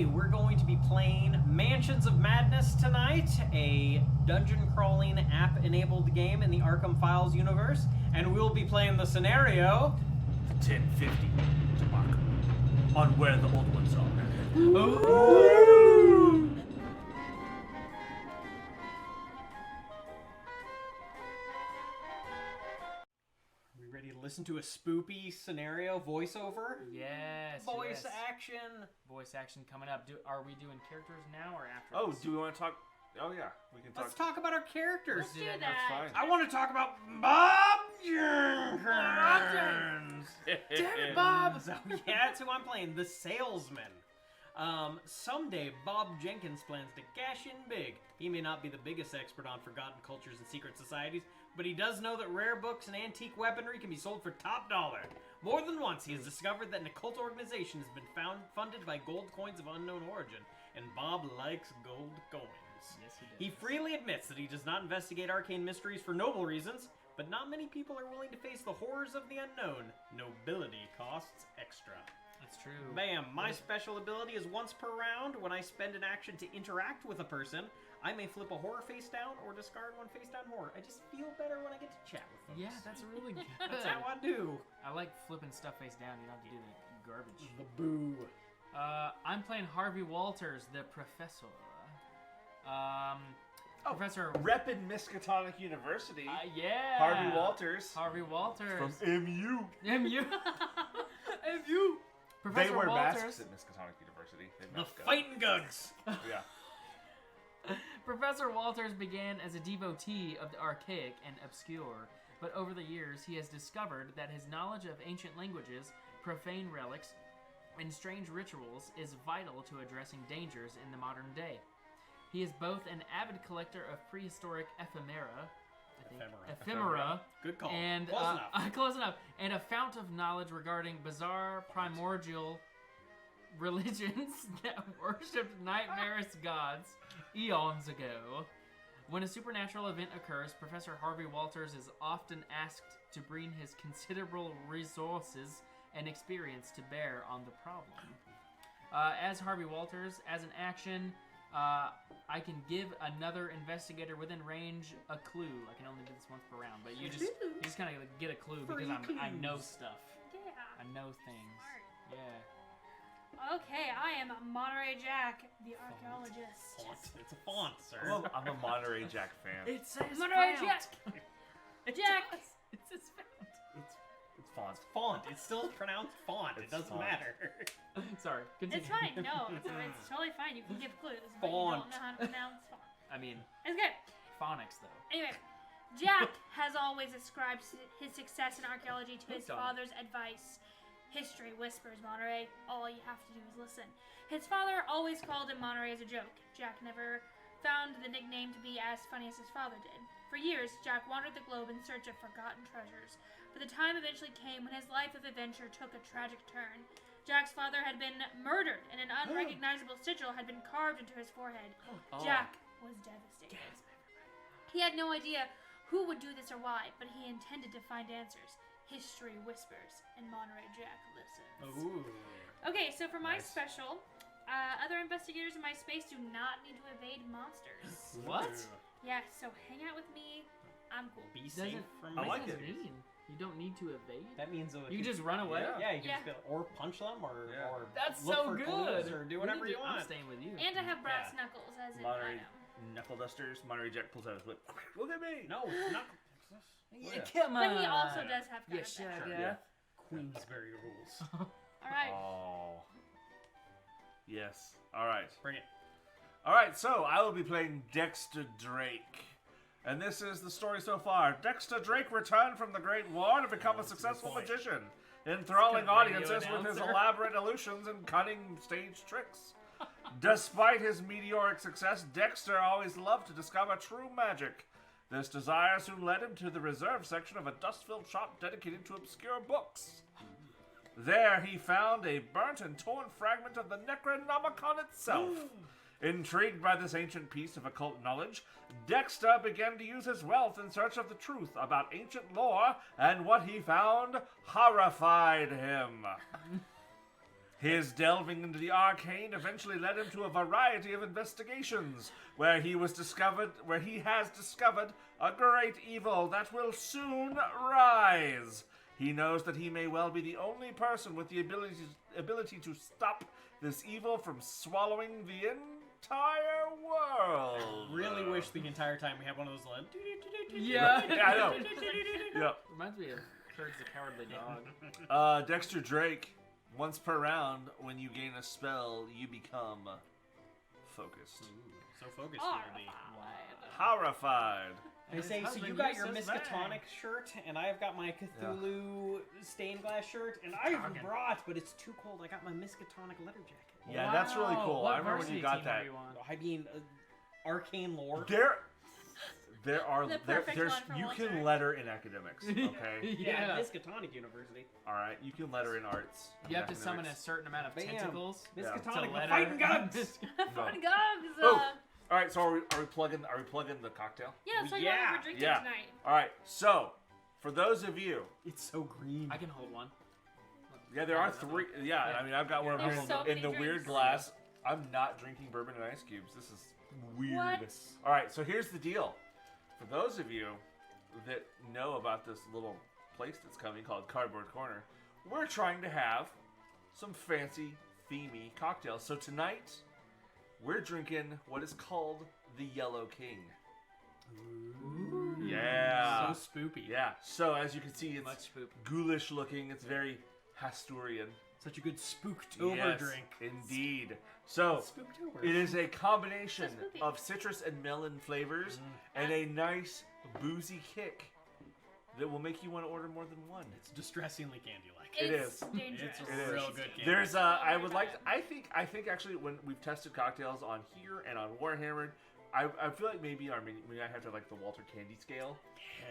Okay, we're going to be playing Mansions of Madness tonight, a dungeon-crawling app-enabled game in the Arkham Files universe, and we'll be playing the scenario... The 1050 to Arkham, on where the old ones are. Ooh. Are we ready to listen to a spoopy scenario voiceover? Yes. Voice yes. action. Voice action coming up. Are we doing characters now or after? Oh, this? do we want to talk? Oh yeah, we can talk. Let's talk about our characters. Let's do that. that. That's fine. I want to talk about Bob Jenkins. Damn it, Bob! So, yeah, that's who I'm playing, the salesman. Someday, Bob Jenkins plans to cash in big. He may not be the biggest expert on forgotten cultures and secret societies, but he does know that rare books and antique weaponry can be sold for top dollar. More than once, he has discovered that an occult organization has been funded by gold coins of unknown origin, and Bob likes gold coins. Yes, he does. He freely admits that he does not investigate arcane mysteries for noble reasons, but not many people are willing to face the horrors of the unknown. Nobility costs extra. That's true. Bam! My special ability is once per round. When I spend an action to interact with a person, I may flip a horror face down or discard one face down horror. I just feel better when I get to chat with folks. Yeah, that's really good. That's how I do. I like flipping stuff face down. You don't have to do the garbage. The boo. I'm playing Harvey Walters, the professor. Professor. Rep in Miskatonic University. Yeah. Harvey Walters. Harvey Walters. From MU. MU. MU. Professor They wear Walters. masks at Miskatonic University. They The mask up. fighting guns. Yeah. Professor Walters began as a devotee of the archaic and obscure, but over the years he has discovered that his knowledge of ancient languages, profane relics, and strange rituals is vital to addressing dangers in the modern day. He is both an avid collector of prehistoric ephemera, Good call. and Close enough. close enough, and a fount of knowledge regarding bizarre primordial religions that worshipped nightmarish gods eons ago. When a supernatural event occurs, Professor Harvey Walters is often asked to bring his considerable resources and experience to bear on the problem. As Harvey Walters, as an action, I can give another investigator within range a clue. I can only do this once per round, but you just kind of get a clue because I know stuff. Yeah. I know things. Smart. Yeah. Okay, I am Monterey Jack, the archaeologist. Font. It's a font, sir. I'm a Monterey Jack fan. It says Monterey fount. Jack. Jack. It says fount. It's font. Font. It's still pronounced font. It It's doesn't font. matter. Sorry. Continue. It's fine. No, it's totally fine. You can give clues, but you Font. don't know how to pronounce font. I mean, It's good. phonics though. Anyway, Jack has always ascribed his success in archaeology to his Hooked on it. father's advice. History whispers, Monterey. All you have to do is listen. His father always called him Monterey as a joke. Jack never found the nickname to be as funny as his father did. For years, Jack wandered the globe in search of forgotten treasures. But the time eventually came when his life of adventure took a tragic turn. Jack's father had been murdered, and an unrecognizable sigil had been carved into his forehead. Jack was devastated. He had no idea who would do this or why, but he intended to find answers. History whispers, and Monterey Jack listens. Ooh. Okay, so for my Nice. special, other investigators in my space do not need to evade monsters. What? Yeah, so hang out with me. I'm cool. Be safe Doesn't from I me. like what does it. that mean? You don't need to evade. That means You can just run away. Yeah, you can Yeah. just go, or punch them, or Yeah. or That's look so for good. clues, or do We whatever need you to- want. I'm staying with you. And I have brass Yeah. knuckles, as in Monterey Venom. knuckle dusters. Monterey Jack pulls out his whip. Look at me. No, it's not. Yeah. Come on. But he also does have Yeah, kind of shut that. up. Yeah. Queensberry rules. Alright. Oh. Yes. All right. Bring it. All right. So I will be playing Dexter Drake. And this is the story so far. Dexter Drake returned from the Great War to become a successful boy. magician, enthralling It's a radio audiences with his announcer. elaborate illusions and cunning stage tricks. Despite his meteoric success, Dexter always loved to discover true magic. This desire soon led him to the reserve section of a dust-filled shop dedicated to obscure books. There he found a burnt and torn fragment of the Necronomicon itself. Intrigued by this ancient piece of occult knowledge, Dexter began to use his wealth in search of the truth about ancient lore, and what he found horrified him. His delving into the arcane eventually led him to a variety of investigations, where he has discovered a great evil that will soon rise. He knows that he may well be the only person with the ability to stop this evil from swallowing the entire world. Really wish the entire time we had one of those like. Yeah. Yeah, I know. Yeah. Reminds me of Courage the Cowardly Dog. Dexter Drake. Once per round, when you gain a spell, you become focused. So focused, Oh, nerdy. Horrified. They say, so you got your Miskatonic shirt, and I've got my Cthulhu stained glass shirt, and I even brought, but it's too cold, I got my Miskatonic leather jacket. Yeah, that's really cool. What I remember when varsity you got team that. are you on? I mean, arcane lore. Perfect there's one for you Walter. can letter in academics, okay? Yeah, Miskatonic University. All right, you can letter in arts. You have to academics. summon a certain amount of Bam. tentacles. Miskatonic, to the letter. fighting gods! No. Fun gugs! Oh. All right, so are we plugging the cocktail? Yeah, that's what Yeah. we're drinking Yeah. tonight. All right, so for those of you, It's so green. I can hold one. yeah, there are three. Yeah, I mean, I've got one of There's them so in many the weird drinks. glass. I'm not drinking bourbon and ice cubes. This is weird. What? All right, so here's the deal. For those of you that know about this little place that's coming called Cardboard Corner, we're trying to have some fancy, themey cocktails. So tonight, we're drinking what is called the Yellow King. Yeah. So spoopy. Yeah. So as you can see, it's Much spoop. ghoulish looking. It's very Hasturian. Such a good Spooktober Yes, drink. indeed. So Spooktober. it is a combination So spooky. of citrus and melon flavors and a nice boozy kick that will make you want to order more than one. It's distressingly candy-like. It It's is. dangerous. It's It is. real good candy. There's I would like to, I think actually when we've tested cocktails on here and on Warhammered, I feel like maybe we might have to like the Walter candy scale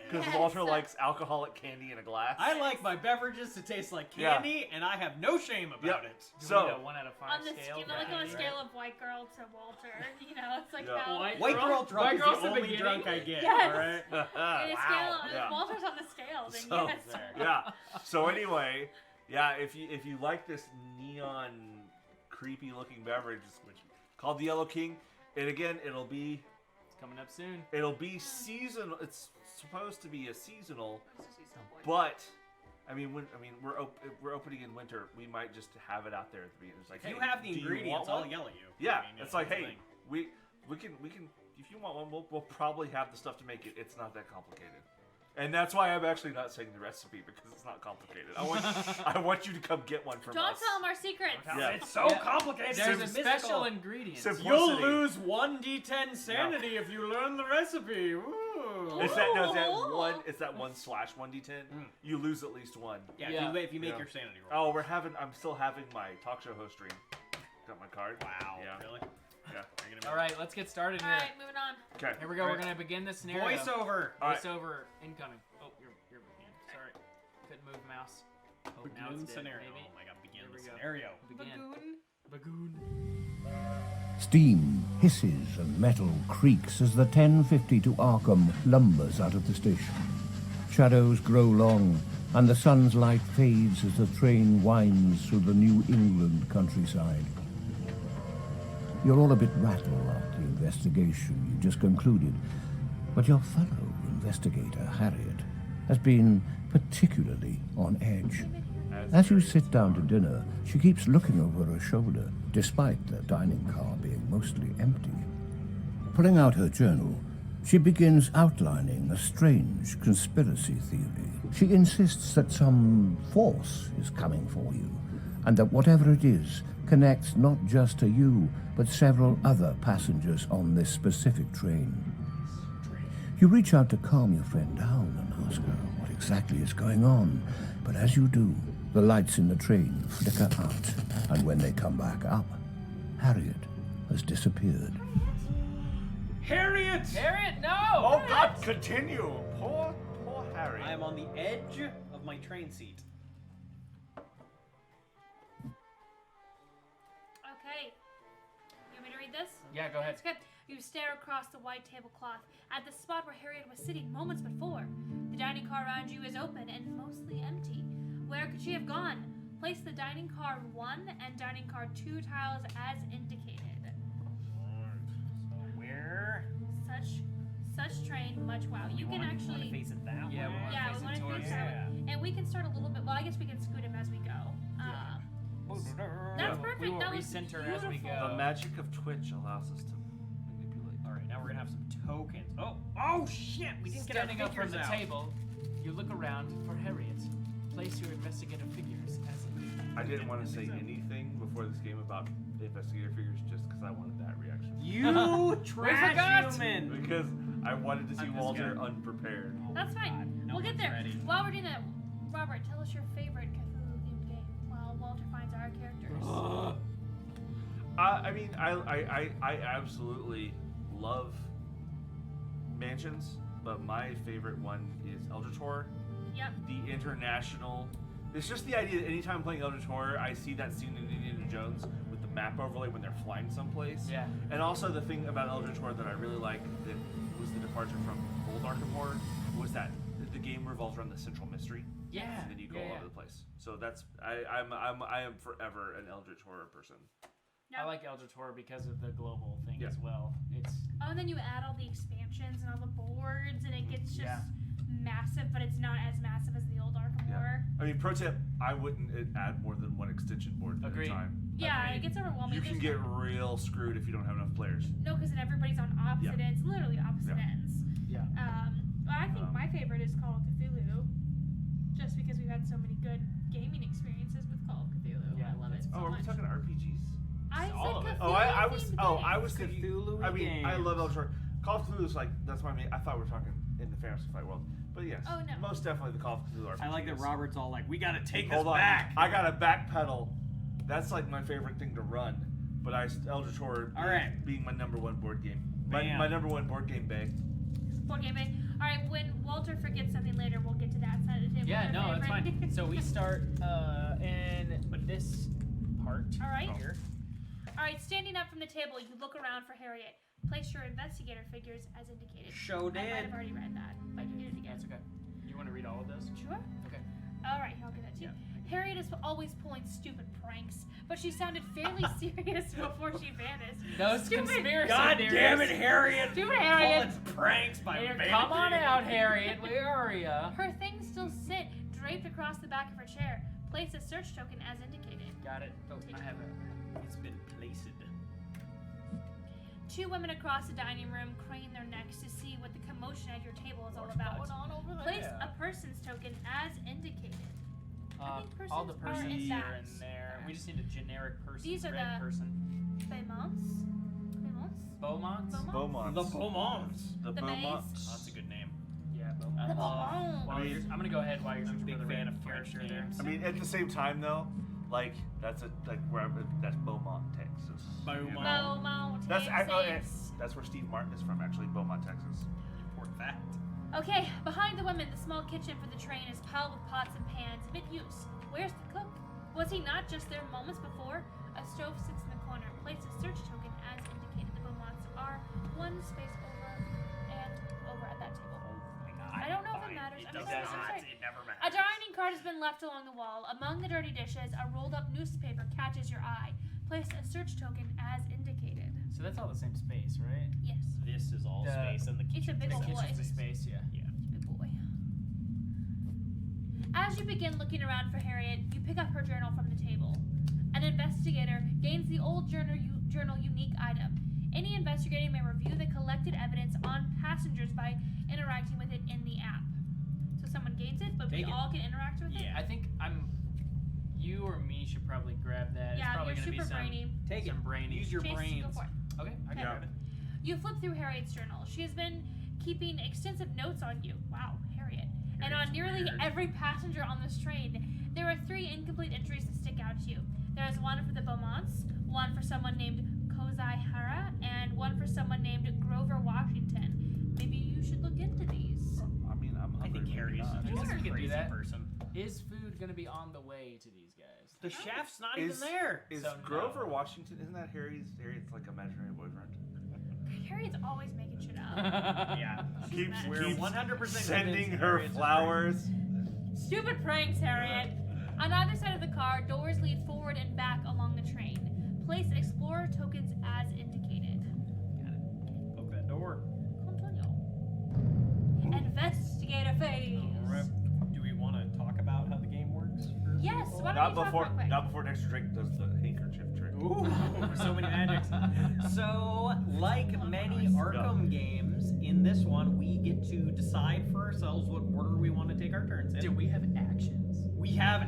because Yes. Walter likes alcoholic candy in a glass. I like my beverages to taste like Yeah. candy, and I have no shame about Yep. it. Do So- we need a 1 out of 5 On the scale? scale, for like on a candy? scale of white girl to Walter, you know, it's like Yeah. how White White girl drunk White is girl's the the only beginning? drunk I get, Yes. alright? in a Wow. scale. Yeah. If Walter's on the scale, then So- yes. Yeah. So anyway, yeah, if you like this neon, creepy looking beverage, which called the Yellow King, and again, it'll be Coming up soon. seasonal. It's supposed to be a seasonal, but I mean, we're opening in winter. We might just have it out there at the beginning. It's like, If you hey, have the do you ingredients, want I'll one? yell at you. Yeah, I mean, it's like, that's the hey, thing. we can. If you want one, we'll probably have the stuff to make it. It's not that complicated. And that's why I'm actually not saying the recipe because it's not complicated. I want you to come get one from Don't us. tell them our secrets. Yeah. It's so Yeah. complicated. There's a it's special mystical. ingredient. Simplicity. You'll lose 1d10 sanity if you learn the recipe. Ooh. It's that no, Ooh. it's that 1/1d10. You lose at least one. Yeah, Yeah. if you make Yeah. your sanity roll. Oh, I'm still having my talk show host stream. Got my card. Wow. Yeah. Really? Yeah. Are you gonna All right, let's get started All here. right, moving on. Okay. Here we go. All We're right. gonna begin this scenario. Voiceover. All right. Voiceover incoming. Oh, you're beginning. Sorry, couldn't move mouse. Oh, now Begin it's dead. scenario. Maybe. Oh my god, begin Here the we go. scenario. Begin. Bagoon. Steam hisses and metal creaks as the 1050 to Arkham lumbers out of the station. Shadows grow long, and the sun's light fades as the train winds through the New England countryside. You're all a bit rattled about the investigation you just concluded, but your fellow investigator, Harriet, has been particularly on edge. As you sit down to dinner, she keeps looking over her shoulder, despite the dining car being mostly empty. Pulling out her journal, she begins outlining a strange conspiracy theory. She insists that some force is coming for you, and that whatever it is connects not just to you, but several other passengers on this specific train. You reach out to calm your friend down and ask her what exactly is going on, but as you do, the lights in the train flicker out, and when they come back up, Harriet has disappeared. Harriet! Harriet, no! Oh God! Continue. Poor Harry. I am on the edge of my train seat. Okay. You want me to read this? Yeah, go ahead. It's good. You stare across the white tablecloth at the spot where Harriet was sitting moments before. The dining car around you is open and mostly empty. Where could she have gone? Place the dining car 1 and dining car 2 tiles as indicated. Where? Such train, much wow. You can want actually. to face it that way. Yeah, we want Yeah, to we face want it to towards. face that way. And we can start a little bit. Well, I guess we can scoot him as we go. That's perfect. We will that was recenter as we beautiful. go. The magic of Twitch allows us to manipulate. All right, now we're gonna have some tokens. Oh shit! We didn't Standing get our up from figures the out. table, you look around for Harriet. Place your investigative figures as I didn't want to say anything before this game about investigator figures just because I wanted that reaction. You trash forgot. human. Because I wanted to see I'm just Walter gonna- unprepared. That's fine. No we'll get one's there. ready. While we're doing that, Robert, tell us your favorite Cthulhu-themed game while Walter finds our characters. I mean, I absolutely love mansions, but my favorite one is Eldritch Horror. Yep. The international. It's just the idea that anytime I'm playing Eldritch Horror, I see that scene in Indiana Jones with the map overlay when they're flying someplace. Yeah. And also the thing about Eldritch Horror that I really like that was the departure from old Arkham Horror was that the game revolves around the central mystery. Yeah. And then you go all over the place. So that's I am forever an Eldritch Horror person. I like Eldritch Horror because of the global thing Yeah. as well. It's Oh, and then you add all the expansions and all the boards, and it gets just Yeah. massive, but it's not as massive as the old Arkham Yeah. Horror. I mean, pro tip: I wouldn't add more than one extension board at Agreed. a time. Yeah, Agreed. it gets overwhelming. You can There's get real screwed if you don't have enough players. no, because then everybody's on opposite Yeah. ends, literally opposite Yeah. ends. Yeah. Well, I think my favorite is Call of Cthulhu, just because we've had so many good gaming experiences with Call of Cthulhu. Yeah, I love it so Oh, are we much. talking RPGs? I all of said it. Cthulhu. Oh, I was themed thinking. Cthulhu I mean, I games. love Eldritch Horror. Call of Cthulhu is like that's my main. I thought we were talking in the Fantasy Flight world, but yes, Oh, no. most definitely the Call of Cthulhu RPG. I like that is. Robert's all like, we gotta take this Hold on, back. I got a backpedal. That's like my favorite thing to run. But Eldritch Horror All right. being my number one board game. Bam. My number one board game, Bay. Board game day. All right, when Walter forgets something later, we'll get to that side of the table. Yeah, Your no, that's favorite. fine. So we start in this part. All right. Here. All right, standing up from the table, you look around for Harriet. Place your investigator figures as indicated. Show I might did. have already read that. I can do it again. That's okay. You want to read all of those? Sure. Okay. All right, I'll get that to you. Yeah. Harriet is always pulling stupid pranks, but she sounded fairly serious before she vanished. Those Stupid. conspiracy God theories. damn it, Harriet! Stupid Harriet. Pulling pranks by Here, vanity. come on out, Harriet. Where are ya? Her things still sit draped across the back of her chair. Place a search token as indicated. Got it. Oh, I have it. It's been placed. Two women across the dining room crane their necks to see what the commotion at your table is all about. on over Place a person's token as indicated. I think All the persons are in persons that. are in there. We just need a generic person. These are red the- person. Beaumonts? Beaumonts? Beaumonts? The Beaumonts. The The Beaumonts. Oh, that's a good name. Yeah, The Beaumonts. Beaumonts. While you're- I'm gonna go ahead while you're I'm a searching big for the fan red of French character there. names. I mean, at the same time though, like that's that's Beaumont, Texas. Beaumont. Beaumont, That's Texas. that's where Steve Martin is from, actually, Beaumont, Texas. Important fact. Okay, behind the women, the small kitchen for the train is piled with pots and pans, mid-use. Where's the cook? Was he not just there moments before? A stove sits in the corner. Place a search token as indicated. The Beaumonts are one space over and over at that table. Oh my God. I don't know if it Fine. matters. It I'm does sorry, not. I'm sorry. It never A matters. dining card has been left along the wall. Among the dirty dishes, a rolled-up newspaper catches your eye. Place a search token as indicated. So that's all the same space, right? Yes. This is all The- space and the It's a kitchen. big The ol' boy. kitchen's a space, yeah. Big boy. As you begin looking around for Harriet, you pick up her journal from the table. An investigator gains the old journal unique item. Any investigator may review the collected evidence on passengers by interacting with it in the app. So someone gains it, but Take we it. all can interact with it? Yeah. I think you or me should probably grab that. It's Yeah, probably you're gonna super be some, brainy. Take it. some brainy. Use your Chase, brains. go for it. Okay, I Okay. got it. You flip through Harriet's journal. She has been keeping extensive notes on you. Wow, Harriet. And on Harriet's nearly weird. every passenger on this train, there are 3 incomplete entries that stick out to you. There is one for the Beaumonts, one for someone named Kozai Hara, and one for someone named Grover Washington. Maybe you should look into these. I mean, I'm I hungry. think Harry's I guess just we a could do crazy that. person. Is food gonna be on the way to these guys? The chef's not Is- even there. Is So, Grover no. Washington? Isn't that Harry's like imaginary boyfriend? Harriet's always making shit up. Yeah. Keeps We're keeps 100% sending convinced her Harriet's a flowers. Stupid pranks, Harriet. On either side of the car, doors lead forward and back along the train. Place explorer tokens as indicated. Got it. Poke that door. Continue. Investigator phase. All right. Do we want to talk about how the game works? First Yes, of all? why don't Not we talk before, real quick? not before Dexter Drake does the handkerchief trick. Ooh, so many magics. So, like many Arkham games, in this one we get to decide for ourselves what order we want to take our turns in. Do we have actions? We have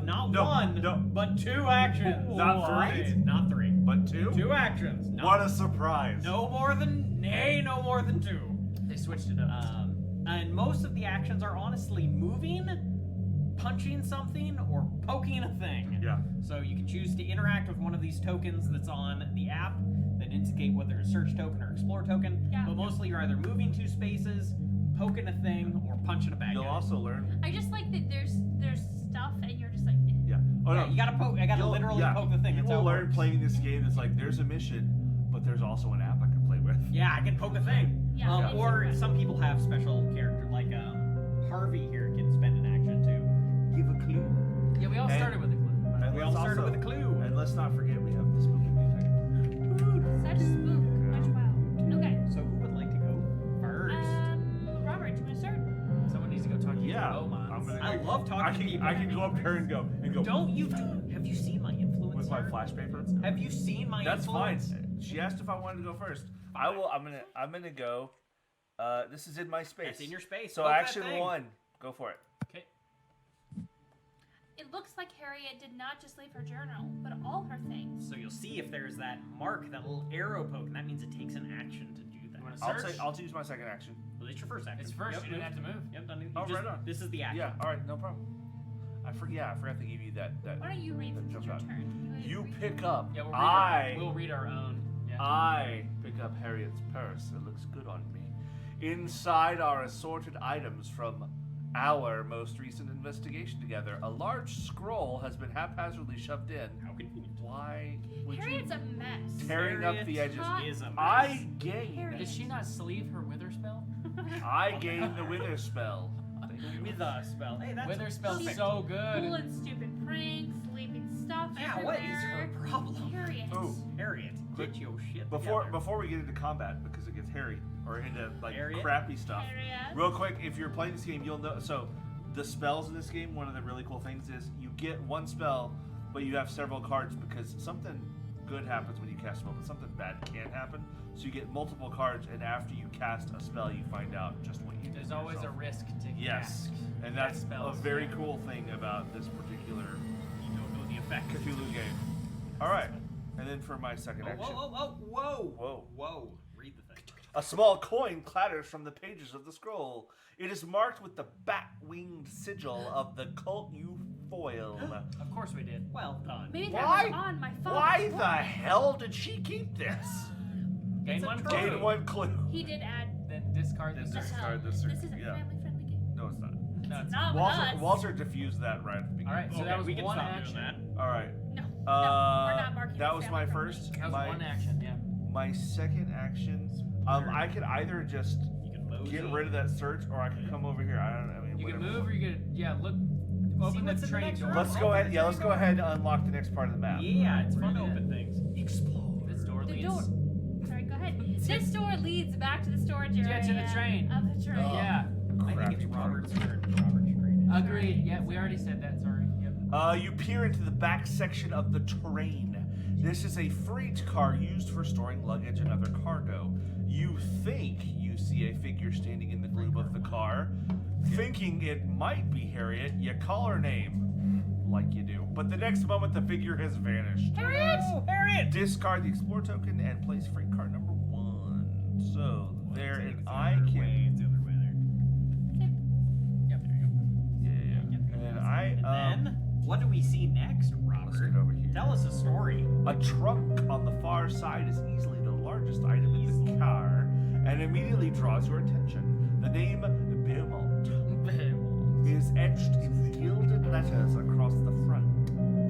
not No, one, no. but 2 actions. Not 3? Not 3. But 2? 2 actions. Not, What a surprise! no more than 2. They switched it up. And most of the actions are honestly moving, punching something, or poking a thing. Yeah. So you can choose to interact with one of these tokens that's on the app that indicate whether it's search token or explore token. Yeah. But mostly you're either moving 2 spaces, poking a thing, or punching a bad You'll guy. also learn. I just like that there's stuff and you're just like, Yeah. Oh Yeah, no. you gotta poke. I gotta You'll- literally yeah, poke the thing. You That's will how it learn works. playing this game. It's like there's a mission, but there's also an app I can play with. Yeah, I can poke a thing. Yeah, it's Or okay. some people have special character, like Harvey here can spend an action to give a clue. Yeah, we all and- started with a clue. And We let's all started also- with a clue. And let's not forget we have the spooky music. such spook. Much wow. Okay. So who would like to go first? Robert, do you want to start? Someone needs to go talk to Yeah. you. I'm gonna. I love talking I to can. people. I can go up there and go. Don't you? Have you seen my influence? with my flash paper. Have you seen my That's fine. influence? She asked if I wanted to go first. I will. I'm gonna go. This is in my space. It's in your space. So Poke that action thing. 1. Go for it. Okay. It looks like Harriet did not just leave her journal, but all her things. So you'll see if there's that mark, that little arrow poke, and that means it takes an action to do that. You wanna I'll search? say. I'll use my second action. Well, it's your first action. It's first. Yep, You didn't have to move. Yep, done. Oh, right on. This is the action. Yeah. All right. No problem. I forgot to give you that. Why don't you read that since it's jump your out. turn? You read pick up. Yeah, we'll read our own. Yeah. I pick up Harriet's purse. It looks good on me. Inside are assorted items from our most recent investigation together. A large scroll has been haphazardly shoved in. How convenient. Why would Harriet's you a mess. tearing up the edges? Hot. Is a mess. I gain. Harriet. Did she not sleeve her wither spell? I gain the wither spell. Thank you. With a spell. Hey, that's Wither spell's perfect. so good. Pulling stupid pranks, leaving stuff Yeah, what is everywhere. her problem? Harriet. Ooh. Harriet, get your shit Before together. before we get into combat, because it gets hairy or into like Harriet? crappy stuff. Harriet. Real quick, if you're playing this game, you'll know. So, the spells in this game, one of the really cool things is you get one spell, but you have several cards because something good happens when you cast a spell, but something bad can happen. So you get multiple cards, and after you cast a spell, you find out just what you did. There's always a yourself. risk to Yes, cast. and that's a spells. very cool thing about this particular You don't know the effect. Cthulhu game. All right, and then for my second Oh, action. whoa. Whoa. Read the thing. A small coin clatters from the pages of the scroll. It is marked with the bat-winged sigil of the cult you foil. Of course we did. Well done. Maybe Why? that was on my phone. Why the hell did she keep this? Gain It's a one trophy. clue. Gain one clue. He did add Then discard Then this. discard this. This is a Yeah. family-friendly game. No, it's not. No, it's Not with us. Walter diffused that right at the beginning. All right, so Okay, that was we can one stop action. doing that. All right. No, no, we're Uh, not marking that it was family my friendly. first. That was my, one action, yeah. my second action. I could either just You can mosey. get rid of that search, or I could come over here. I don't. I mean, You can whatever. move or you could, look, open what's in the the train next door. room. Let's go ahead. Yeah, let's go ahead and unlock the next part of the map. Yeah, it's fun to Yeah. open things. Explore. This door The leads. door. Sorry, go ahead. This door leads back to the storage area. Yeah, to the train. Of the train. Yeah, I think it's Crappy Robert's turn. Robert's train. agreed. Yeah, we already said that. Sorry. Yep. You peer into the back section of the train. This is a freight car used for storing luggage and other cargo. You think you see a figure standing in the gloom of the car. Thinking it might be Harriet, you call her name, like you do. But the next moment, the figure has vanished. Harriet! Oh, Harriet! Discard the Explore token and place freight car number 1. So there, and I It's the can. other way there. Yep, there you go. Yeah. And then I. And then, what do we see next, Let's Robert? get over here. Tell us a story. A trunk on the far side is easily the largest item in the car and immediately draws your attention. The name Beaumont is etched in gilded letters across the front.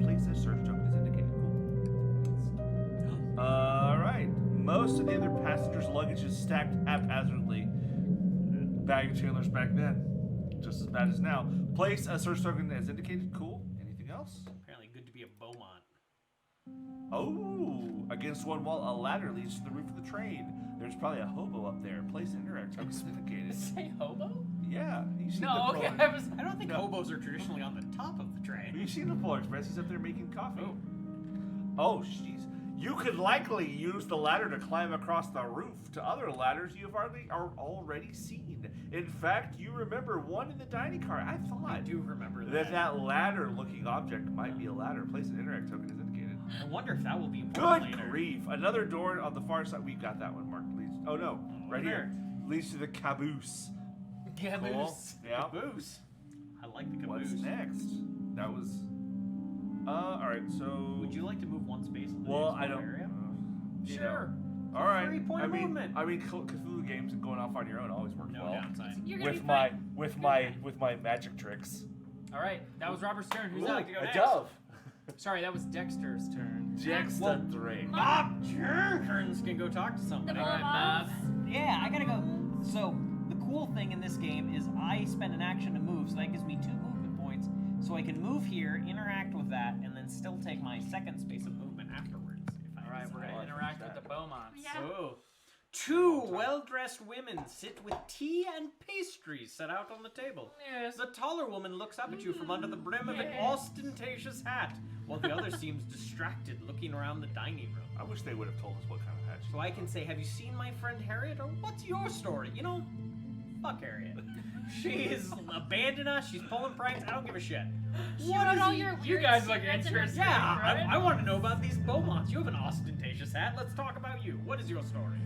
Place a search token is indicated. Cool. Alright. Most of the other passengers' luggage is stacked haphazardly. Baggage handlers back then, just as bad as now. Place a search token as indicated. Cool. Anything else? Apparently good to be a Beaumont. Oh, against one wall, a ladder leads to the roof of the train. There's probably a hobo up there. Place interact tokens indicated. Say hobo? Yeah, you see No, the okay. Polar. I don't think No. hobos are traditionally on the top of the train. You seen the Polar Express? He's up there making coffee. Oh, jeez. You could likely use the ladder to climb across the roof to other ladders you've already seen. In fact, you remember one in the dining car. I thought I do remember that. that ladder-looking object might be a ladder. Place an interact token is indicated. I wonder if that will be important Good later. grief! Another door on the far side. We got that one marked. Leads. Oh no, right here. Leads to the caboose. Caboose. Yeah. Caboose. I like the caboose. What's next? That was. All right. So. Would you like to move one space in the Well, next I don't. area? You Sure. know. All right. Free point of movement. I mean, Cthulhu games and going off on your own always work No well. downside. You're gonna With be my fine. with my magic tricks. All right, that was Robert's turn. Who's Who'd up? like to go A next? dove. Sorry, that was Dexter's turn. Dexter Drake. Bob Jenkins can go talk to The somebody. All right, Beaumonts. Yeah, I gotta go. So, the cool thing in this game is I spend an action to move, so that gives me 2 movement points. So I can move here, interact with that, and then still take my second space of movement afterwards. If I All right, we're decide. gonna interact with the Beaumonts. Yeah. Oh. 2 well-dressed women sit with tea and pastries set out on the table. Yes. The taller woman looks up at you from under the brim of an Yes. ostentatious hat, while the other seems distracted, looking around the dining room. I wish they would have told us what kind of hat she So I can say, have you seen my friend Harriet, or what's your story? You know, fuck Harriet. She's abandoned us, she's pulling pranks, I don't give a shit. She What wrote is all he- your weird you guys look secrets in her interesting. Yeah, Right? I want to know about these Beaumonts. You have an ostentatious hat. Let's talk about you. What is your story?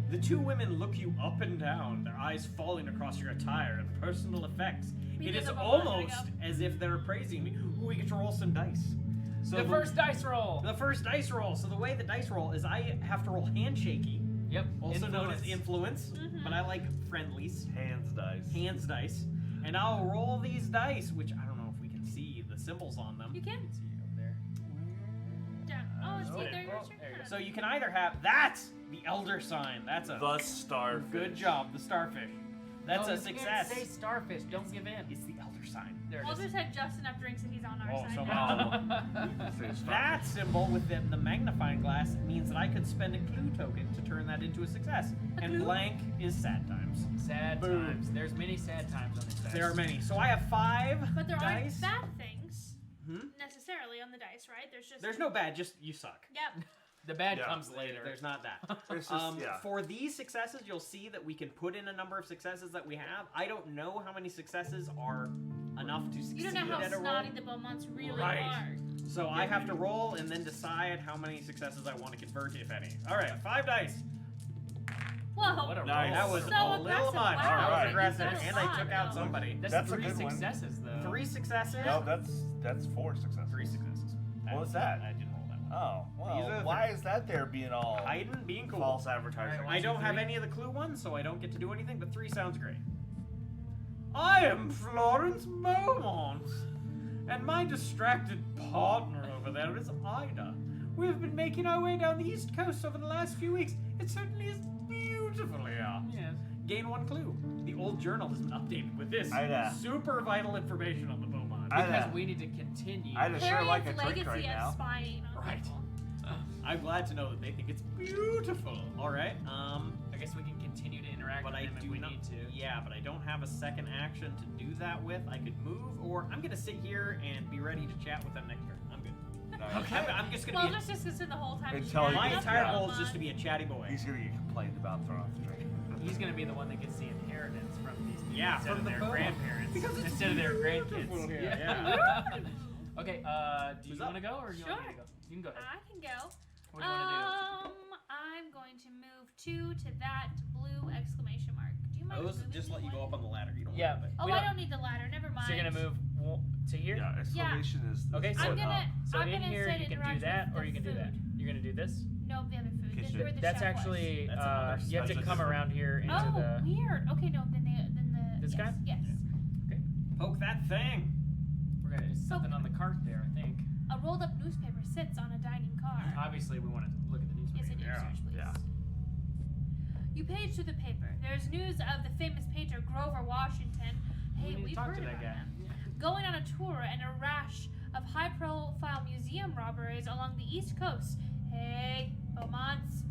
The 2 women look you up and down, their eyes falling across your attire and personal effects. Me It too, is the Beaumont, almost there as if they're praising me. Ooh, we get to roll some dice. So The first dice roll. The first dice roll. So the way the dice roll is I have to roll handshaky, Yep. also known as influence. influence, but I like friendlies. Hands dice. Hands dice. And I'll roll these dice, which I don't know if we can see the symbols on them. You can. See over there. Down. Oh, see, Oh, there there you you go. go. There you go. So you can either have that's the elder sign. That's a The starfish. good job, the starfish. That's No, a you can't success. Say starfish. Don't give in. It's the elder sign. There it We'll is. just had just enough drinks and he's on our Oh, side so now. Say starfish. That symbol with the magnifying glass means that I could spend a clue token to turn that into a success. A And clue? blank is sad times. Sad Boom. times. There's many sad times on this dice. There are many. So I have 5 But there aren't dice. bad things Hmm? necessarily on the dice, right? There's just There's no bad, just you suck. Yep. The bad Yeah. comes later. There's not that. It's just, yeah. For these successes, you'll see that we can put in a number of successes that we have. I don't know how many successes are enough to succeed You don't know how at a roll. snotty the Beaumonts really Right. are. So I have to roll and then decide how many successes I want to convert, if any. All right, 5 dice. Whoa. What a Nice. roll. That was So a little aggressive. much. Wow. That was Alright. aggressive, That's a and I lot, took out though. somebody. That's a 3 good one. successes though. 3 successes. No, that's 4 successes. 3 successes. What was that? I didn't roll that one. Oh, These are well, the why is that there being all Hiding, being cool. false advertising? Alright, I don't 1, 2, have 3. any of the clue ones, so I don't get to do anything, but 3 sounds great. I am Florence Beaumont, and my distracted partner over there is Ida. We've been making our way down the East Coast over the last few weeks. It certainly is beautiful here. Yes. Gain 1 clue. The old journal has been updated with this Ida. super vital information on the Beaumont. Because we need to continue. I'd sure like a Harriet's drink legacy right of now. spying on Right. people. I'm glad to know that they think it's beautiful. All right. I guess we can continue to interact But with I them if do we not. need to. Yeah, but I don't have a second action to do that with. I could move, or I'm gonna sit here and be ready to chat with them next turn. I'm good. Nice. I'm just gonna Well, be. just because the whole time. Until she's you My Yeah. entire Yeah. goal is just to be a chatty boy. He's gonna get complained about throwing off the drink. He's gonna be the one that gets the inheritance from these people Yeah, instead from of the their Beaumont. grandparents. Because it's Instead of their beautiful grandkids. here, Yeah. Okay, do you Who's want to up? go or do you want me to go? You can go ahead. I can go. What do you want to I'm going to move 2 to that blue exclamation mark. Do you mind Those moving just me let you go one? up on the ladder. You don't. Yeah, want to. Oh, we I don't- don't need the ladder. Never do? mind. So you're gonna move to here? Yeah, exclamation is. Okay, so I'm gonna. so I'm in gonna here set you it can do around that with or you the can do that. food. You're gonna do this. No, the other food. This is Kitchen. where the That's chef was. actually That's another you have to special come different- around here into Oh, the. weird. Okay, no, then the. This yes, guy? Yes. Poke that thing. We're gonna it's something on the cart there, I think. A rolled up newspaper sits on a dining car. Obviously, we want to look at the newspaper. Yes, I do. Yeah, Search, please. yeah. You page through the paper. There's news of the famous painter Grover Washington. Hey, We need to we've talk heard to that about guy. him. going on a tour and a rash of high-profile museum robberies along the East Coast. Hey, Beaumonts,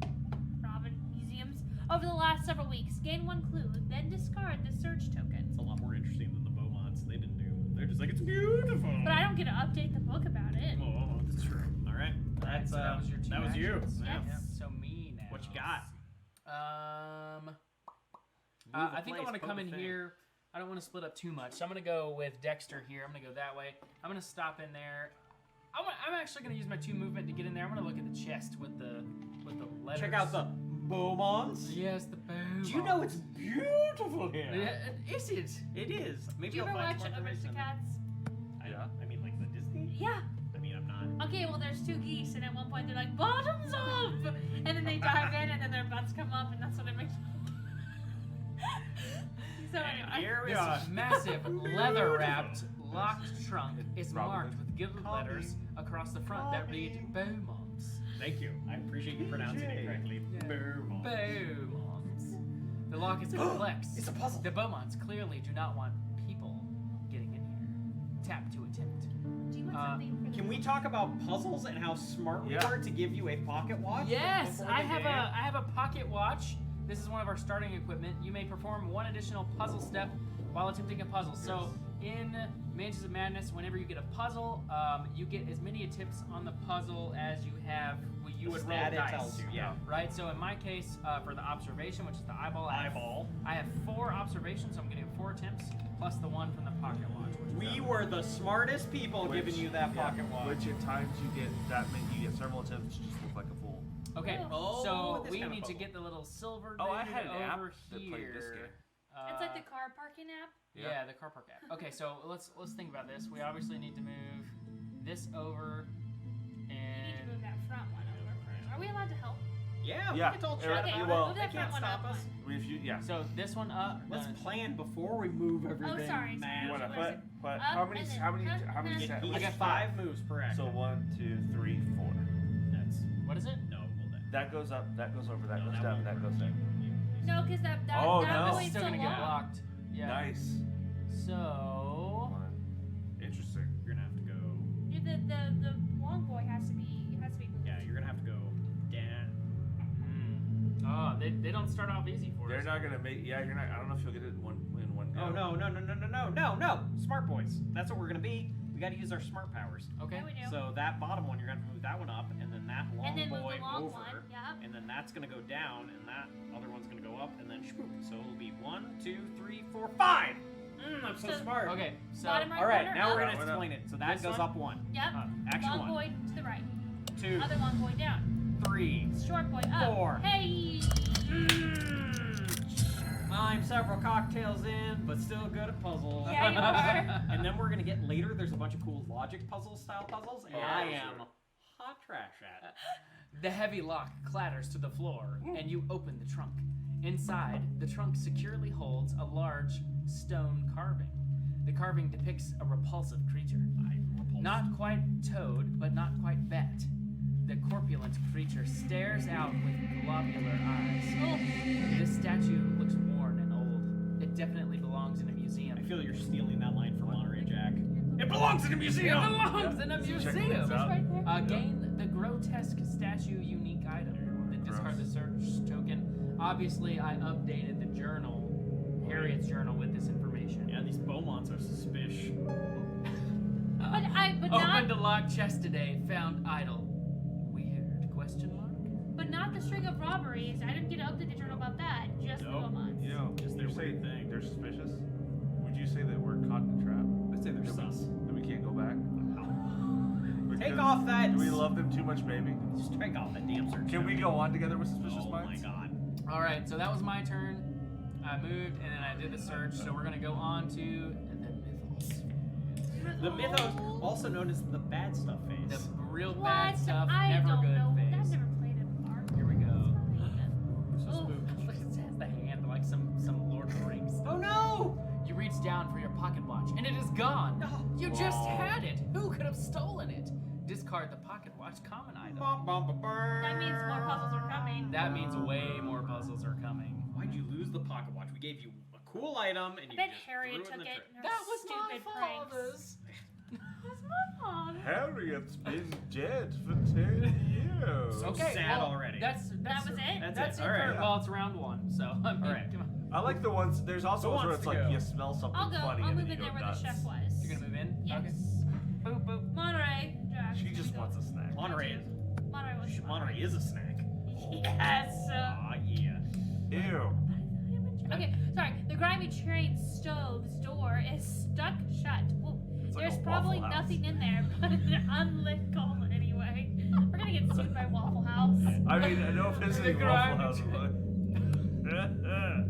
Robin museums. Over the last several weeks, gain one clue, then discard the search token. It's a lot more interesting than the Beaumonts. They didn't do. They're just like, it's beautiful. But I don't get to update the book about it. Oh, that's true. All right. That's So that was your two That was you. actions. Yeah. Yes. So me now. What you got? I think I want to come in here. I don't want to split up too much, so I'm going to go with Dexter here. I'm going to go that way. I'm going to stop in there. I'm actually going to use my 2 movement to get in there. I'm going to look at the chest with the letters. Check out the Beaumonts. Yes, the Beaumonts. Do you know it's beautiful here? Yeah, is it? It is. Maybe Do you I'll ever find watch some information. Aristocats? Yeah. I mean, like the Disney. Yeah. I mean, I'm not. Okay, well, there's 2 geese, and at one point they're like, bottoms up! And then they dive in, and then their butts come up, and that's what it makes. So And anyway. here we This are. massive leather-wrapped locked trunk is Robin marked Hood. with gilded Call me. letters across the front that read Beaumonts. Thank you. I appreciate you pronouncing it correctly. Yeah. Beaumont. Beaumonts. The lock is complex. It's a puzzle. The Beaumonts clearly do not want people getting in here. Tap to attempt. Do you want something for the Can we talk about puzzles and how smart we Yeah. were to give you a pocket watch? Yes, before I the have game? I have a pocket watch. This is one of our starting equipment. You may perform one additional puzzle step while attempting a puzzle. So in Mansions of Madness, whenever you get a puzzle, you get as many attempts on the puzzle as you have. You The would roll stat it dice. tells you, yeah. Right. So in my case, for the observation, which is the eyeball, I have 4 observations. So I'm getting 4 attempts plus the 1 from the pocket watch. Which is We were the smartest people giving you that yeah, pocket watch. Which at times you get that many, you get several attempts to just look like a fool. Okay, Oh, so this we kind of need to puzzle. get the little silver Oh, I digit had an app over that here. played this game. It's like the car parking app. Yeah, the car park app. Okay, so let's think about this. We obviously need to move this over, You need to move and that front one over first. Are we allowed to help? Yeah, Yeah. we can all Okay, chat Okay, about it. well, move They that can't front one stop up us. one. I mean, if you, yeah. so this one up. Let's no, plan before we move everything. sorry. Man. You wanna What is put Up how many and then how many up how many and sets? He I gets got 5 moves per action. So 1, 2, 3, 4. That's What is it? no. Well, That goes up, that goes over, that no, goes down, won't that work. goes in. No, because that Oh, that no. boy's It's still so gonna get long. blocked. Yeah. Nice. So Interesting. You're gonna have to go. The long boy has to be moved. Yeah, you're gonna have to go down. oh, they don't start off easy for They're us. not gonna make. Yeah, you're not. I don't know if you'll get it in one go. Oh no! Smart boys. That's what we're gonna be. We got to use our smart powers. Okay. Yeah, we do. So that bottom one, you're gonna move that one up, and then that long and then move boy the long over, one. Yep. and then that's gonna go down, and that other one's gonna go up, and then swoop. So it'll be 1, 2, 3, 4, 5. I'm so So- smart. Okay. So Bottom right All right, corner, now we're up. gonna explain it. So that This goes one? up 1. Yep. Action Long 1, boy to the right. 2, Other long boy down. 3. Short boy up. 4. Hey. I'm several cocktails in, but still good at puzzles. Yeah, you are. And then we're gonna get later. There's a bunch of cool logic style puzzles, and Yeah, I sure. am hot trash at it. the heavy lock clatters to the floor, and you open the trunk. Inside, the trunk securely holds a large stone carving. The carving depicts a repulsive creature. Not quite toad, but not quite bat. The corpulent creature stares out with globular eyes. Oh. This statue looks worn and old. It definitely belongs in a museum. I feel you're stealing that line from Monterey Jack. It belongs in a It museum. belongs in a Check museum. this out. Right there. Gain the grotesque statue unique item. Then discard the search token. Obviously, I updated the journal, Harriet's journal, with this information. Yeah, these Beaumonts are suspicious. But Opened not a locked chest today, found idol. Weird? Question mark? but not the string of robberies. I didn't get to update the journal about that. Just the Nope. Beaumonts. You know, Just you their say weird thing. they're suspicious. Would you say that we're caught in a trap? I'd say they're sus. That we can't go back? Take Because- off that. Do we love them too much, baby? Just take off that damn search. Can we token. go on together with suspicious Oh my minds? god. All right, so that was my turn. I moved and then I did the search. So we're gonna go on to the mythos. The mythos, also known as the bad stuff phase. The real What? bad stuff, I never don't good know. I've phase. never played it before. Here we go. So Oh. spooky. Look, it has the hand like some Lord of the Rings. Oh no! You reach down for your pocket watch, and it is gone. No. You just Whoa. had it. Who could have stolen it? Discard the pocket watch, common item. That means more puzzles are coming. That means way more puzzles are coming. Why'd you lose the pocket watch? We gave you a cool item, and you bet just Harriet threw it in took the it. trash. That was my Stupid pranks. father's. That's my father. Harriet's been dead for 10 years. Okay, sad well, already. That was it? That's it. it. All right. Well, it's round 1, so I mean, All right. come on. I like the ones. There's also Who ones where wants it's to like go? you smell something I'll go. funny I'll and move then in you there go where the nuts. chef was. You're gonna move in? Yes. Okay. Boop boop. Monterey. Jack. She just wants a snack. Monterey is Monterey was Monterey is a snack. Yes. Aw, yeah. Ew. Okay, sorry. The grimy train stove's door is stuck shut. Well, It's like there's a probably Waffle House. nothing in there but an unlit coal anyway. We're gonna get sued by Waffle House. I mean, I know visiting The Waffle grimy House. train.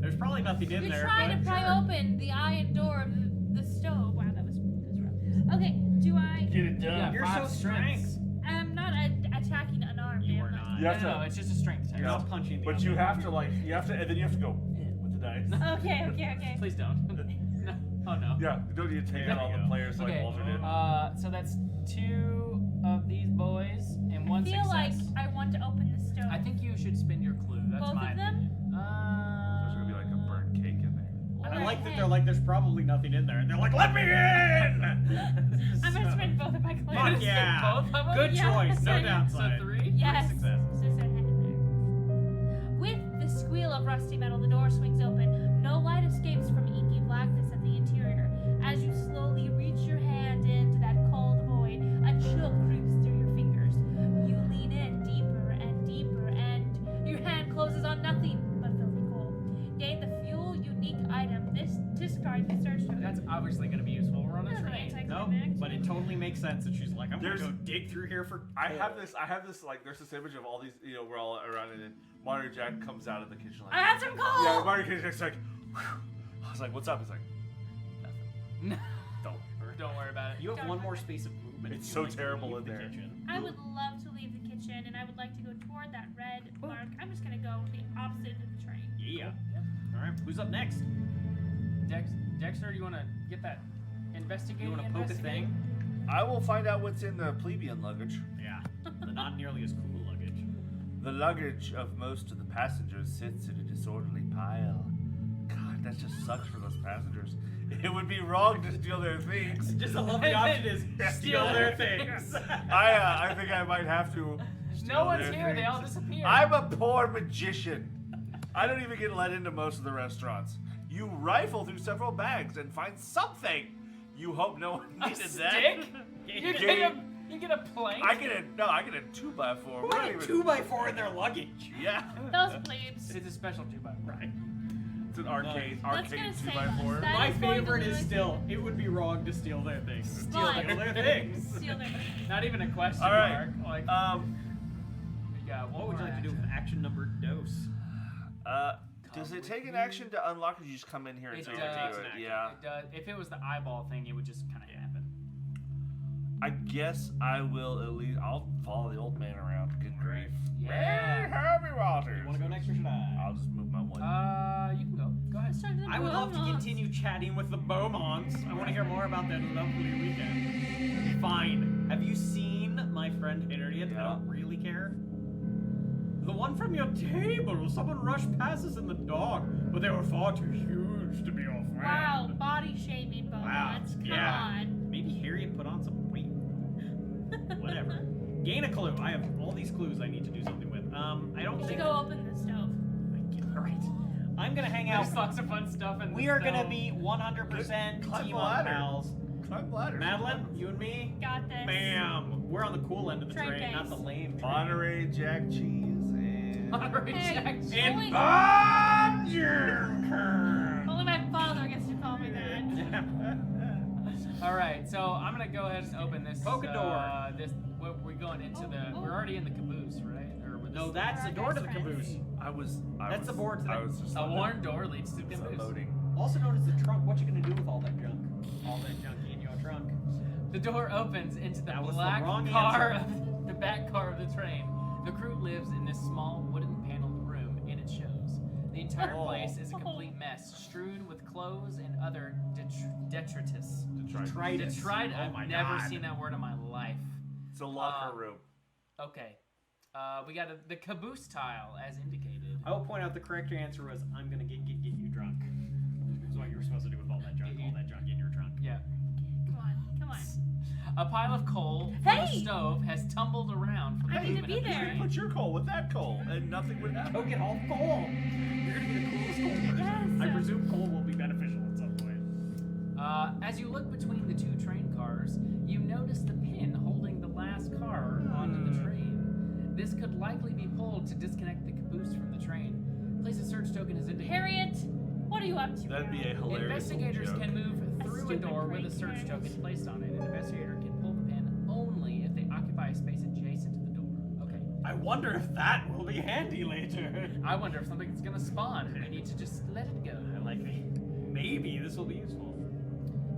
There's probably nothing in You're there. trying but to pry sure. open the iron door of the stove. Wow, that was rough. Okay, do I? Get it done. Yeah, You're 5 so strengths. I'm not attacking unarmed. You am are I? not. You have No, to- it's just a strength test. You're not punching the But you other have to like, you have to, and then you have to go with the dice. Okay. Please don't. No. Oh no. Yeah, you don't need to take There out all we the go. players like Okay. Walter did. So that's 2 of these boys and 1 I feel like success. I want to open the stove. I think you should spin your clue. That's Both my of them? opinion. There's gonna be like a burnt cake in there. I I'm like gonna that they're like, there's probably nothing in there. And they're like, let me in! I'm gonna spin both of my clues. Fuck yeah. Both of them? Good Yeah. choice. No So downside. So 3? Yes. Three successes. So it's a head in there. With the squeal of rusty metal, the door swings open. No light escapes from inky blackness of the interior. As you slowly reach your hand into that cold void, a chill creeps through your fingers. You lean in deeper and deeper, and your hand closes on nothing but filthy coal. Gain the fuel unique item. This discard the search token. That's obviously going to be useful. We're on a That's train. No, anticlimactic. but it totally makes sense that she's like, I'm There's- gonna go dig through here for. I have coal. this like, there's this image of all these, you know, we're all around and then Mario Jack comes out of the kitchen like, I had some coal. yeah, Mario Jack's like, whew. I was like, what's up? He's like, No. Don't Don't worry about it. You have Don't one worry. more space of movement. It's if so you'd like to terrible leave in the there. kitchen. I would love to leave the kitchen, and I would like to go toward that red mark. I'm just gonna go the opposite of the train. Yeah. Yep. All right. Who's up next? Dexter, do you want to get that investigating? You want to poke a investigating? thing? I will find out what's in the plebeian luggage. Yeah. The not nearly as cool luggage. The luggage of most of the passengers sits in a disorderly pile. God, that just sucks for those passengers. It would be wrong to steal their things. Just I love the option is steal their things. I think I might have to. No steal one's their here. They things. all disappeared. I'm a poor magician. I don't even get let into most of the restaurants. You rifle through several bags and find something. You hope no one a needed that. stick. You get a plank. I get a 2x4. Who had a 2x4 in their luggage? Yeah, Those plebes. It's a special 2x4. Right. it's an arcade Let's arcade get a 2x4. That My is going to favorite is lose. still, it would be wrong to steal their things. Steal Fine. their things. Steal their Not even a question All right. mark. Like, Um, we got What would you like to do with action number dose? does it take an action to unlock, or you just come in here and It say does. you Takes do an it? action. Yeah. It does. If it was the eyeball thing, it would just kind of happen. I guess I will at least. I'll follow the old man around. Good grief. Yeah. Happy Walters. You want to go next or should I? I'll just move my one. You can go. Go ahead. I would love to continue chatting with the Beaumonts. I want to hear more about that lovely weekend. Fine. Have you seen my friend Harriet? Yeah. I don't really care. The one from your table. Someone rushed past us in the dark, but they were far too huge to be our friend. Wow, body shaming, Beaumonts. Wow, Come yeah. on. Maybe Harriet put on some weight. Whatever. Gain a clue. I have all these clues I need to do something with. I don't We should think. go open the stove. All right. I'm gonna hang out. There's lots of fun stuff in We this are gonna film. be 100% Climb team the up ladder. pals. Climb ladder. Madeline, you and me. Got this. Bam. We're on the cool end of the Train train, not base. the lame train. Monterey Jack cheese and. Monterey Hey, Jack. And only, Bob Jerker. only my father gets to call me that. All right, so I'm gonna go ahead and open this. Poke a door. This. We're going into the. We're already in the caboose, right? Or we're No, that's the door to the caboose. That's the board to I the- was just a worn door leads to the caboose. unloading. Also known as the trunk. What you gonna do with all that junk? All that junk in your trunk. The door opens into the That was the black wrong car answer. of the back car of the train. The crew lives in this small wooden paneled room, and it shows. The entire Oh. place is a complete mess, strewn with clothes and other detritus. Detritus. Detritus. Oh I've my never God. seen that word in my life. It's a locker room. Okay. We got the caboose tile as indicated. I will point out the correct answer was I'm gonna get you drunk. So what you were supposed to do with all that junk in your trunk. Yeah. Come on. A pile of coal from the Hey! stove has tumbled around from the I need to movement be of the there. train. Put your coal with that coal, and nothing would happen. Go get all the coal. You're gonna be the coolest coal person. Yes. I presume coal will be beneficial at some point. As you look between the two train cars, you notice the pin holding the last car onto the train. This could likely be pulled to disconnect the caboose from the train. Place a search token as indicated. Harriet, what are you up to? That'd be a hilarious Investigators little can joke. move through a stupid door with a great search parents. token placed on it. An investigator can pull the pin only if they occupy a space adjacent to the door. Okay. I wonder if that will be handy later. I wonder if something's gonna spawn and we need to just let it go. I like it. Maybe this will be useful.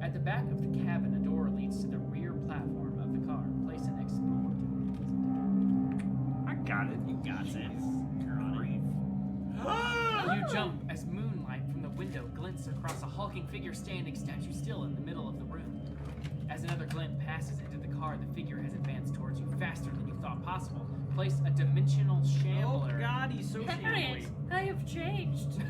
At the back of the cabin, a door leads to the rear platform of the car. Place an explore token. I got it. You got it. You're on You jump as moonlight from the window glints across a hulking figure standing statue still in the middle of the room. As another glint passes into the car, the figure has advanced towards you faster than you thought possible. Place a dimensional Oh shambler. God, he's so Harriet, shambly. I have changed.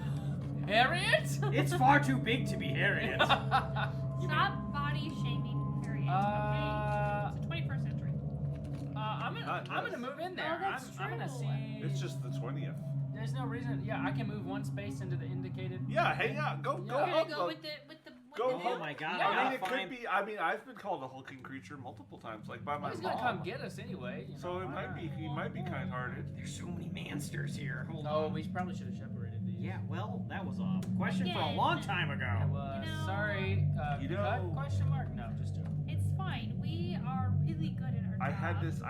Harriet? It's far too big to be Harriet. Stop body shaming Harriet. Okay. It's the 21st century. I'm gonna move in there. Oh, that's I'm gonna true. see. It's just the 20th. There's no reason. Yeah, I can move one space into the indicated. Yeah, hang out. Go Yeah. go You're gonna up. go with the Go the home. Oh my God, Yeah, I I gotta mean, it find. could be. I mean, I've been called a hulking creature multiple times, like by my Well, he's mom. gonna come get us anyway. You So know, it why might be. not? He might be kind-hearted. There's so many mansters here. Hold Oh, on. we probably should have separated these. Yeah, well, that was a question for a Yeah. long time ago. It was. You know- Sorry. You cut? know- Question mark? No, just joking. It's fine. We are really good at our job. I have this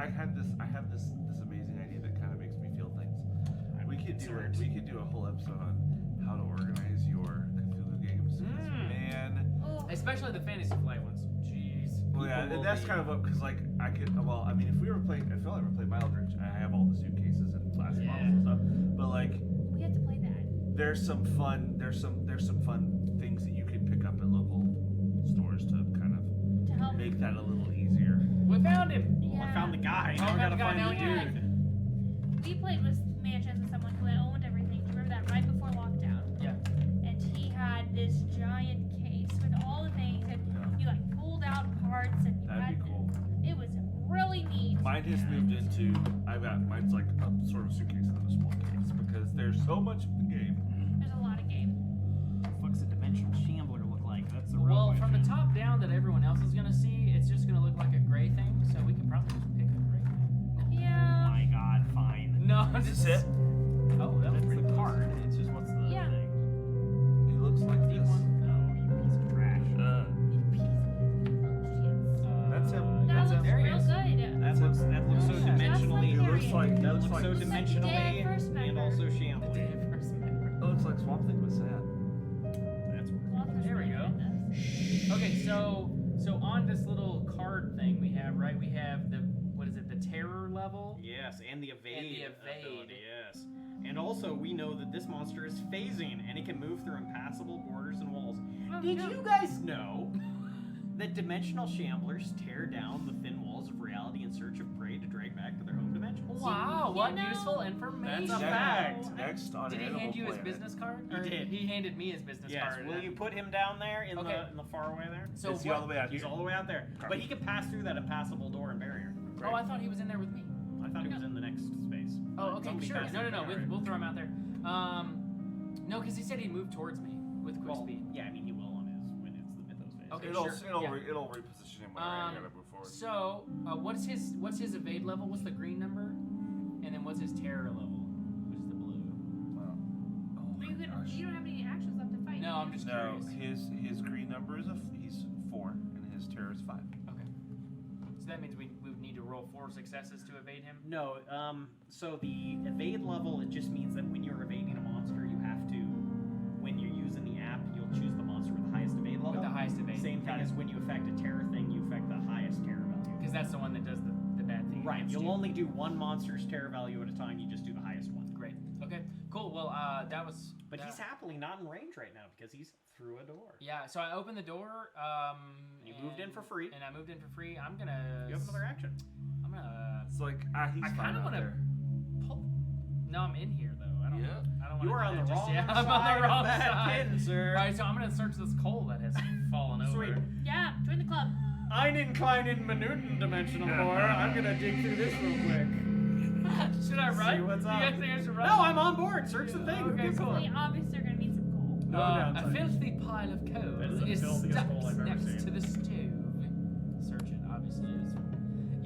amazing idea that kind of makes me feel things. We could do a whole episode on how to organize your Cthulhu games. 'Cause, man. Oh, Especially the fantasy flight ones. Jeez. Well, yeah, People will that's be- kind of what, because like I could. Well, I mean, if we were playing, I feel like we're playing Mildridge. I have all the suitcases and plastic bottles and stuff. But like, we have to play that. there's some fun things that you can pick up at local stores to kind of To help. make that a little easier. We found him. Yeah. I found the guy. Oh, Now we found gotta the guy, find now the we got dude. We played with mansions with someone who had owned everything. Do you remember that right before lockdown? Yeah. And he had this giant case with all the things, and you like pulled out parts, and you That'd had be cool. It was really neat. Mine has moved into. Mine's like a sort of suitcase and a small case because there's so much of the game. There's a lot of game. What the fuck's a dimensional shambler look like? That's the real Well, question. from the top down that everyone else is gonna see, it's just gonna look like a gray thing. So we could probably just pick a gray thing. Oh Yeah. my God, fine. No, Is just this it? Oh, that was That's pretty the close. card. It's just what's the Yeah. thing. It looks like Deep this. one? No, you piece of trash. That's him. That That's looks there he real is. good. That looks so Yeah. dimensionally. It looks like That that looks looks like so Looks like the day dimensionally I first met and her. also The shambly. day I first met her. It looks like Swamp Thing was sad. That's There we go. Okay, so on this little card thing we have, right? We have the terror level. yes, and the evade. And the evade. ability, yes. And also, we know that this monster is phasing, and it can move through impassable borders and walls. Did you guys know that dimensional shamblers tear down the thin walls of reality in search of prey to drag back to their home dimensions? Wow, You what know, useful information! that's a fact. Next on Did he Animal hand you his Planet. business card? He Or did. He handed me his business Yes. card. Will you put him down there in Okay. the far away there? So Is he all the way out He's here? all the way out there, Okay. but he can pass through that impassable door and barrier. Oh, I thought he was in there with me. I thought he was in the next space. Oh, okay, Somebody sure. passed No, through the barrier. we'll throw him out there. No, because he said he'd move towards me with quick Well, speed. yeah, I mean he will on his when it's the mythos phase. Okay, It'll sure, yeah. it'll reposition him when I gotta move forward. So, what's his evade level? What's the green number? And then what's his terror level? Which is the blue. Oh my gosh. You don't have any actions left to fight. No, I'm just No, curious. his green number is he's 4 and his terror is 5. Okay. So that means we would need to roll 4 successes to evade him. No, so the evade level, it just means that when you're evading a monster, you have to, when you're using the app, you'll choose the monster with the highest evade level. With the highest evade. Same thing as when you affect a terror thing, you affect the highest terror value. Because that's the one that does the bad thing. Right, against you'll you. only do one monster's terror value at a time, you just do the highest one. Great. Okay. Cool. Well, that was. But that- he's happily not in range right now because he's through a door. Yeah. So I opened the door. You moved in for free. And I moved in for free. I'm gonna. You have another action. I'm gonna. It's like he's I fine kind of out want to there. pull. No, I'm in here though. I don't. Yeah. I don't want. You are on the just wrong yet. side I'm on the wrong of that side. pin, sir. All right, so I'm gonna search this coal that has fallen over. Sweet. Yeah, join the club. Einen kleinen Minuten dimensional horror. I'm gonna dig through this real quick. Should I run? See what's You up. guys think I should run? No, I'm on board. Search the thing. Who Okay, gives a cool. fuck? We obviously are gonna need some coal. No a downside. filthy pile of coal That is the is filthiest stuck coal I've ever next seen. to the stove. Search it, obviously it is.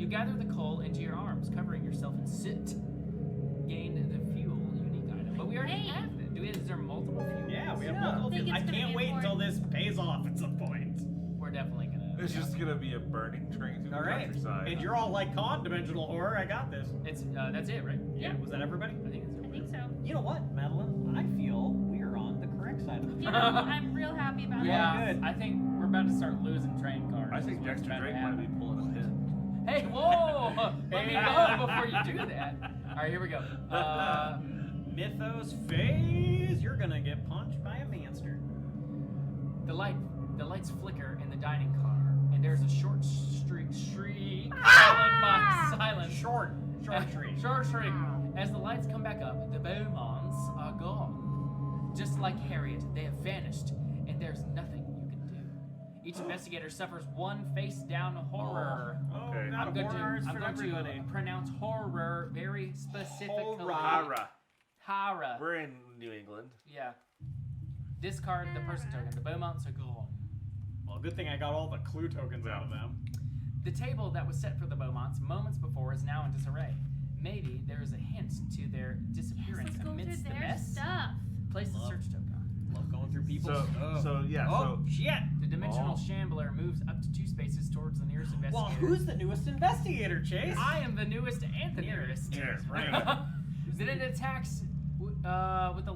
You gather the coal into your arms, covering yourself in soot. Gain the fuel, unique item. But we already Hey. have it. Is there multiple fuels? Yeah, we have Yeah. multiple. I think I it's gonna can't be wait until important. this pays off at some point. We're definitely gonna. It's just gonna be a burning train through All the right. countryside. And you're all like con dimensional horror. I got this. It's that's it, right? Yeah. Was that everybody? I think it's I think so. You know what, Madeline? I feel we are on the correct side of the You know, I'm real happy about Yeah, good. I think we're about to start losing train cars. I think is what's Dexter about to Drake might be happen. pulling a pin. Hey, whoa! Let me Hey. go before you do that. All right, here we go. Mythos phase. You're gonna get punched by a monster. The lights flicker in the dining car, and there's a short shriek followed by silence. Short tree. Short shriek. As the lights come back up, the Beaumonts are gone. Just like Harriet, they have vanished, and there's nothing you can do. Each investigator suffers one face-down horror. Oh, Okay. God, I'm going horrors to for everybody. pronounce horror very specifically. Horror. Hara. Horror. We're in New England. Yeah. Discard the person token. The Beaumonts are gone. Well, good thing I got all the clue tokens out of them. The table that was set for the Beaumonts moments before is now in disarray. Maybe there is a hint to their disappearance Let's go through amidst the their mess. stuff. Place the Love. search token. Love going through people's stuff. So Shit. The dimensional Oh. shambler moves up to 2 spaces towards the nearest investigator. Well, who's the newest investigator, Chase? I am the newest and the nearest. Yes, right. Then it attacks with the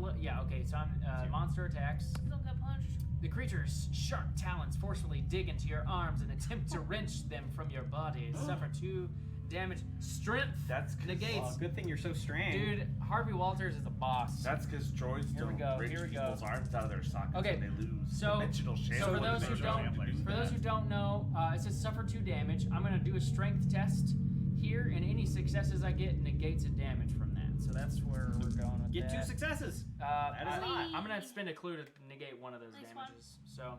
okay. So I'm monster attacks. Don't get punched. The creature's sharp talons forcefully dig into your arms and attempt to wrench them from your body. Suffer 2 damage. Strength That's negates. Well, good thing you're so strange. Dude, Harvey Walters is a boss. That's because droids Here we don't go, wrench here we go. people's arms out of their sockets Okay, when they lose so- dimensional So shambling. for those who Dimensional don't know, it says suffer 2 damage. I'm gonna do a strength test here, and any successes I get negates a damage from that. So that's where we're going with Get that. 2 successes. That is hot. I'm gonna spend a clue to negate one of those Nice one. damages. So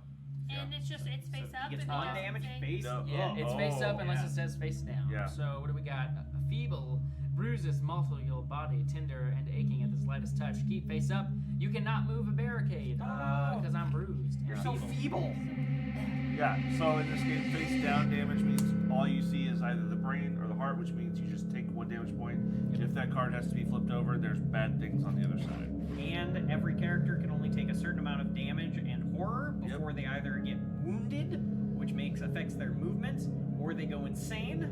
And it's just, it's face So up. he gets and 1 doesn't damage say- face. No. yeah, it's face up unless yeah. it says face down. Yeah. So what do we got? A feeble bruises muffle your body, tender and aching at the slightest touch. Keep face up. You cannot move a barricade because I'm bruised. You're and so feeble. feeble. Yeah, so in this game, face down damage means all you see is either the brain or the heart, which means you just take 1 damage point. If that card has to be flipped over, there's bad things on the other side. And every character can only take a certain amount of damage and horror Yep. before they either get wounded, which affects their movement, or they go insane,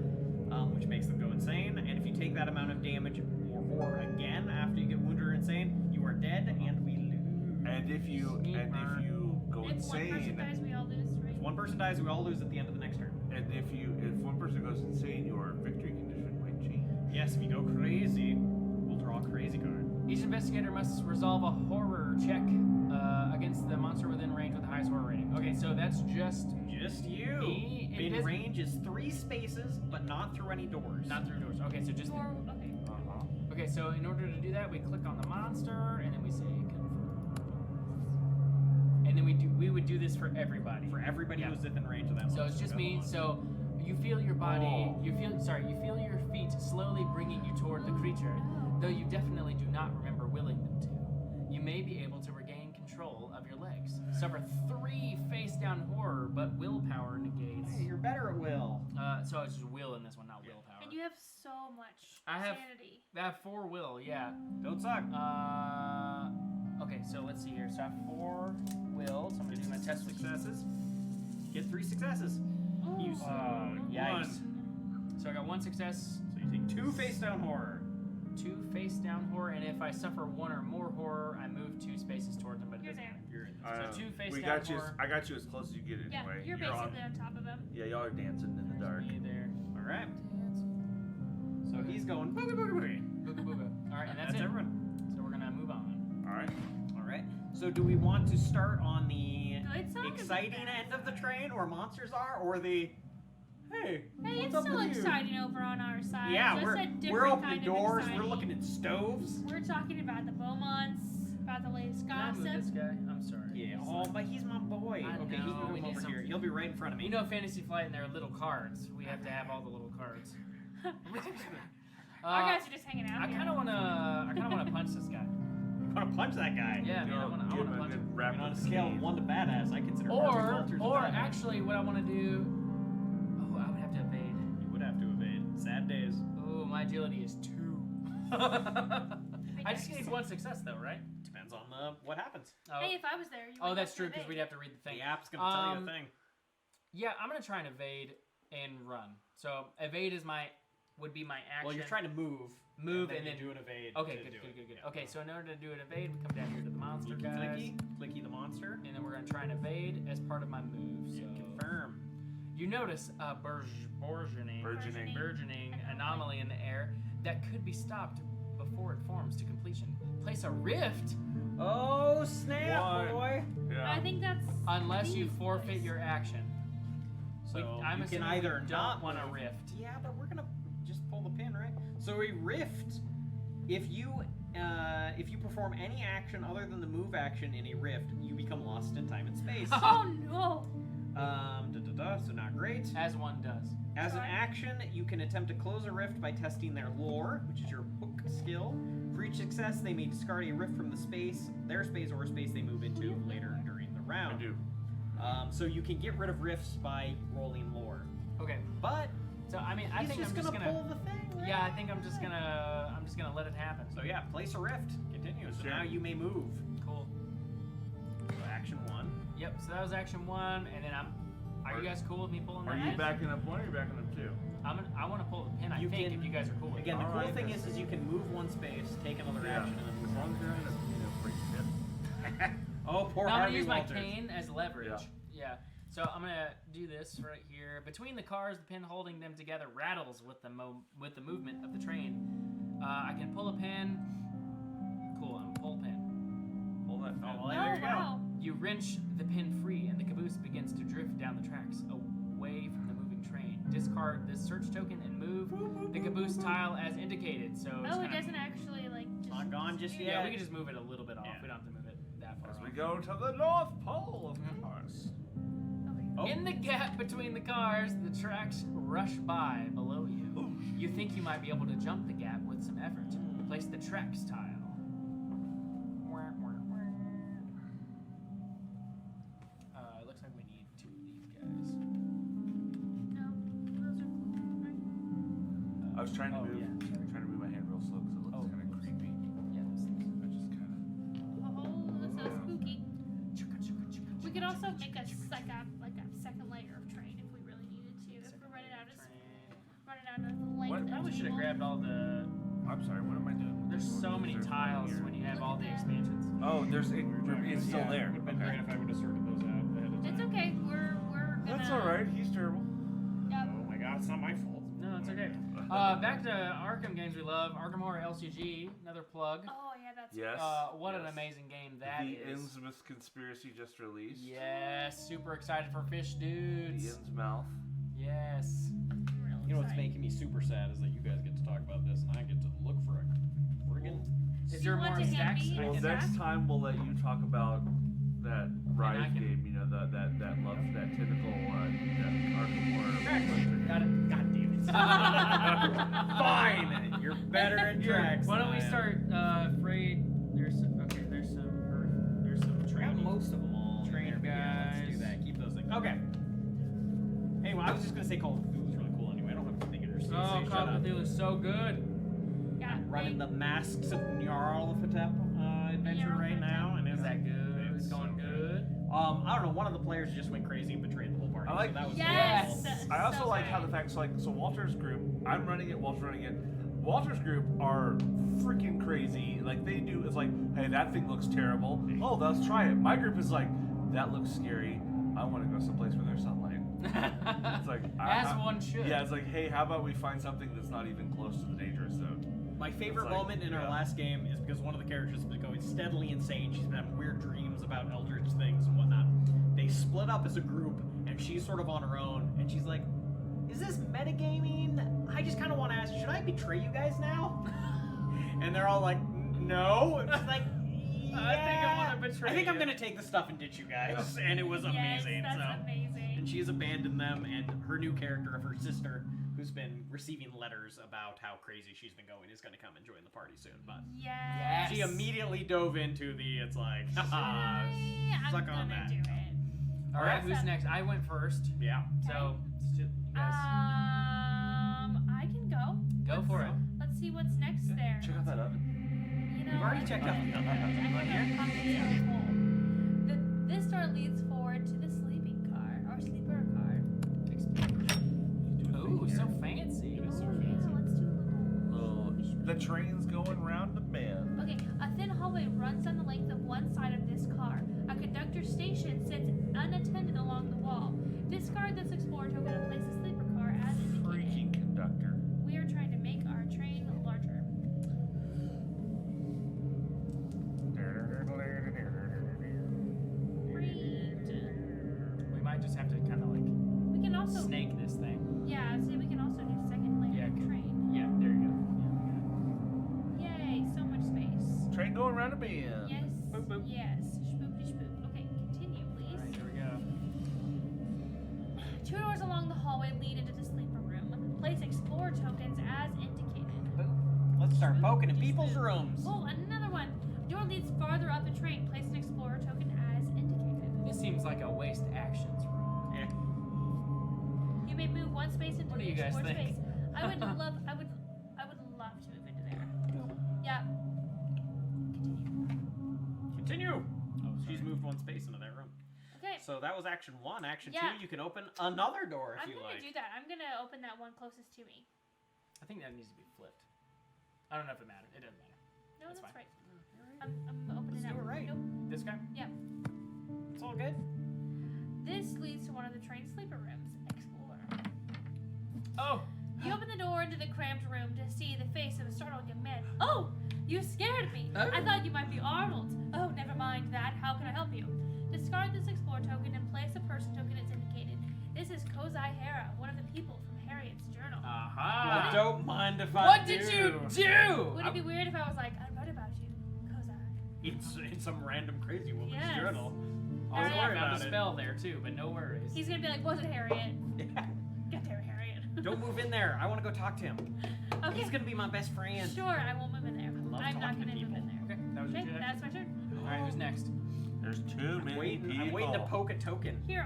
which makes them go insane. And if you take that amount of damage or horror again after you get wounded or insane, you are dead and we lose. And if you go If one person insane, dies, we all lose, right? If one person dies, we all lose at the end of the next turn. and if one person goes insane, your victory condition might change. Yes, if you go crazy, we'll draw a crazy card. Each investigator must resolve a horror check against the monster within range with the highest horror rating. Okay, so that's just Just you. Me? It In is- range is 3 spaces, but not through any doors. not through doors. Okay, so just Or, okay. okay. So in order to do that, we click on the monster and then we say confirm, and then we would do this for everybody. for everybody Yeah. who's within range of that. So monster. it's just Go me. on. So you feel your body. Oh. You feel your feet slowly bringing you toward the creature, though you definitely do not remember willing them to. You may be able to regain control of your legs. Suffer 3 face down horror, but willpower negates. Hey, you're better at will. So it's just will in this one, not willpower. And you have so much I have- sanity. I have 4 will. Yeah. Don't suck. Okay, so let's see here. So I have 4 will. So I'm gonna do my test with Successes. Get 3 successes. You Yikes. So I got 1 success, So you take 2 face down horror. 2 face down horror, and if I suffer 1 or more horror, I move 2 spaces toward them. But it You're doesn't there. You're in. So 2 face we down got you. horror. I got you as close as you get Yeah, anyway. you're basically on top of him. Yeah, y'all are dancing in the dark. Me there. All right. So he's going boogie boogie boogie. Booga booga. All right, and that's it. everyone. So we're gonna move on. All right. All right. So do we want to start on the Good side or exciting bad end of the side? train, where monsters are, or the Hey, Hey, what's it's up still with you? exciting over on our side. Yeah, Just a we're different opening kind of doors. We're exciting. looking at stoves. We're talking about the Beaumonts, about the latest Can I move gossip. this guy? I'm sorry. Yeah. Oh, but he's my boy. I Okay, know, he can we come need over some- here. You'll be right in front of me. You know, Fantasy Flight and their little cards. We have to have all the little cards. Our guys are just hanging out. I kind of wanna punch this guy. I'm gonna punch that guy. Yeah, man, I wanna Give him a punch good him. rap And on a with scale of the 1 to badass, I consider Harvey Walters a Or threat. actually, what I want to do. Oh, I would have to evade. You would have to evade. Sad days. Oh, my agility is 2. I just need 1 success though, right? Depends on what happens. Oh, Hey, if I was there, you oh would that's have to true because evade. we'd have to read the thing. The app's gonna tell you a thing. Yeah, I'm gonna try and evade and run. So evade would be my action. Well, you're trying to move. Move and and you then do an evade. Okay, to good, do good, it. good, good. Yeah. Okay, so in order to do an evade, we come down here to the monster You guys, can clicky the monster. and then we're gonna try and evade as part of my move. So Confirm. you notice a burgeoning anomaly in the air that could be stopped before it forms to completion. Place a rift Oh snap, What? boy! Yeah. I think that's. unless you Please, forfeit please. your action. So I'm you can assuming either we not don't want a move. rift. Yeah, but we're gonna just pull the pin, right? So a rift, if you perform any action other than the move action in a rift, you become lost in time and space. Oh no! So not great. As one does. As an Right. action, you can attempt to close a rift by testing their lore, which is your hook skill. For each success, they may discard a rift from their space or space they move into later during the I round. do. So you can get rid of rifts by rolling lore. Okay, But so I mean, I he's think just I'm just gonna pull the thing. Right? Yeah, I think I'm just gonna let it happen. So yeah, place a rift. Continue. So Sure. now you may move. Cool. So action 1. Yep. So that was action 1, and then Are you guys cool with me pulling Are that you pin? backing up 1 or are you backing up 2? I want to pull the pin. I You think can- if you guys are cool with Again, it. the cool Alright, thing then. is you can move one space, take another Yeah. action, and then move As long on. as you're in a break pit. Oh, poor Now I'm Harvey gonna use my Walters. cane as leverage. Yeah. Yeah. So I'm gonna do this right here. Between the cars, the pin holding them together rattles with the movement of the train. I can pull a pin. Cool. I'm gonna pull a pin. Pull that Oh, pin. well, there you go. wow. You wrench the pin free, and the caboose begins to drift down the tracks away from the moving train. Discard this search token and move the caboose tile as indicated. So it's Oh, it kinda- doesn't actually like. Just Not gone just disappear. Yeah, yet. we can just move it a little bit off. Yeah. We don't have to move it that far As off. we go to the North Pole, of course. Okay. Oh. In the gap between the cars, the tracks rush by below you. You think you might be able to jump the gap with some effort. Place the tracks tile. It looks like we need 2 of these guys. No, those are cool. Right? I was trying to Oh, move. yeah, sorry. Trying to move my hand real slow because it looks kind of oops. creepy. Yeah, those things. I just kind of. Oh, that's so spooky. We could also make a second layer of train if we really needed to. If we're running out of the length. What- of the Probably should have table. grabbed all the. I'm sorry. What am I doing? There's so many Is there tiles here? when you have all the expansions. Oh, it's still there. Would have been great if I would have sorted those out ahead of time. It's okay. We're gonna. That's all right. He's terrible. Yep. Oh my god, it's not my fault. No, it's okay. Back to Arkham games we love. Arkham Horror LCG, another plug. Oh yeah, that's. Yes. What an yes. amazing game that the is. Innsmouth conspiracy just released. Yes, super excited for Fish The Dudes. Innsmouth. Yes. Real You know what's exciting. making me super sad is that you guys get to talk about this and I get to look for a friggin' Is Do there you want more to hand stacks? me I Well, can- next time we'll let you talk about that I Rise can- game. You know that tentacle that Arkham Horror. Got it. God damn it. Fine! You're better at tracks. Why don't than we I am. start? Afraid. There's some Earth. There's some I got training. most of them all. in Train there, but yeah, let's do guys. that. Keep those things. Okay. Hey, well, I was just gonna say Call of Cthulhu's really cool anyway. I don't have to think of yours. Oh, Shut Call up. of Cthulhu is so good. Yeah. Running the Masks of Nyarlathotep adventure right now, and Is that good? It's so going good. I don't know. One of the players just went crazy and betrayed the whole party. I like- so that was Yes. really cool. I also So like how great. the fact so Walter's group. I'm running it. Walter's running it. Walter's group are freaking crazy. Like they do. It's like, hey, that thing looks terrible. Oh, let's try it. My group is like, that looks scary. I want to go someplace where there's sunlight. It's like As one should. Yeah, it's like, hey, how about we find something that's not even close to the danger zone? My favorite It's like, moment in our yeah. last game is because one of the characters has been going steadily insane. She's been having weird dreams about eldritch things and whatnot. They split up as a group, and she's sort of on her own, and she's like, is this metagaming? I just kind of want to ask, should I betray you guys now? And they're all like, no. It's like, yeah. I think I want to betray I think I'm you. going to take the stuff and ditch you guys. And it was amazing. Yes, that's so. amazing. And she has abandoned them, and her new character of her sister, who's been receiving letters about how crazy she's been going, is going to come and join the party soon. But Yes. she immediately dove into it's like, haha, I'm suck gonna on that. do it. All right, who's Awesome. next? I went first. Yeah. So, you guys, I can go. go for it. Let's see what's next there. Check out that oven. You know, We've already checked out the other. This door leads forward to the sleeping car or sleeper car. Ooh, so fancy. Let's do a little. The train's going round the bend. Okay, a thin hallway runs down the length of one side of this car. A conductor station sits unattended along the wall. Discard this explorer token and place the sleeper car as indicated. Freaking conductor. We are trying to make our train larger. Great. We might just have to kind of like We can also snake this thing. Yeah, so we can also do second layer Yeah, train. Yeah, there you go. Yay, so much space. Train going round the bend. Yes. Boop, boop. Yes. Spoopity spoop. Okay, continue, please. All right, here we go. Two doors along the hallway lead into the sleeper room. Place explorer tokens as indicated. Let's start poking in people's rooms. Oh, another one. Door leads farther up the train. Place an explorer token as indicated. This seems like a waste actions room. Yeah. You may move one space into What do the you guys explorer think? space. I would love to move into there. Yeah. Continue. Continue. Oh, She's moved one space into that room. Okay. So that was action 1. Action Yeah. 2, you can open another door if I'm you gonna like. do that. I'm gonna open that one closest to me. I think that needs to be flipped. I don't know if it matters. It doesn't matter. No, That's that's fine. right. I'm opening Let's that do it one. right. Nope. This guy? It's all good. This leads to one of the train's sleeper rooms. Explore. Oh! You open the door into the cramped room to see the face of a startled young man. Oh! You scared me! Oh. I thought you might be Arnold. Oh, never mind that. How can I help you? Discard this explore token and place a person token as indicated. This is Kozai Hera, one of the people from Harriet's journal. Aha! Don't mind if I What do. did you do? Would it be weird if I was like, I wrote about you, Kozai? It's some random crazy woman's Yes. journal. Also, Harriet. I Worry found a about it. spell there too, but no worries. He's gonna be like, was it Harriet? Yeah. Get there, Harriet. Don't move in there. I want to go talk to him. Okay. He's going to be my best friend. Sure, I won't move in there. love I'm not talking to gonna move in people. there. Okay, that was Okay, your turn. that's my turn. All right, who's next? There's too many people. I'm waiting to poke a token. Here,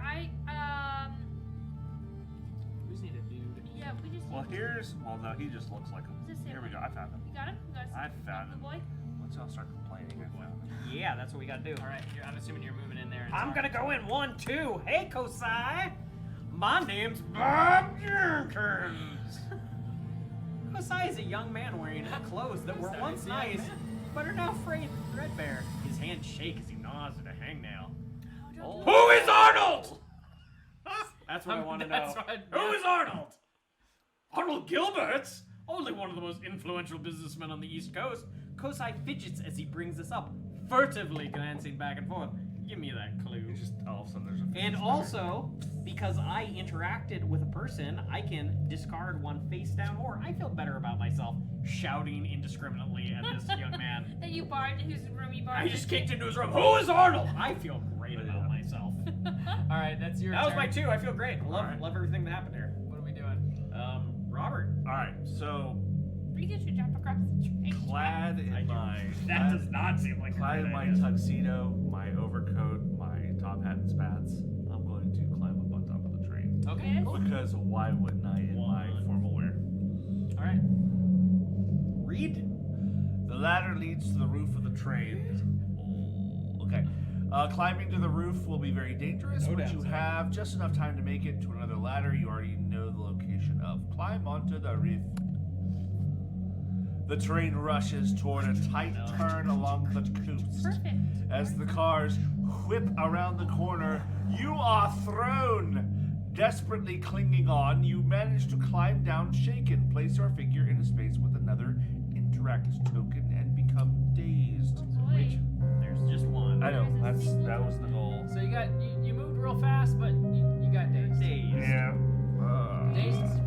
We just need a dude. yeah, we just. Well, no, he just looks like him. Is this Here it? we go. I found him. You got him? You got I found the him. boy? Once y'all start complaining, I found him. Yeah, that's what we got to do. All right, I'm assuming you're moving in there. And I'm going to go in 1, 2. Hey, Kosai. My name's Bob Jenkins. Kosai is a young man wearing clothes that were Kosai's once a young nice, man. but are now frayed and threadbare. His hands shake as he gnaws at a hangnail. Oh, don't Who is Arnold? That's what I want to know. That's what- Who is Arnold? Arnold Gilbert? Only one of the most influential businessmen on the East Coast. Kosai fidgets as he brings this up, furtively glancing back and forth. Give me that clue. It's just all of a sudden there's a face And there. also, because I interacted with a person, I can discard one face down, or I feel better about myself shouting indiscriminately at this young man. That you barred, whose room you barred. I just kicked into his room. Who is Arnold? I feel great about myself. All right, that's your That was turn. my 2. I feel great. Love, Alright. love everything that happened there. What are we doing? Robert. All right, so We get you to jump across the train. clad in my That does not seem like a clad great in my idea. tuxedo, my overcoat, my top hat and spats, I'm going to climb up on top of the train. Okay, Yes. cool. Because why wouldn't I in my formal wear? All right. Read. The ladder leads to the roof of the train. Okay. Climbing to the roof will be very dangerous, No but you downside. have just enough time to make it to another ladder you already know the location of. Climb onto the roof. The train rushes toward a tight turn along the coast. Perfect. As the cars whip around the corner, you are thrown. Desperately clinging on, you manage to climb down shaken, place your figure in a space with another interact token, and become dazed. Oh boy. There's just one. I know, that was the goal. So you moved real fast, but you got dazed. Dazed. Yeah. Dazed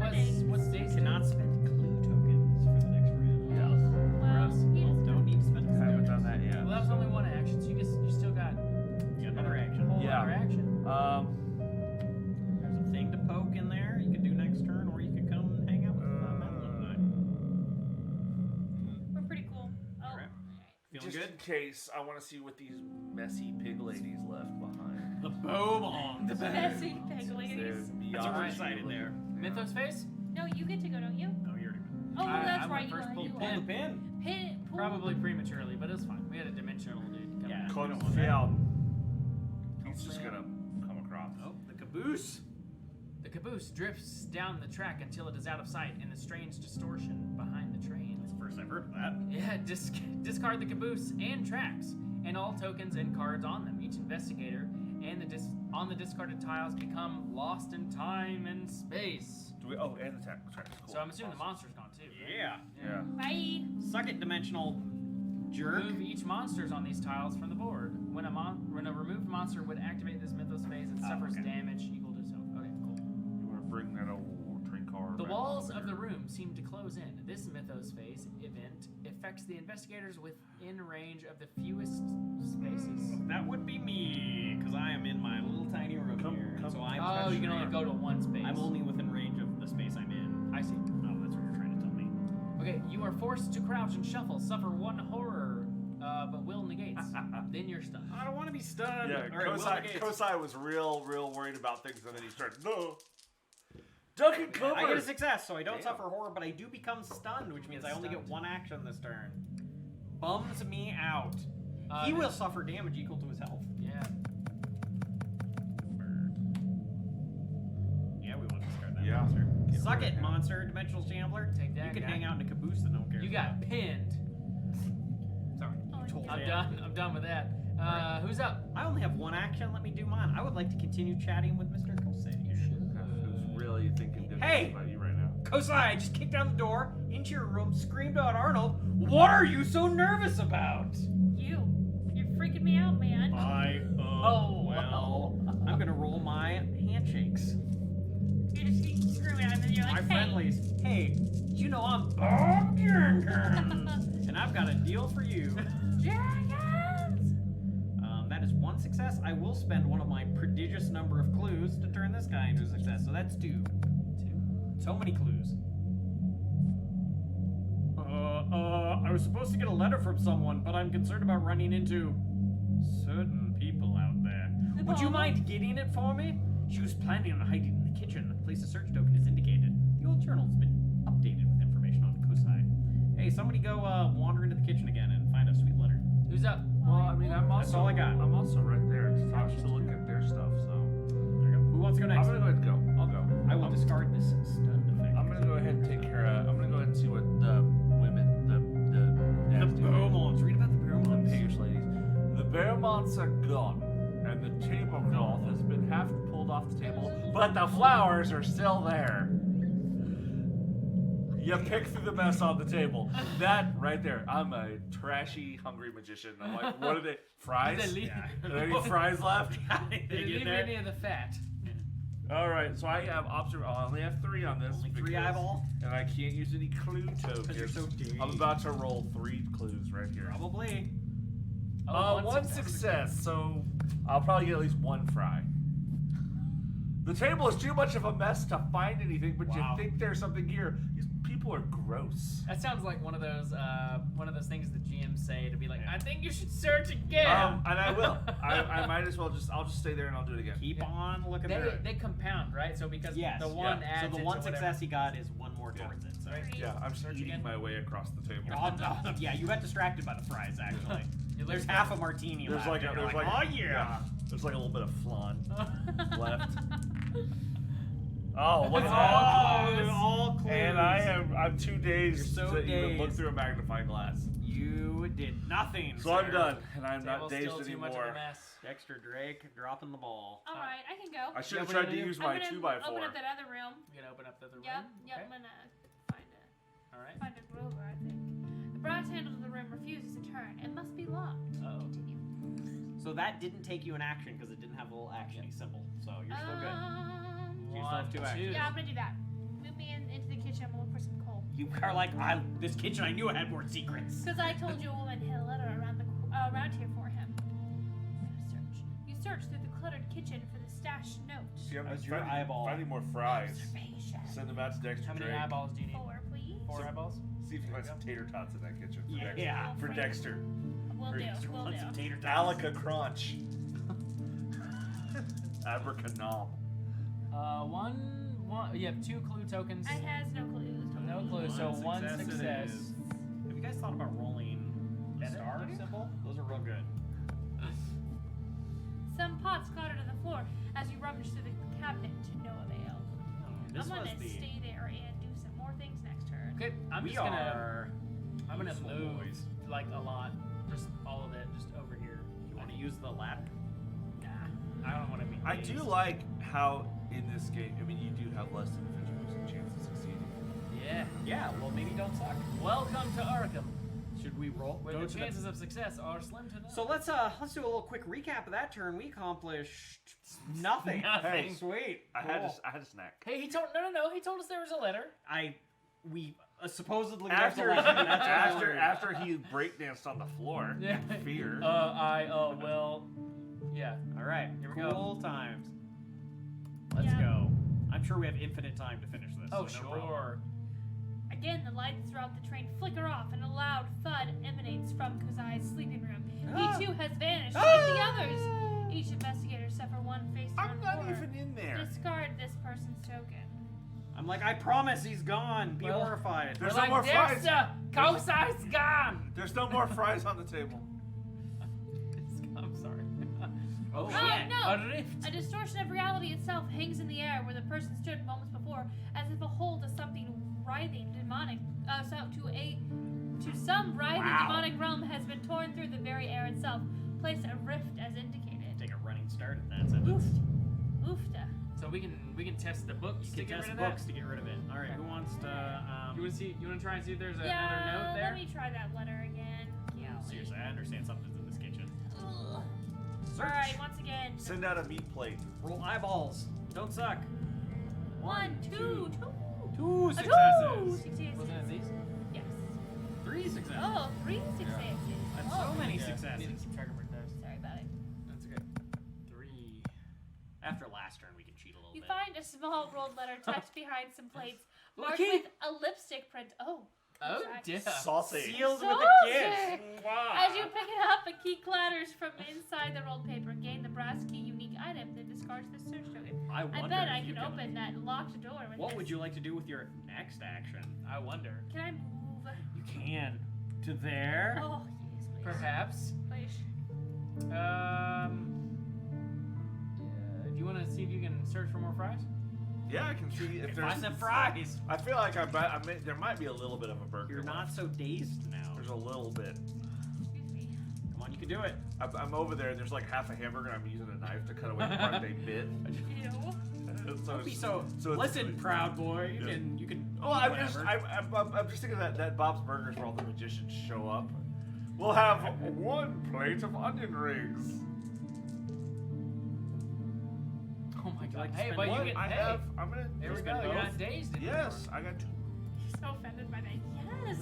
just good? in case, I want to see what these messy pig ladies left behind. The Beaumonts. The messy pig ladies. They're That's beyond what we're Alright. excited there. Mythos face? No, you get to go, don't you? No, you already went. Oh, I that's went right. first, You pulled won. pin. Pull the pin. Pin. Pull. Probably prematurely, but it's fine. We had a dimensional dude come Yeah. in. Confirm. He's just gonna come across. Oh, the caboose. The caboose drifts down the track until it is out of sight in the strange distortion behind the train. That's the first I've heard of that. Yeah, discard the caboose and tracks, and all tokens and cards on them. Each investigator and on the discarded tiles become lost in time and space. Do we? Oh, and the track. Cool. So I'm assuming the monster's gone too. Right? Yeah. Yeah. Bye. Suck it, dimensional jerk. Remove each monsters on these tiles from the board. When a removed monster would activate this mythos phase, it suffers okay. damage equal to itself. Okay, cool. You want to bring that old train car? The back walls over of the here. room seem to close in. This mythos phase event affects the investigators within range of the fewest spaces. That would be me, because I am in my little tiny room here. So I'm Oh, you can only go to one space. I'm only within range of the space I'm in. I see. Oh, that's what you're trying to tell me. Okay, you are forced to crouch and shuffle, suffer one horror, but will negates. Then you're stunned. I don't want to be stunned. Yeah, All right, Will negates. Kosai was real worried about things, and then he started, no. Duck and cover! I get a success, so I don't Damn. suffer horror, but I do become stunned, which means Get I only get stunned. one action this turn. Bums me out. Uh, He then- will suffer damage equal to his health. Yeah. Yeah, we want to discard that Yeah. monster. Get Suck rid it, of that. monster, dimensional shambler. Take that, You can guy. hang out in a caboose that no one cares You about. got pinned. Sorry. Oh, You told yeah. I'm Yeah. done. I'm done with that. Who's up? I only have one action. Let me do mine. I would like to continue chatting with Mr. Kosei. Who's really thinking good Hey! things about you right now? Kosei, I just kicked down the door, into your room, screamed out Arnold. What are you so nervous about? You're freaking me out, man. Well, I'm gonna roll my handshakes. You're just screwing at him, and you're My like, hey. friendlies. Hey, you know I'm Bob Jenkins, and I've got a deal for you. Dragons! That is one success. I will spend one of my prodigious number of clues to turn this guy into a success. So that's two. So many clues. I was supposed to get a letter from someone, but I'm concerned about running into certain people out there. The Would you Beaumonts? mind getting it for me? She was planning on hiding in the kitchen. The place a search token is indicated. The old journal's been updated with information on Kosai. Hey, somebody go wander into the kitchen again and find a sweet letter. Who's up? Well, I mean, I'm That's all I got. I'm also right there to look at their stuff, so. There you go. Who wants to go I'm next? gonna go ahead and go. I'll go. I will discard this stun effect. I'm gonna go ahead and take care of. I'm gonna go ahead and see what the women, the The nasty Beaumonts. Read about the the Beaumonts. piggish ladies. The Beaumonts are gone, and the tablecloth has been half pulled off the table, but the flowers are still there. You pick through the mess on the table. That right there. I'm a trashy, hungry magician. I'm like, what are they? Fries? Did they leave, Are there any fries left? did they leave any of the fat? All right, so I have I only have 3 on this. Only 3 because- eyeball? And I can't use any clue tokens. you're so dirty. I'm about to roll 3 clues right here. Probably. One success, so I'll probably get at least 1 fry. The table is too much of a mess to find anything, but Wow. you think there's something here. These people are gross. That sounds like one of those things the GMs say to be like, I think you should search again. And I will. I might as well I'll just stay there and I'll do it again. Keep on looking they, there. they compound, right? So because Yes. the one Yeah. adds So the into one whatever. success he got is one more towards it. So. Right. Yeah, I'm just Search eating again. my way across the table. Oh, no. Yeah, you got distracted by the fries, actually. You There's lose half a martini There's left. like a, and you're there's like, like, oh yeah. There's like a little bit of flan left. Oh, look at Oh, that! all clues. And I'm 2 days You're so to even look dazed. through a magnifying glass. You did nothing. So sir. I'm done, and I'm not Table's dazed still too much of a anymore. mess. Dexter Drake dropping the ball. All right, I can go. I should have Yeah, what tried do to you use I'm my gonna 2x4. open up that other room. You can open up the other Yep, room. yep. Okay. I'm gonna All right. find a Grover, I think. The brass handle of the room refuses to turn. It must be locked. Oh. Continue. So that didn't take you an action because it didn't have a little actiony symbol. So you're still good. You still have 2 actions. Yeah, I'm gonna do that. Move me into the kitchen. I'm gonna look for some coal. You are like, this kitchen, I knew it had more secrets. Because I told you a woman hid a letter around here for him. I'm gonna search. You search through the cluttered kitchen for the stashed note. See, I'm That was your finding, eyeball. finding more fries. Observation. Send them out to Dexter How many Drake. eyeballs do you need? 4, please. 4 eyeballs? See if you can find some tater tots in that kitchen for Yeah. Dexter. Yeah. For Dexter. We'll Or do. you just We'll want some do. tater tots. Alaka Crunch. Abracanum. One. You have 2 clue tokens. I has no clues. No clue. So one it success. is. Have you guys thought about rolling the star symbol? Those are real good. Some pots clattered to the floor as you rummaged through the cabinet to no avail. This I'm was gonna the. stay there and do some more things next turn. Okay, I'm We just gonna. are. I'm gonna useful move boys. like a lot. Just all of it, just over here. You want to use the lap? Nah, I don't want to be. I do dazed. like how in this game, I mean, you do have less than a 50% chance of succeeding. Yeah. Yeah. Well, maybe don't suck. Welcome to Arkham, Should we roll? where Go the to chances of success are slim to none. So let's do a little quick recap of that turn. We accomplished nothing. Nothing. Sweet. I had Cool. a snack. Hey, he told no. He told us there was a letter. We supposedly After left the line. That's what I learned. after he breakdanced on the floor Yeah. in fear. Well, yeah. All right, Here we go. cool times. Let's Yeah. go. I'm sure we have infinite time to finish this. Oh, so no problem. sure. Again, the lights throughout the train flicker off, and a loud thud emanates from Kozai's sleeping room. Ah! He too has vanished, Ah! like the others. Each investigator suffer one face to I'm not horror. even in there. Discard this person's token. I'm like, I promise he's gone. Be Well, horrified. There's We're no like, more fries. Dexter, Kosai's gone. There's no more fries on the table. I'm sorry. Oh, Oh, shit. no! A rift. A distortion of reality itself hangs in the air where the person stood moments before, as if a hold to something writhing demonic. To some writhing demonic realm has been torn through the very air itself. Place a rift as indicated. Take a running start at that sentence. Oofta. So we can test the books You to can get test rid of books that. to get rid of it. All right, who wants to? You want to see? You want to try and see if there's another Yeah, note there? let me try that letter again. Yeah. Seriously, I understand something's in this kitchen. Alright, once again. Send out a meat plate. Roll eyeballs. Don't suck. 1, 2, 2. Two A successes. 2 successes. Wasn't it these? Yes. 3 successes. Oh, 3 successes. That's Oh, so many Yeah, successes. Need to keep track of our dice. sorry about it. That's okay. 3. After last turn, we can cheat a little You bit. find a small rolled letter tucked behind some plates, marked Lucky. with a lipstick print. Oh. Oh Kozai. dear. Sausage. Sealed with a Saucy. kiss. Wow. As you pick it up, a key clatters from inside the rolled paper. Gain the brass key unique item, then discards the search token. I I wonder bet if I you can open that locked door with What this. would you like to do with your next action? I wonder. Can I move? You can. To there. Oh, yes, please. Perhaps. Please. Yeah, do you want to see if you can search for more fries? Yeah, I can see if there's. Find the fries. I feel like there might be a little bit of a burger. You're not left. so dazed now. There's a little bit. Excuse me. Come on, you can do it. I'm over there. There's like half a hamburger. And I'm using a knife to cut away the part they bit. Ew. So Don't be it's- so. so it's- Listen, proud boy. You Yeah. can. You can. Oh, eat I'm just thinking that Bob's Burgers where all the magicians show up. We'll have 1 plate of onion rings. Oh my god. like to Hey, spend but one? you get. I Hey, have. I'm gonna. there we Just go. been You're both? not dazed anymore. Yes, I got 2. He's so offended by that. Yes.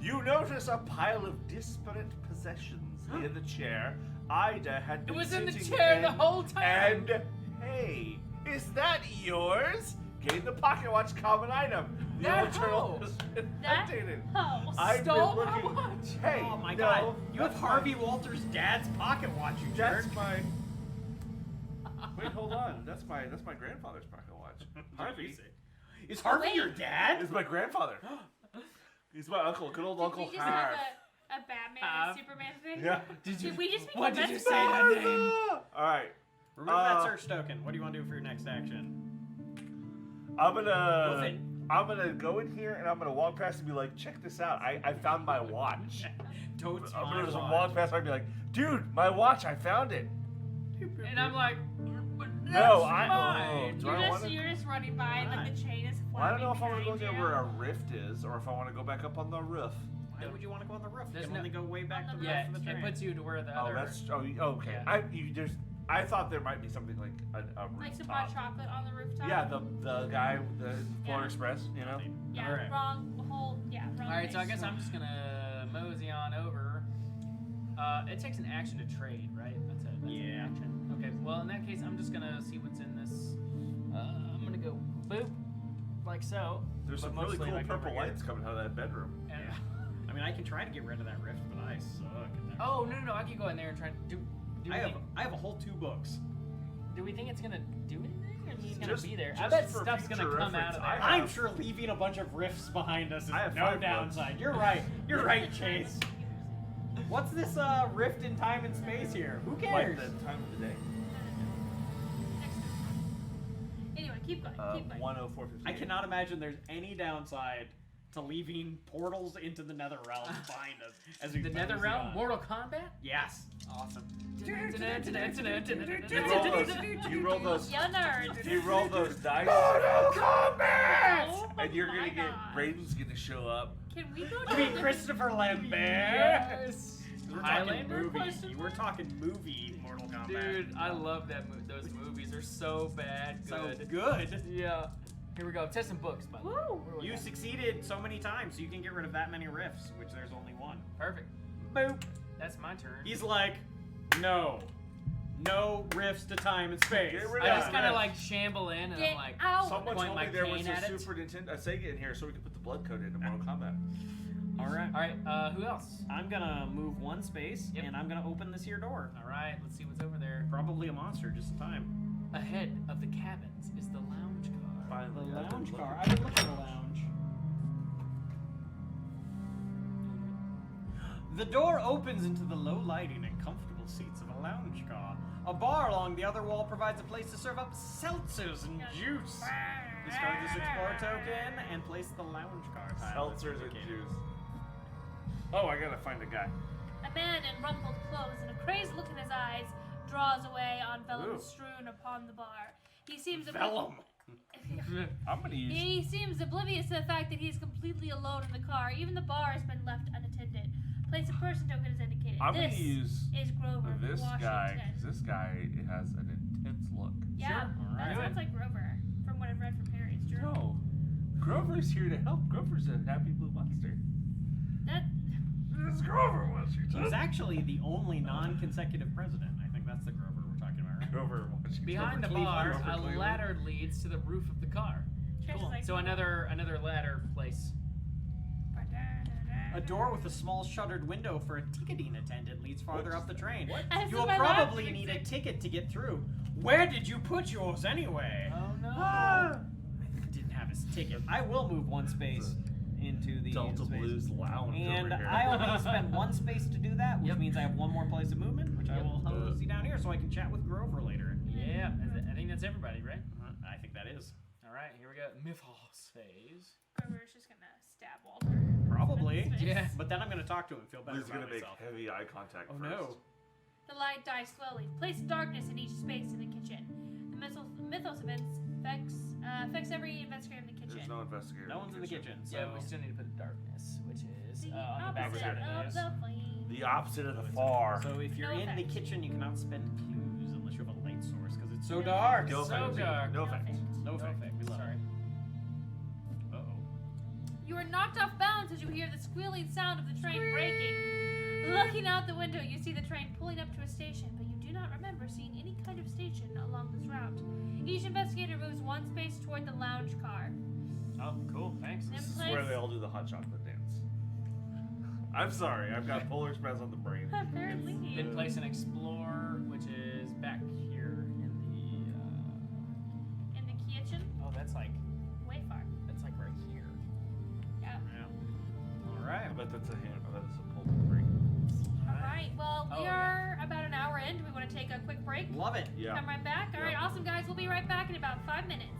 You notice a pile of disparate possessions in the chair. Ida had It been was in the sitting chair the in, whole time. And hey, is that yours? Gain the pocket watch common item. The That old journal hoe. has been That updated. hoe. I've Stole been my looking. watch. Hey, Oh my no, god. You have that's Harvey my- Walter's dad's pocket watch, you That's jerk. my. Wait, hold on. That's my grandfather's pocket watch. Harvey Is Harvey Wait. your dad? is my grandfather. He's my uncle. Good old Did Uncle we just have Harv. a Batman Harv. and Superman thing? Yeah. Did we just become What did best you say friends? that name? All right. Remove that Uh, search token. What do you want to do for your next action? I'm Move gonna it. go in here and I'm gonna walk past and be like, check this out. I found my watch. Totes I'm my gonna just watch. walk past and be like, dude, my watch, I found it. And I'm like, but No, that's I- mine. Do I wanna- You're just running by and like the chain is Well, I don't know if I flapping want to go behind there where you. a rift is or if I want to go back up on the roof. Why would you want to go on the roof? You There's can no- only go way back to the Yeah, roof of the train. it puts you to where the Oh, other. that's okay. Yeah. I thought there might be something like a Like some rooftop. hot chocolate on the rooftop. Yeah, the guy, the Polar Yeah. Express, you know. Yeah, Alright. wrong whole. Yeah, wrong. All right, so I place. guess I'm just gonna mosey on over. It takes an action to trade, right? That's it. That's Yeah. An action. Okay. Well, in that case, I'm just gonna see what's in this. I'm gonna go boop, like so. There's but some really mostly, cool like, purple over here. lights coming out of that bedroom. And I mean, I can try to get rid of that rift, but I suck at Oh no! I can go in there and try. Do I we have a whole 2 books. do we think it's gonna do anything? Or is it gonna Just- be there? I just bet for stuff's gonna future come out reference, of I there. have- I'm sure leaving a bunch of rifts behind us is I have no 5 books. downside. You're right. You're right, Chase. What's this rift in time and space here? Who Like cares? the time of the day. Anyway, keep going. Keep going. 104.58. I cannot imagine there's any downside to leaving portals into the Nether Realm behind us as we The mosey Nether Realm, on. Mortal Kombat. Yes. Awesome. You roll those. You nerds. You roll those dice. Oh And you're my gonna get God. Raiden's gonna show up. Can we go You to mean the- Christopher Lambert? Yes. We're talking Highlander movie. question? We're talking movie Mortal Kombat. Dude, I love that. Those movies are so bad. So Good. good. Yeah. Here we go. Testing books, by the way. Woo. What do we You got? succeeded so many times, so you can get rid of that many rifts, which there's only one. Perfect. Boop. That's my turn. He's like, no. No rifts to time and space. Get rid I of just that. kind of like shamble in and Get I'm like, out. Someone point told my me there was cane at a it. Super Nintendo Sega in here, so we could put the blood code into Mortal Kombat. All right. all right. Who else? I'm gonna move 1 space, Yep. and I'm gonna open this here door. All right. Let's see what's over there. Probably a monster, just in time. Ahead of the cabins is the lounge car. The Finally, I've been lounge looking. car. I've been looking at the lounge. The door opens into the low lighting and comfortable seats of a lounge car. A bar along the other wall provides a place to serve up seltzers and juice. Discard this Explorer token and place the lounge car tile. that's Seltzers and indicated. juice. Oh, I gotta find a guy. A man in rumpled clothes and a crazed look in his eyes draws away on vellum Ooh. strewn upon the bar. He seems Vellum. I'm gonna use. He seems oblivious to the fact that he's completely alone in the car. Even the bar has been left unattended. Place a person token is indicated. I'm this gonna use is Grover, this Washington. guy. 'Cause this guy has an intense look. Yeah, Sure. that Alright. sounds like Grover from what I've read from Harry's journal. No, Grover's here to help. Grover's a happy blue monster. That It's Grover Washington. He's actually the only non-consecutive president. I think that's the Grover we're talking about, right? Grover Washington. Behind the Cleveland, bar, Grover a Cleveland. ladder leads to the roof of the car. Trish is like, So another ladder place. A door with a small shuttered window for a ticketing attendant leads farther up the train. I You'll said my probably last need a six. ticket to get through. Where did you put yours anyway? Oh no. Ah! I didn't have his ticket. I will move 1 space into the Delta space. Blues Lounge And over here. I only spend 1 space to do that, which Yep. means I have 1 more place of movement, which I will see down here so I can chat with Grover later. Yeah, I think that's everybody, right? I think that is. All right, here we go. Mythos phase. Grover's just gonna stab Walter. Probably. In his face. Yeah. But then I'm going to talk to him and feel better Blue's about gonna make myself. heavy eye contact Oh first. no. The light dies slowly. Place darkness in each space in the kitchen. The mythos events affects every investigator in the kitchen. There's no investigator. No one's in the kitchen, so... Yeah, we still need to put darkness, which is The on the back opposite side of of the this. flame. The opposite of the far. So if you're No in the effect. kitchen, you cannot spend clues unless you have a light source because it's so No dark. No So effect. dark. No No effect. effect. No effect. We love Sorry. it. Uh-oh. You are knocked off balance as you hear the squealing sound of the train braking. Looking out the window, you see the train pulling up to a station, but you do not remember seeing any kind of station along this route. Each investigator moves 1 space toward the lounge car. Oh, cool. Thanks. Then This is place where they all do the hot chocolate dance. I'm sorry, I've got Polar Express on the brain. Apparently. Then place an explore, which is back here in In the kitchen. the. Oh, that's like right here. Yeah. All right. I bet that's a hand. I bet that's a pull brain. Alright, well, we Oh, are about an hour in. Do we want to take a quick break? Love it. Yeah. Come right back? Alright, Yeah. awesome, guys. We'll be right back in about 5 minutes.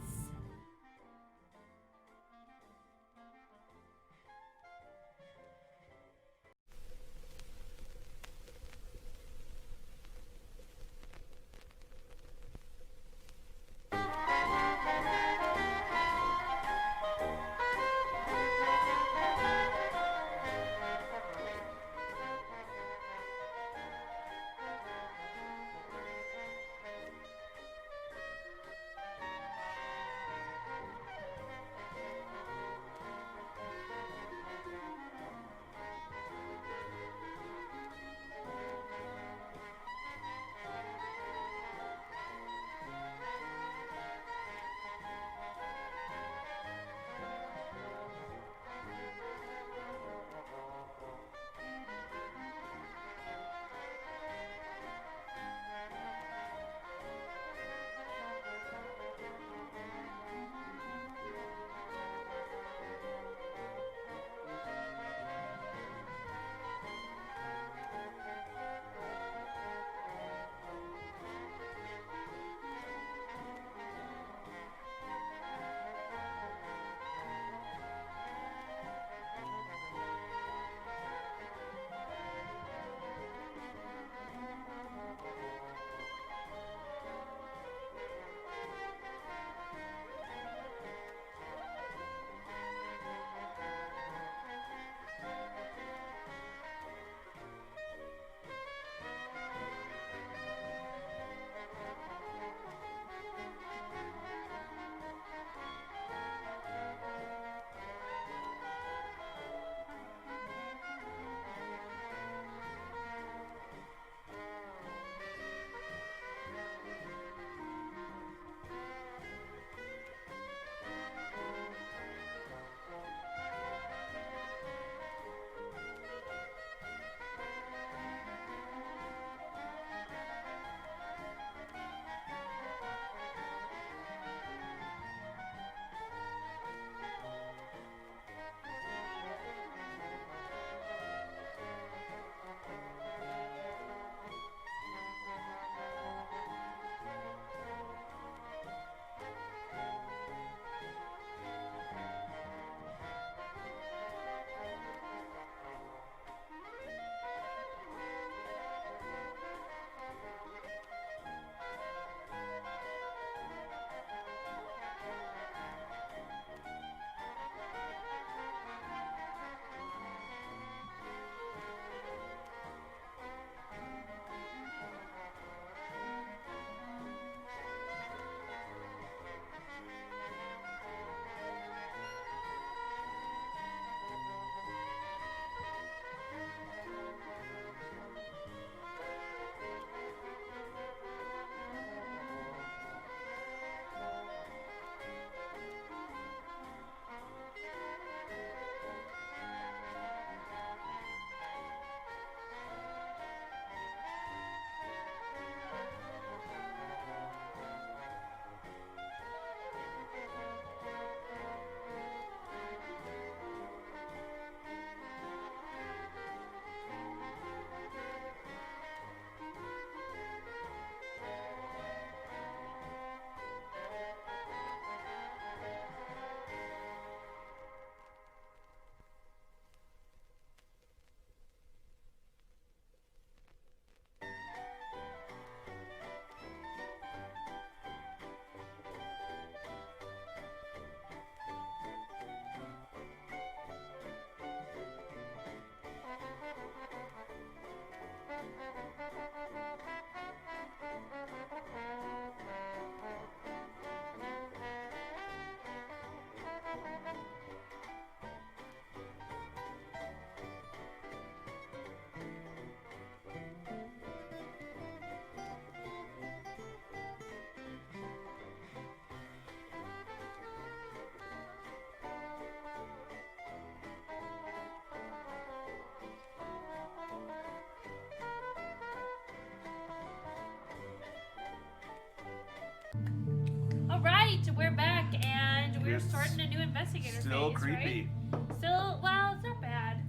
we're It's starting a new investigator Still phase, creepy. right? Still, well, it's not bad.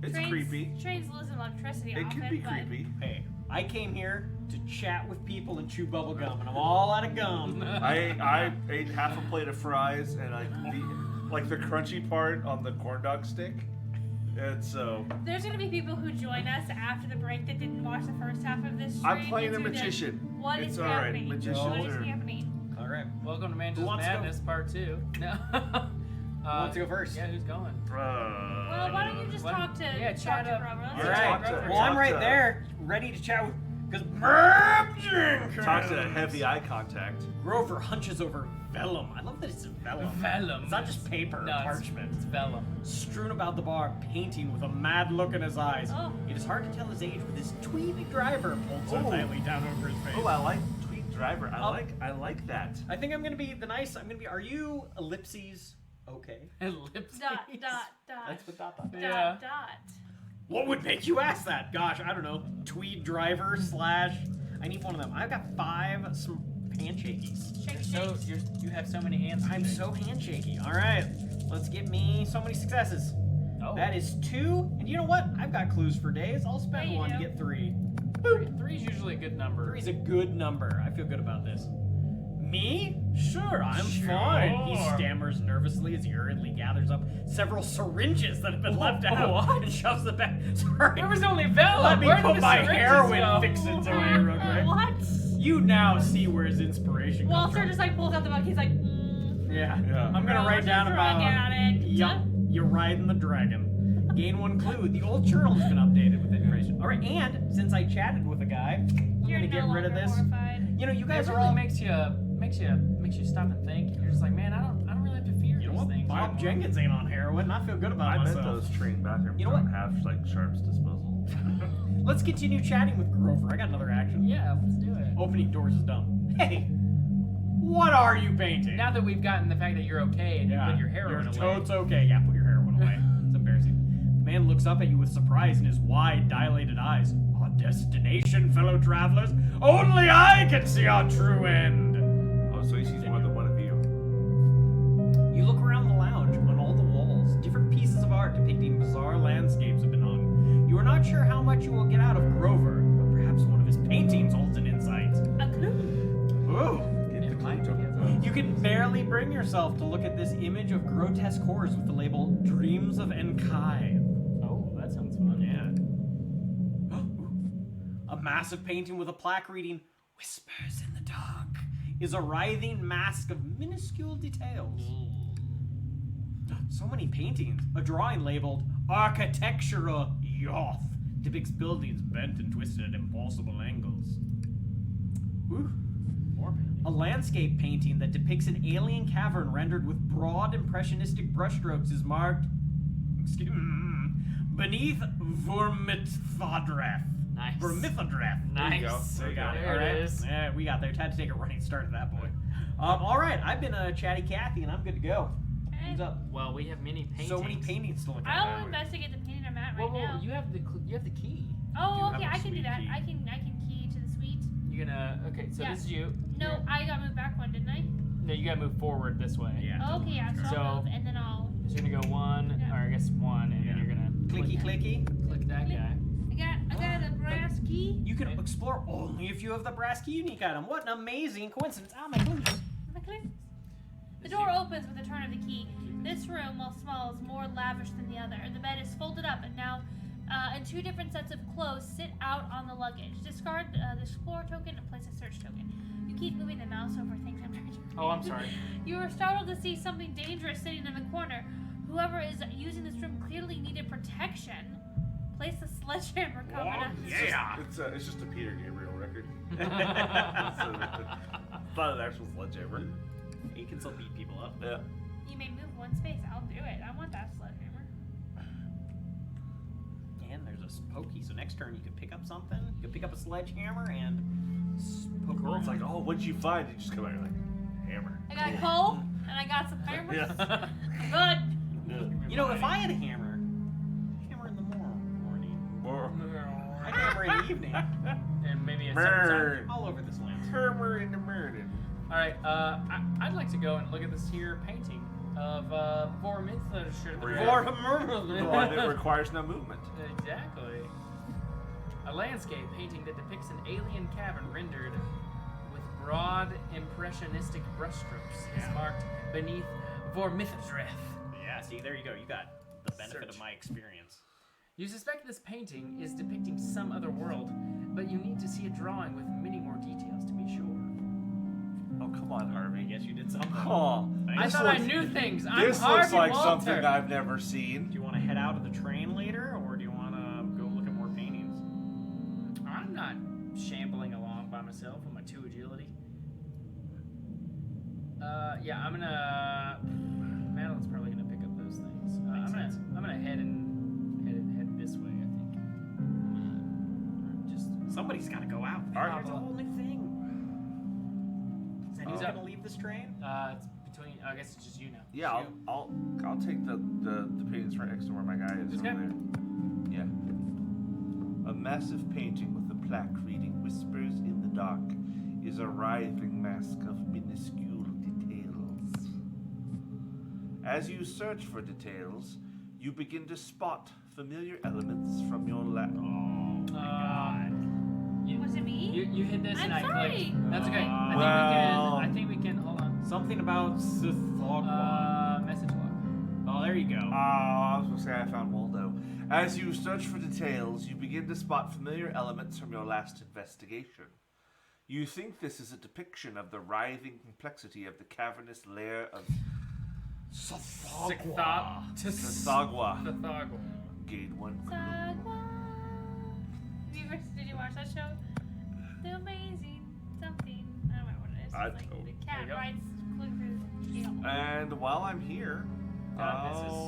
It's creepy. Trains lose electricity It often, can be but creepy. Hey, I came here to chat with people and chew bubble gum, and I'm all out of gum. I ate half a plate of fries and the crunchy part on the corn dog stick. And so there's gonna be people who join us after the break that didn't watch the first half of this stream. I'm playing a It's gonna be like, magician. What It's is all right. happening? Magicians What is are- happening? All right. Welcome to Who Mansions wants to go? Madness Part 2. No. Who wants to go first? Yeah, who's going? Well, why don't you just talk to chat talk to up. Grover? Let's All just right. talk to Grover. Well, I'm right there, ready to chat with. Because Talk to heavy eye contact. Grover hunches over vellum. I love that it's vellum. Vellum. It's not just paper or No, parchment. It's vellum. Strewn about the bar, painting with a mad look in his eyes. Oh. It is hard to tell his age with his tweedy driver pulled so Oh. tightly down over his face. Oh, I like Tweet Driver. I like that. I think I'm gonna be the nice. I'm gonna be. Are you ellipses? Okay. Ellipses. Dot. That's what dot dot. Yeah. Dot. What would make you ask that? Gosh, I don't know. Tweed driver / I need one of them. I've got 5 some handshakies. Shake, So shake. you have so many hands. to I'm shake. so handshaky. All right, let's get me so many successes. Oh. That is 2, and you know what? I've got clues for days. I'll spend Yeah, you 1 to do. get 3. Three's usually a good number. 3's a good number. I feel good about this. Me? Sure, I'm Sure. fine. He stammers nervously as he hurriedly gathers up several syringes that have been left out what? and shoves them back. Sorry. There was only vellum. Let me Where did put the my syringes heroin go? fixins over here real quick. What? You now see where his inspiration comes Walter from. just like pulls out the book. He's like, Yeah. Yeah. I'm gonna write down drug about. addict. Yup. You're riding the dragon. Gain 1 clue. The old journal has been updated with information. All right, and since I chatted with a guy, I'm You're gonna get no rid of longer this. horrified. You know, you It guys are really all. makes you stop and think. You're just like, man, I don't really have to fear You know these what? things. Bob Jenkins ain't on heroin. I feel good about I bet myself. those train bathrooms You know don't what? have Sharp's disposal. Let's continue chatting with Grover. I got another action. Yeah, let's do it. Opening doors is done. Hey, what are you painting? Now that we've gotten the fact that you're okay and you put your heroin You're away. totes okay. Yeah, put your heroin away. It's embarrassing. The man looks up at you with surprise in his wide, dilated eyes. Our destination, fellow travelers. Only I can see our true end. Oh, so he sees more than one of you. You look around the lounge. On all the walls, different pieces of art depicting bizarre landscapes have been hung. You are not sure how much you will get out of Grover, but perhaps one of his paintings holds an insight. A clue. Ooh. Get the might clue be. token. You can barely bring yourself to look at this image of grotesque horrors with the label Dreams of Enkai. Oh, that sounds fun. Yeah. A massive painting with a plaque reading Whispers in the Dark is a writhing mask of minuscule details. So many paintings. A drawing labeled Architectura Yoth depicts buildings bent and twisted at impossible angles. Ooh. More painting. A landscape painting that depicts an alien cavern rendered with broad impressionistic brushstrokes is marked beneath Vermithadreth. Nice. Vermithadreth. Nice. go. There you go. There All right. it is. Yeah, we got there. Had to take a running start at that point. All right, I've been Chatty Cathy, and I'm good to go. Who's up? Well, we have many paintings. So many paintings to look at. I'll investigate the painting I'm at right Well, now. you have the key. Oh, do okay, have a I can do sweet that. key. I can key to the suite. You're gonna so Yeah. this is you. No, I got moved back one, didn't I? No, you gotta move forward this way. Yeah. Oh, okay, yeah. So I'll So- move and then I'll. So you're gonna go 1, Yeah. or I guess 1, and then Yeah. you're gonna Clicky, clicky. click that Click. guy. I got a brass key. You can Okay. explore only if you have the brass key unique item. What an amazing coincidence. Ah, my clues. My click. The door opens with a turn of the key. This room, while small, is more lavish than the other. The bed is folded up and now, and 2 different sets of clothes sit out on the luggage. Discard the explore token and place a search token. You keep moving the mouse over things I'm trying to read. Oh, I'm sorry. You are startled to see something dangerous sitting in the corner. Whoever is using this room clearly needed protection. Place the sledgehammer covered up. Yeah. It's just a Peter Gabriel record. Thought an actual sledgehammer. You can still beat people up. Yeah. You may move 1 space. I'll do it. I want that sledgehammer. And there's a pokey, so next turn you can pick up something. You can pick up a sledgehammer and poke Cool. It's around. like, oh, what'd you find? You just come out and you're like, hammer. I got a hoe and I got some hammer. Yeah. Good. You know, if I had a hammer in the morning, More. I'd hammer in the evening, And maybe a Burn. all over this land. Hammer in the morning. All right. I'd like to go and look at this here painting of Vormithler. The one that requires no movement. Exactly. A landscape painting that depicts an alien cavern rendered with broad impressionistic brushstrokes is marked beneath Vormithler. Yeah, see, there you go. You got the benefit Search. of my experience. You suspect this painting is depicting some other world, but you need to see a drawing with many more details to be sure. Oh, come on, I Harvey. guess you did something. Oh, I Thanks. thought I knew things. I'm this Harvey looks like Walter. something I've never seen. Do you want to head out of the train later, or do you want to go look at more paintings? I'm not shambling along by myself with my 2 agility. Yeah, I'm gonna. Madeline's probably gonna pick up those things. Makes sense. I'm gonna head this way. I think. Just Somebody's got to go out. All right. It's a whole new thing. Is anyone Oh. going to leave this train? it's between. I guess it's just you now. Yeah, It's you. I'll take the paintings right next to where my guy is. Okay. Over there. Yeah. A massive painting with a plaque reading "Whispers in the Dark" is a writhing mask of minuscule details. As you search for details, you begin to spot familiar elements from your lab. Oh, my God. Was it me? You hit this I'm and I sorry. clicked. That's okay. Well- I think we can. Hold on. Something about Sithogwa. Message log. Oh, there you go. I was going to say I found Waldo. As you search for details, you begin to spot familiar elements from your last investigation. You think this is a depiction of the writhing complexity of the cavernous lair of Sithogwa. Sithogwa. Gate 1 clue. Sagwa. Did you watch that show? The Amazing Something. I don't know what it is. I It's like don't. the cat There you go. rides through. And while I'm here...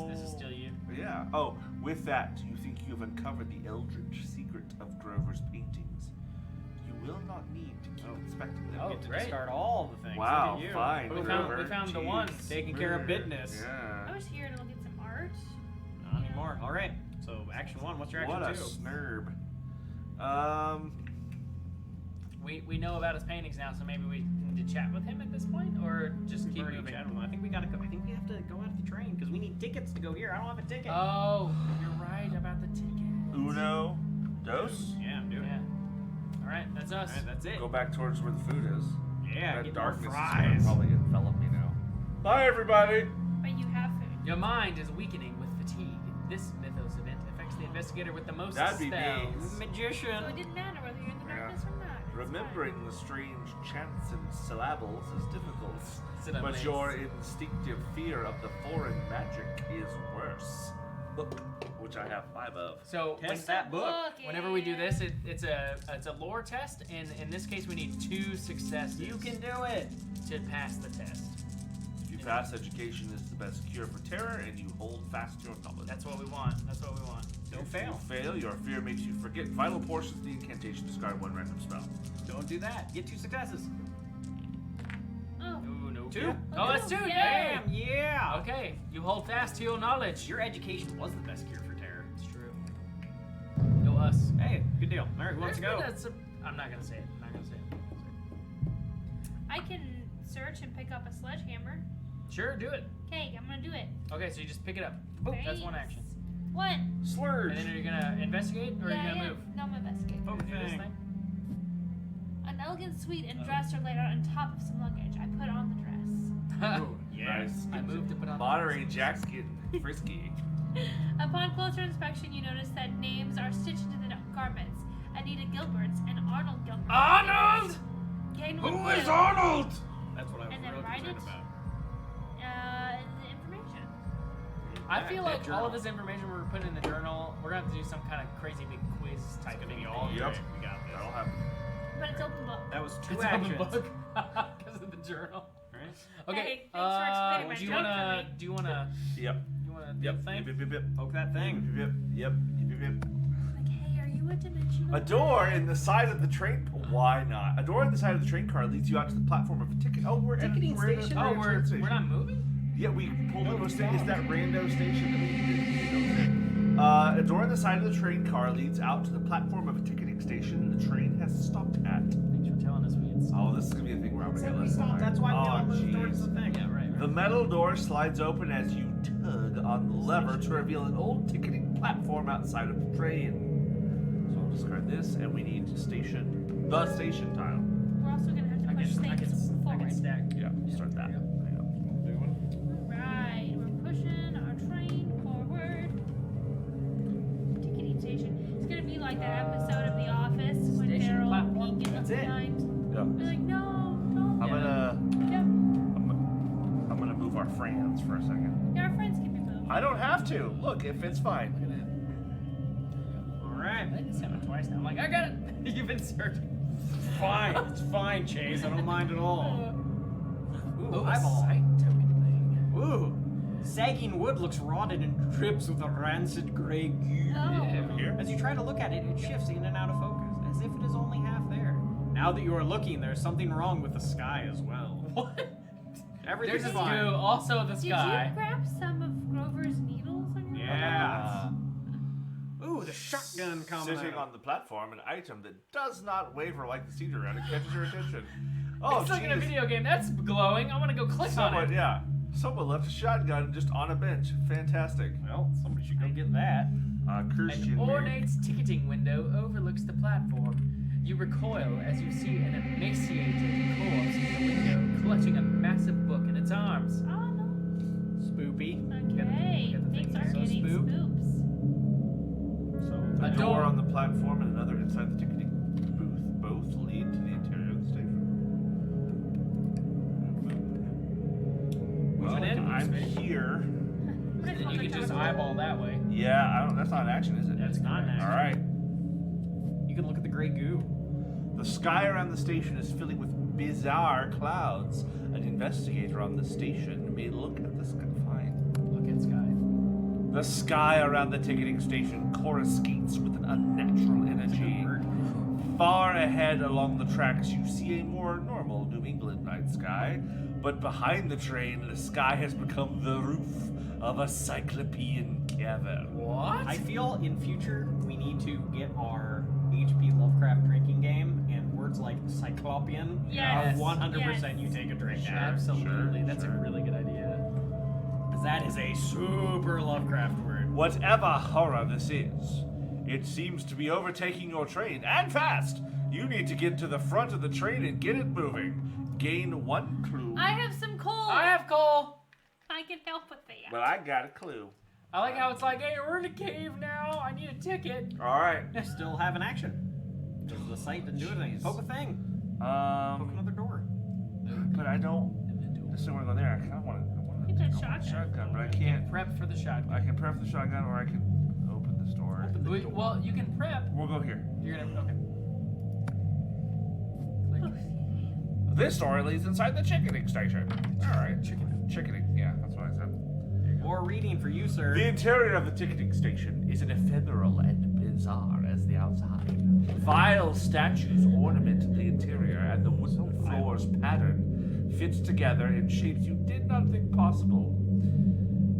This is still you. Yeah. Oh, with that, you think you have uncovered the eldritch secret of Grover's paintings. You will not need to keep inspecting them. Oh, Get to great. discard all the things. Wow, Look at you. fine. We Grover. found the Jeez. one. Taking care of business. Yeah. I was here to look at some art. Not anymore. All right. So, action 1. What's your action What a 2? snurb. We know about his paintings now, so maybe we need to chat with him at this point, or just We've keep already moving. chatted with him. I think we gotta go. I think we have to go out of the train because we need tickets to go here. I don't have a ticket. Oh, you're right about the ticket. Uno, dos. Yeah, I'm doing Yeah. it. All right, that's us. All right, that's it. Go back towards where the food is. Yeah, That get more darkness is gonna fries. probably envelop me now. Bye, everybody. But you have food. Your mind is weakening with fatigue. This mythos event affects the investigator with the most That'd be me. spells. Magician. So it didn't matter whether you're in the darkness or not. It's Remembering the strange chants and syllables is difficult, Syllables. but your instinctive fear of the foreign magic is worse. Look, which I have 5 of. So Test that book. whenever we do this, it's a lore test, and in this case, we need 2 successes. You can do it. to pass the test. If you pass, education is the best cure for terror, and you hold fast your knowledge. That's what we want. That's what we want. Don't If fail. you fail, your fear makes you forget vital portions of the incantation. Discard 1 random spell. Don't do that. Get 2 successes. Oh. Ooh, no. 2. Oh, that's 2. Yay. Hey. Damn, yeah. Okay, you hold fast to your knowledge. Your education was the best cure for terror. It's true. Go us. Hey, good deal. All right, who wants to go? I'm not gonna say it. I'm not gonna say it. I can search and pick up a sledgehammer. Sure, do it. Okay, I'm gonna do it. Okay, so you just pick it up. Boop, that's one action. One. Slurge. And then are you gonna investigate or are you gonna move? No, I'm gonna investigate. You're gonna do this thing. thing? An elegant suite and dress are laid out on top of some luggage. I put on the dress. Ooh, yes. I moved to put on. Monterey Jack's getting frisky. Upon closer inspection, you notice that names are stitched into the garments. Anita Gilbert's and Arnold Gilbert. Arnold! Gain Who one is blue. Arnold? That's what I was And then really write concerned it. about. The information. I That- feel that like journal. all of this information we're putting in the journal, we're gonna have to do some kind of crazy big quiz type It's gonna thing. be all Yep. great. We got this. That'll happen. But it's open book. That was 2 It's on actions. the book because of the journal. Right? Okay. Hey, thanks for explaining my do you joke wanna? for me. Do you wanna? Yep. You wanna? Yep. Do the thing? Yep. Yep. Yep. Poke that thing. Yep. Yep. Yep. Yep. Like, hey, are you a dimensional? A door in the side of the train. Why not? A door in the side of the train car leads you out to the platform of a ticket. Oh, we're Ticketing we're in a- station? Oh, we're in a train we're station. not moving. Yeah, we pulled into a station. It's that rando station that we did. A door in the side of the train car leads out to the platform of a ticketing ticketing station the train has stopped at. Thanks for telling us we had Oh, this is gonna be a thing where I'm gonna get less. That's why we all moved jeez. towards the thing. Yeah, right. The metal door slides open as you tug on the lever to reveal an old ticketing platform outside of the train. So I'll discard this, and we need the station tile. We're also gonna have to push things I forward. can stack. Yeah, start that. Yep. Hang on. Right, we're pushing our train forward. Ticketing station. It's gonna be like that episode of The Office when Station they're all platform. peeking That's up it. behind. Yeah. We're like, no, no. I'm gonna Yep. I'm gonna move our friends for a second. Yeah, our friends can be moved. I don't have to. Look, it fits fine. All right. I just happened twice now. I'm like, I got it. You've been searching. Fine. It's fine, Chase. I don't mind at all. Ooh, Oh, eyeball. sight token thing. Ooh. Sagging wood looks rotted and drips with a rancid gray goo. Oh. Yeah. Here. As you try to look at it, it shifts in and out of focus, as if it is only half there. Now that you are looking, there's something wrong with the sky as well. What? Everything's There's fine. goo. Also the Did sky. you grab some of Grover's needles on your Yeah. Ooh, the shotgun coming Sitting out. on the platform, an item that does not waver like the cedar around it catches your attention. Oh, it's like in a jeez. video game. That's glowing. I want to go click on Someone, it. yeah. Someone left a shotgun just on a bench. Fantastic. Well, somebody should go get that. Christian. An Mary. ornate ticketing window overlooks the platform. You recoil as you see an emaciated corpse in the window, clutching a massive book in its arms. Oh no. Spoopy. Okay. Look at the Things thing. are So getting spook. spoops. So, A A door door. on the platform and another inside the ticketing booth. Both lead to the interior of the station. Well, Moving in. I'm here. Then you can just eyeball that way. Yeah, I don't. That's not an action, is it? That's not an action. All right. you can look at the gray goo. The sky around the station is filling with bizarre clouds. An investigator on the station may look at the sky. Fine. Look at sky. The sky around the ticketing station coruscates with an unnatural energy. Far ahead along the tracks, you see a more normal New England night sky, but behind the train, the sky has become the roof of a cyclopean cavern. What? I feel in future we need to get our H.P. Lovecraft drinking game, and words like cyclopean Yes. are 100% Yes. you take a drink Sure, now. absolutely. sure, That's sure. a really good idea. Because that is a super Lovecraft word. Whatever horror this is, it seems to be overtaking your train, and fast! You need to get to the front of the train and get it moving. Gain one clue. I have some coal. I have coal. I can help with that. But I got a clue. I like how it's like, hey, we're in a cave now. I need a ticket. Alright. You still have an action. Because the site didn't do anything. Poke a thing. Poke another door. But I don't. There's somewhere on there. I kind of want to. Get that shotgun. but I can't. Prep for the shotgun. I can prep the shotgun, or I can open this door. Open the door. Well, you can prep. We'll go here. You're gonna okay. Click. This door leads inside the chickening station. Alright. Chickening. Yeah, that's what I said. More reading for you, sir. The interior of the ticketing station is as ephemeral and bizarre as the outside. Vile statues ornament the interior, and the wooden floor's pattern fits together in shapes you did not think possible.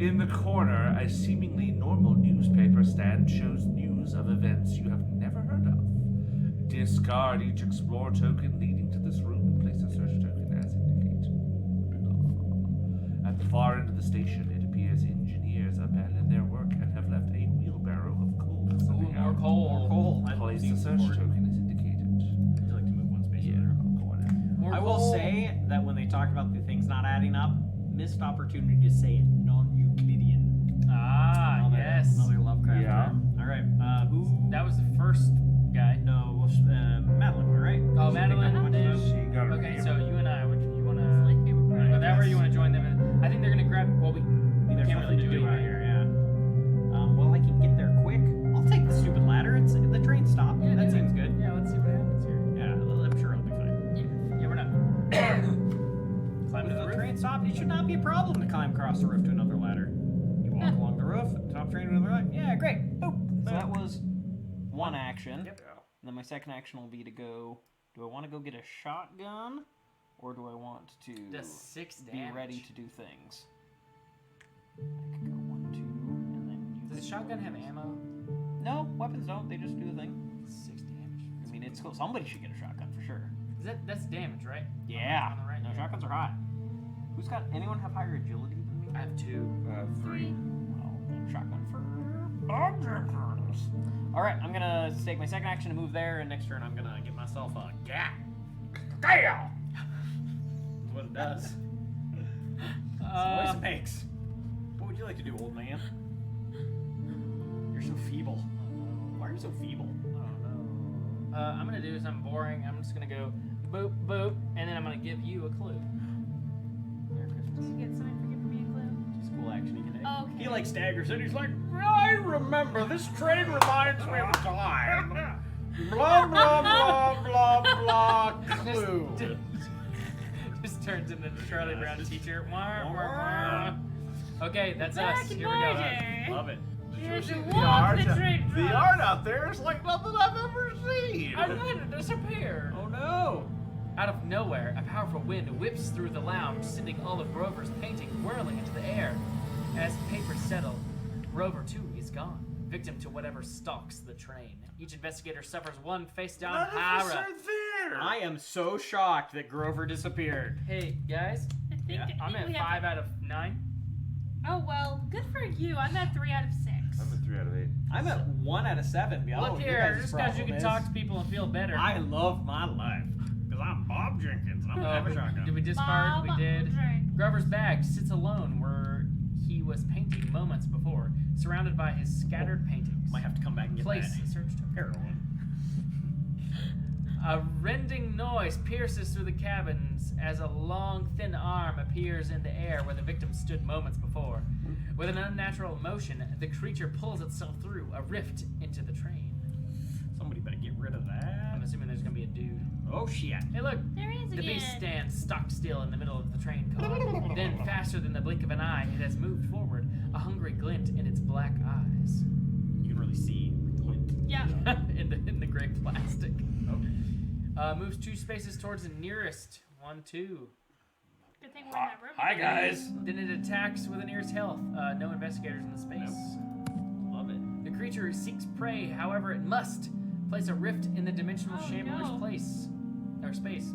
In the corner, a seemingly normal newspaper stand shows news of events you have never heard of. Discard each explore token leading to this room and place a search token as indicated. At the far end of the station, it appears engineers abandoned their work and have left a wheelbarrow of coal Ooh, sitting more out. coal. Cool. Place the search token as indicated. Would you like to move one space Yeah, later? I'm going in. More I will coal. say that when they talked about the things not adding up, missed opportunity to say it non-Euclidean. Ah, Another- yes. Another Lovecraft. Yeah. term. All right. Who? That was the first guy. No. Madeline, right? Oh, Madeline. Then. She got a Okay, review. so you and I, would you want It's like they were to go that way? Or you want to join them? I think they're gonna grab. Well, we There's can't really nothing do to it out here. Yeah. Well, I can get there quick. I'll take the stupid ladder. It's the train stopped. Yeah, that do seems it. good. Yeah, let's see what happens here. Yeah, I'm sure it'll be fine. Yeah, we're not. Climb With to the the roof. train stopped, it should not be a problem to climb across the roof to another ladder. You walk along the roof, top train to another ladder. Yeah, great. Boop. So that was one action. Yep. And then my second action will be to go. Do I want to go get a shotgun, or do I want to Does 6 be damage. ready to do things? I could go 1, 2, and then you. Does the could shotgun go have use- ammo? No, weapons don't. They just do a thing. 6 damage. It's cool. Somebody should get a shotgun for sure. That's damage, right? Yeah. On the right, No, yeah. shotguns are hot. Anyone have higher agility than me? I have 2. 3. Well, shotgun for Bob Jenkins. All right, I'm gonna take my second action to move there, and next turn I'm gonna get myself a gat. That's what it does. That's the voice it makes. What would you like to do, old man? You're so feeble. Why are you so feeble? I'm gonna do something boring. I'm just gonna go boop boop, and then I'm gonna give you a clue. Merry Christmas. You get something for giving me a clue. Just cool action he can take. Oh, okay. He like staggers and he's like, I remember this train reminds me of a time. Blah blah blah blah blah. Clue. Just turns into the Charlie Brown teacher. Wah, wah, wah. Okay, that's Back us. in Here we my go. day. Love it. Here's a The walk art, the train the drives. art out there is like nothing I've ever seen. I let it disappear. Oh no. Out of nowhere, a powerful wind whips through the lounge, sending all of Grover's painting whirling into the air. As papers settle, Grover too is gone, victim to whatever stalks the train. Each investigator suffers one face-down None of us horror. are there. I am so shocked that Grover disappeared. Hey guys, I think, Yeah, I I'm think at we have 5 out of 9. Oh, well, good for you. I'm at 3 out of 6. I'm at 3 out of 8. I'm at 1 out of 7. I don't know Look what your here, guys' just because you problem can is. talk to people and feel better. I love my life. Because I'm Bob Jenkins and I'm gonna have a shotgun. Did we discard? We Bob did. Drink. Grover's bag sits alone where he was painting moments before, surrounded by his scattered paintings. Might have to come back and get Place that. the search token. Heroin. A rending noise pierces through the cabins as a long, thin arm appears in the air where the victim stood moments before. With an unnatural motion, the creature pulls itself through a rift into the train. Somebody better get rid of that. I'm assuming there's gonna be a dude. Oh shit. Hey, look! There he is The again. beast stands stock still in the middle of the train car. Then, faster than the blink of an eye, it has moved forward, a hungry glint in its black eyes. You can really see the glint. Yeah. in the gray plastic. Moves 2 spaces towards the nearest. 1, 2. Good thing we're in that room. Hi guys. Then it attacks with the nearest health. No investigators in the space. Love it. The creature seeks prey, however it must place a rift in the dimensional Oh, shambler's no. space.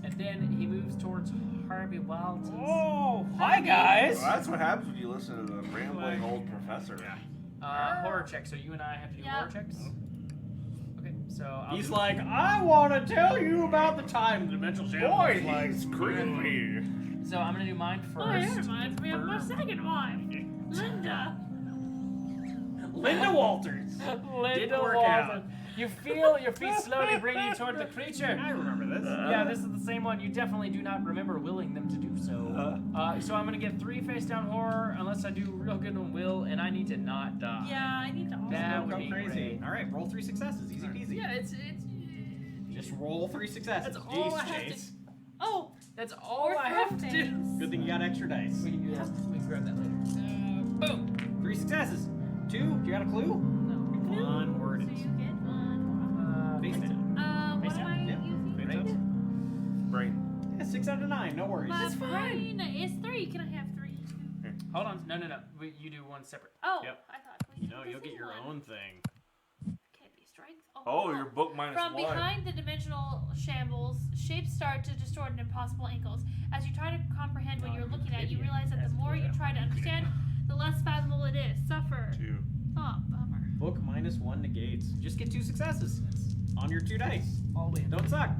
And then he moves towards Harvey Walters. Oh, hi guys. Well, that's what happens when you listen to the rambling old professor. Horror check. So you and I have to do Yeah. horror checks. Okay, so I'll He's do- like, I want to tell you about the time the dimensional channel Boy, was like, he's creepy. So I'm gonna do mine first. Oh, that reminds me of my second wife, Linda. Linda Walters. Linda Didn't work Walters. out. You feel your feet slowly bring you toward the creature. I remember this. Yeah, this is the same one. You definitely do not remember willing them to do so. So I'm gonna get 3 face down horror unless I do real good on will, and I need to not die. Yeah, I need to also. That Don't would go be crazy. great. All right, roll 3 successes. Easy peasy. Yeah, it's Just roll 3 successes. That's all I Jeez, have to- Chase. Oh, that's all or I throw have to do. things. Good thing you got extra dice. We can do that. We can grab that later. Boom. 3 successes. 2. You got a clue? No. One word. So you get one. Face down. What Face am I Yeah. using? Face Right. down. Brain. Yeah, 6 out of 9. No worries. My It's fine. brain is 3. Can I have 3? Hold on. No. You do one separate. Oh, Yep. I thought. we You know, did you'll the get your same one. own thing. Can't be strength. Oh, your book minus From 1. behind the dimensional shambles, shapes start to distort in impossible angles. As you try to comprehend what you're looking at, you realize that the more you try to understand, the less fathomable it is. Suffer. 2. Oh, bummer. Book minus 1 negates. Just get 2 successes on your 2 dice. All the Don't suck.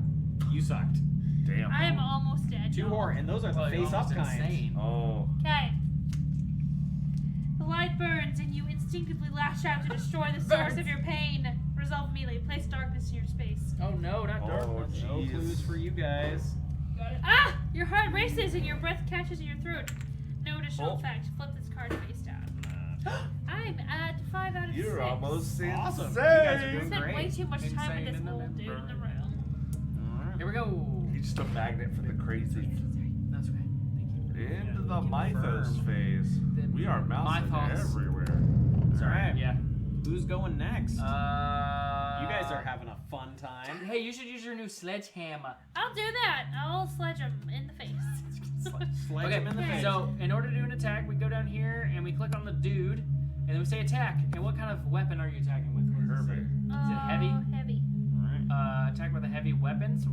You sucked. Damn. I am almost dead. 2 y'all. horror, and those are the Oh, you're face up almost kind. insane. Oh. Okay. The light burns and you instinctively lash out to destroy the source of your pain. Resolve immediately. Place darkness in your space. Oh no, not Oh, darkness. No Jeez. clues for you guys. Ah! Your heart races and your breath catches in your throat. No additional Oh. effect. Flip this card face down. I'm at 5 out of 6. You're almost Awesome. insane. You guys are I doing spent great. way too much time Insane with this in the old dude in the membrane. room. Here we go. He's just a magnet for the crazy. That's okay. Thank you. Into the mythos Confirm. phase. The We are mousing mythos. everywhere. It's alright. Yeah. Who's going next? You you guys are having a fun time. Hey, you should use your new sledgehammer. I'll do that. I'll sledge him in the face. Sledge him in the Okay. face. So, in order to do an attack, we go down here and we click on the dude, and then we say attack. And what kind of weapon are you attacking with? What does it say? Herbie. Is it heavy? Heavy. Alright. attack with a heavy weapon. So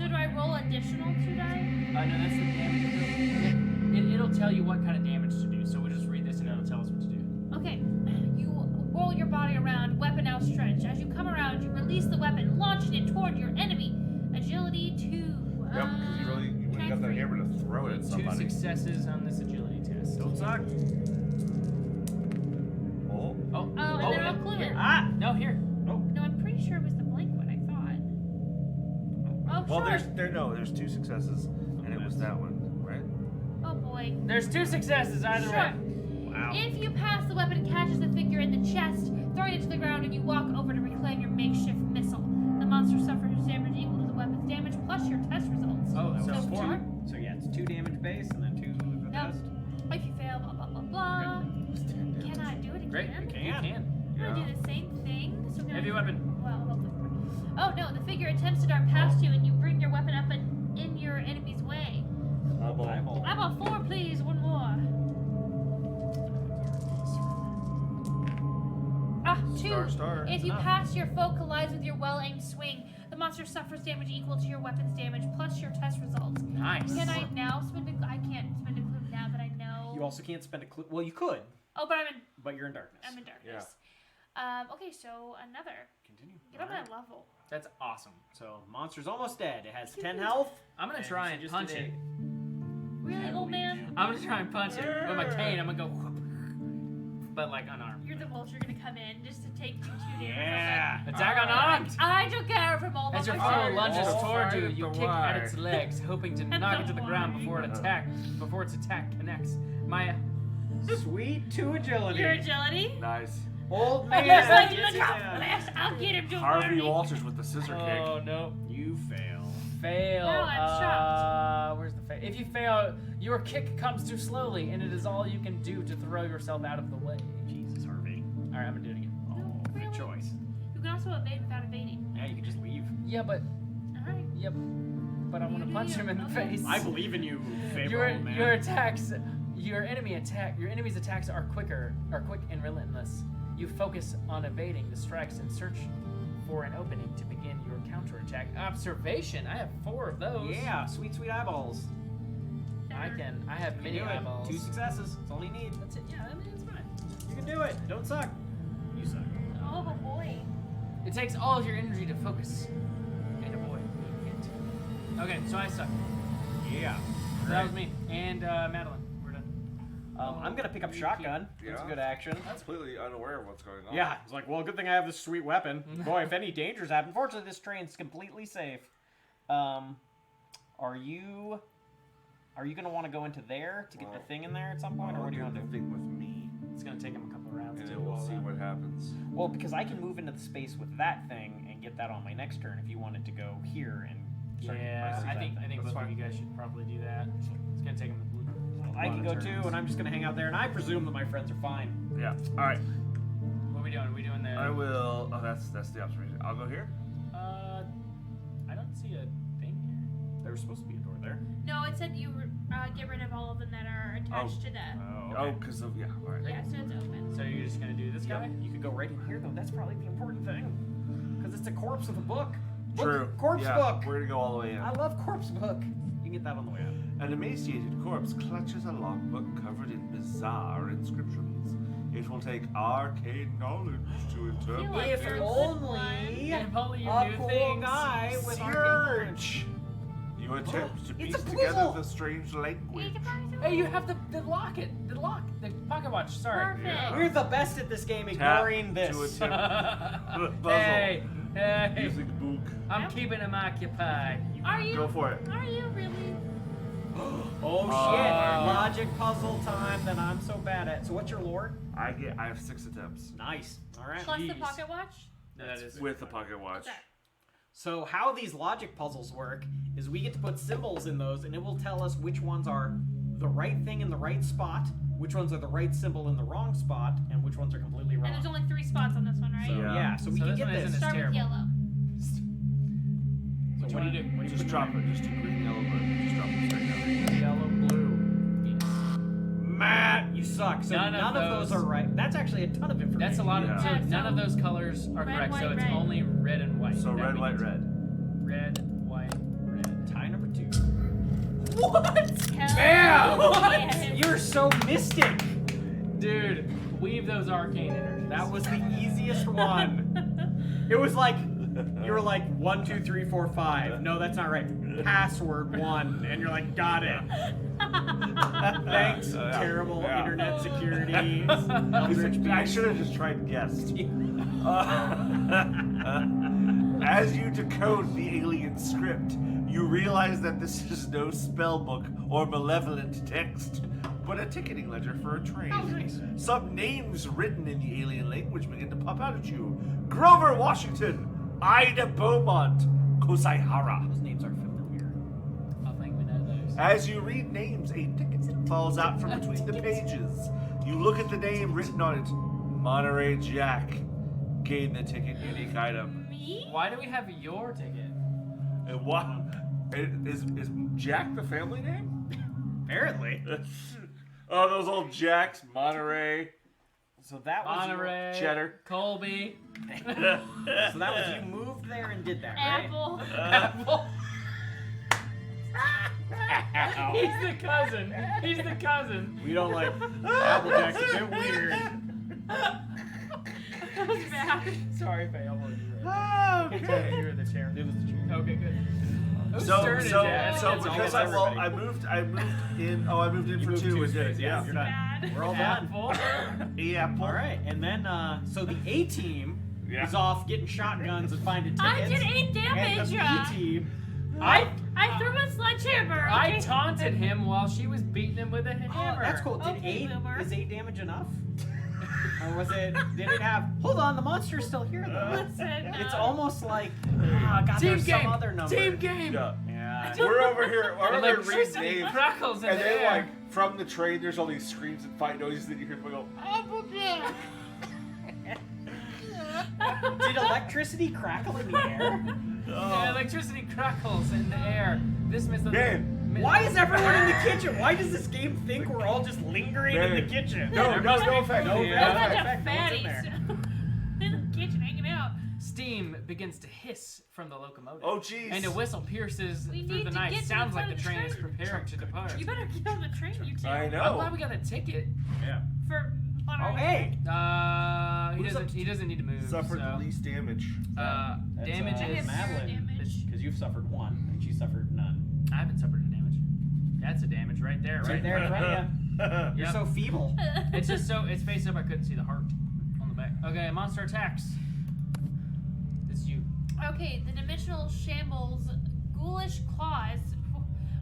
do I roll additional 2 die? No, that's the damage. It'll tell you what kind of damage to do. So we'll just read this and it'll tell us what to do. Okay. You roll your body around, weapon outstretched. As you come around, you release the weapon, launching it toward your enemy. Agility 2. Yep, because you really got that hammer to throw it at 2 somebody. successes on this agility test. Don't suck. Oh. Oh, and then I'll clue here. it. Ah, no, here. No, I'm pretty sure it was the blank one, I thought. Oh, Well, sure. there's 2 successes, and it was that one, right? Oh, boy. There's 2 successes either Sure. way. Wow. If you pass the weapon, it catches the figure in the chest, throwing it to the ground, and you walk over to reclaim your makeshift missile. The monster suffers damage equal to the weapon's damage plus your test results. Oh, that so was 4. 4. So yeah, it's 2 damage base and then 2 the Yep. test. If you fail, blah blah blah blah. Okay. Can I do it again? Great. You You can. can. I'm gonna do the same thing. So we're gonna Heavy weapon. Well, hopefully. Oh no, the figure attempts to dart past you, and you bring your weapon up in your enemy's way. Eyeball. I want 4, please. One more. Ah, 2. Star. If you Enough. pass, your foe collides with your well-aimed swing. The monster suffers damage equal to your weapon's damage plus your test results. Nice. Can I now spend a? I can't spend a clue now that I know. You also can't spend a clue. Well, you could, Oh, but but you're in darkness. I'm in darkness. Okay, so another. Continue. Get on Alright. that level. That's awesome. So monster's almost dead. It has 10 health. I'm gonna and try she and just punch did it. Really, old man? I'm gonna try and punch it with my cane. I'm gonna go, whoop, but like unarmed. You're the vulture gonna come in just to take 2 damage. Yeah. Attack unarmed. I don't care from all As your my foe shoulders. lunges Oh, toward you, fire you the kick at wire. its legs, hoping to knock it to the ground before its attack connects. My Sweet 2 agility. Your agility? Nice. Old I'm man. just like, gets look you how down. fast I'll get him to Harvey worry. Walters with the scissor oh kick. no, You fail. fail. No, I'm shocked. Where's the fail? If you fail, your kick comes too slowly, and it is all you can do to throw yourself out of the way. Jesus, Harvey. All right, I'm gonna do it again. Oh, Really? good choice. You can also evade without evading. Yeah, you can just leave. Yeah, but Alright. yep, but I want to You punch do him in the okay. face. I believe in you, favorite old man. Your attacks, your enemy's attacks are quick and relentless. You focus on evading the strikes and search for an opening to begin your counterattack. Observation. I have 4 of those. Yeah, sweet eyeballs. I have You many do it. eyeballs. 2 successes. That's all you need. That's it. Yeah, I mean it's fine. You can do it. Don't suck. You suck. Oh boy. It takes all of your energy to focus. And avoid being hit. Okay, so I suck. Yeah. So that was me. And Madeline. We're done. I'm gonna pick up shotgun. That's a Yeah. good action. I'm completely unaware of what's going on. Yeah, it's like, well, good thing I have this sweet weapon. Boy, if any dangers happen, fortunately, this train's completely safe. Are you gonna want to go into there to get the thing in there at some point, or what do you want to the do? thing with me, It's gonna take him a couple of rounds and to then we'll do all see that. what happens. Well, because I can move into the space with that thing and get that on my next turn. If you wanted to go here and start Yeah, pressing I that think thing. both That's of you fine. guys should probably do that. It's gonna take him I can go too, and I'm just gonna hang out there, and I presume that my friends are fine. Yeah. All right. What are we doing? Are we doing the? I will. Oh, that's the observation. I'll go here. I don't see a thing here. There was supposed to be a door there. No, it said you get rid of all of them that are attached to the. Oh, because of yeah. All right. Yeah, so it's open. So you're just gonna do this guy? You could go right in here, though. That's probably the important thing, because it's a corpse with a book. True. Corpse yeah, book. We're gonna go all the way in. I love corpse book. You can get that on the way out. An emaciated corpse clutches a logbook covered in bizarre inscriptions. It will take arcane knowledge to interpret. like If you're a good only If only you a knew cool things. guy with Search. You attempt to It's piece a together puzzle. the strange language. Hey, you have the lock, the pocket watch. Sorry. Perfect. Yeah. We're the best at this game, Tap ignoring this. to attempt puzzle. Hey, Music book. I'm keeping him occupied. Are you? Go for it. Are you really? Oh shit! Logic puzzle time that I'm so bad at. So what's your lore? I have 6 attempts Nice. All right. Plus the Jeez. pocket watch? That is with the pocket watch. Okay. So how these logic puzzles work is we get to put symbols in those, and it will tell us which ones are the right thing in the right spot, which ones are the right symbol in the wrong spot, and which ones are completely wrong. And there's only 3 spots on this one, right? So, Yeah. yeah, so we So can this get one this. isn't as Start with terrible. yellow. So what do you do? What do you Just put drop in it. Just do green, yellow, blue. Just drop it straight down. Yellow, blue. Matt, you suck. So None none of of those those- are right. That's actually a ton of information. That's a lot of. Yeah. So Yeah, none so of those colors are red, correct. white, So it's red. only red and white. So that red, we white, need to- red. Red, white, red. Tie number 2. Hell Bam! yes. You're so mystic. Dude, weave those arcane energies. That was the easiest one. It was like you were like 1, 2, 3, 4, 5. No, that's not right. Password 1, and you're like, got it. Thanks, Yeah. terrible Yeah. internet security. Eldritch I beast. should have just tried guessed. As you decode the alien script, you realize that this is no spell book or malevolent text, but a ticketing ledger for a train. Oh, nice. Some names written in the alien language begin to pop out at you. Grover Washington, Ida Beaumont, Kosaihara. Those names are familiar. I think we know those. As you read names, a ticket falls out from between the pages. You look at the name written on it, Monterey Jack. Gain the ticket, unique item. Me? Why do we have your ticket? And what? Is Jack the family name? Apparently. Oh, those old Jacks, Monterey, So that was Monterey, Cheddar. Colby, so that was you moved there and did that, right? Apple. Apple. Ow. He's the cousin. He's the cousin. We don't like Applejack's a bit weird. That was bad. Sorry, Faye. I wanted you right. Okay. You were the chair. It was the chair. Okay, good. Who's So turn is it? so It's because almost I everybody. moved in. Oh, I moved in You for moved 2 two and did it. spaces, Yeah. You're done. Bad. We're all done. Apple. Apple. All right, and then so the A team Yeah. is off getting shotguns and finding tickets. I did 8 And damage. the B team. I I threw a sledgehammer. I Okay? taunted him while she was beating him with a Oh, hammer. that's cool. Did Okay, boomer. is 8 damage enough? Or was it? Did it have? Hold on, the monster's still here though. Listen. It's almost like God, Team there's game. some other number. Team game. Yeah. Yeah. We're over here. We're And over here reading electricity names. crackles in And the then, air. like, from the train, there's all these screams and fight noises that you hear people go, Applejack! Did electricity crackle in the air? The electricity crackles in the air. This missed the. Man, Why is everyone in the kitchen? Why does this game think we're all just lingering in the Man. kitchen? No, There no must be effect. no food. effect. Bunch in of fact, no one's in fatties in the kitchen hanging out. Steam begins to hiss from the locomotive. Oh, jeez. And a whistle pierces We through need the to night. get to Sounds the like front the of the train is train. preparing to depart. You better get on the train, you two. I I'm know. glad we got a ticket. Yeah. For Oh, Monterey. hey. He Who's doesn't. up- He doesn't need to move. Suffered so. the least damage. That's, Damage I is. have Madeline. zero damage. Because you've suffered 1 and she suffered none. I haven't suffered a damage. That's a damage right there. Right Right there in front of you. You're Yep. so feeble. It's just so. It's face up. I couldn't see the heart on the back. Okay, monster attacks. It's you. Okay, the dimensional shambles ghoulish claws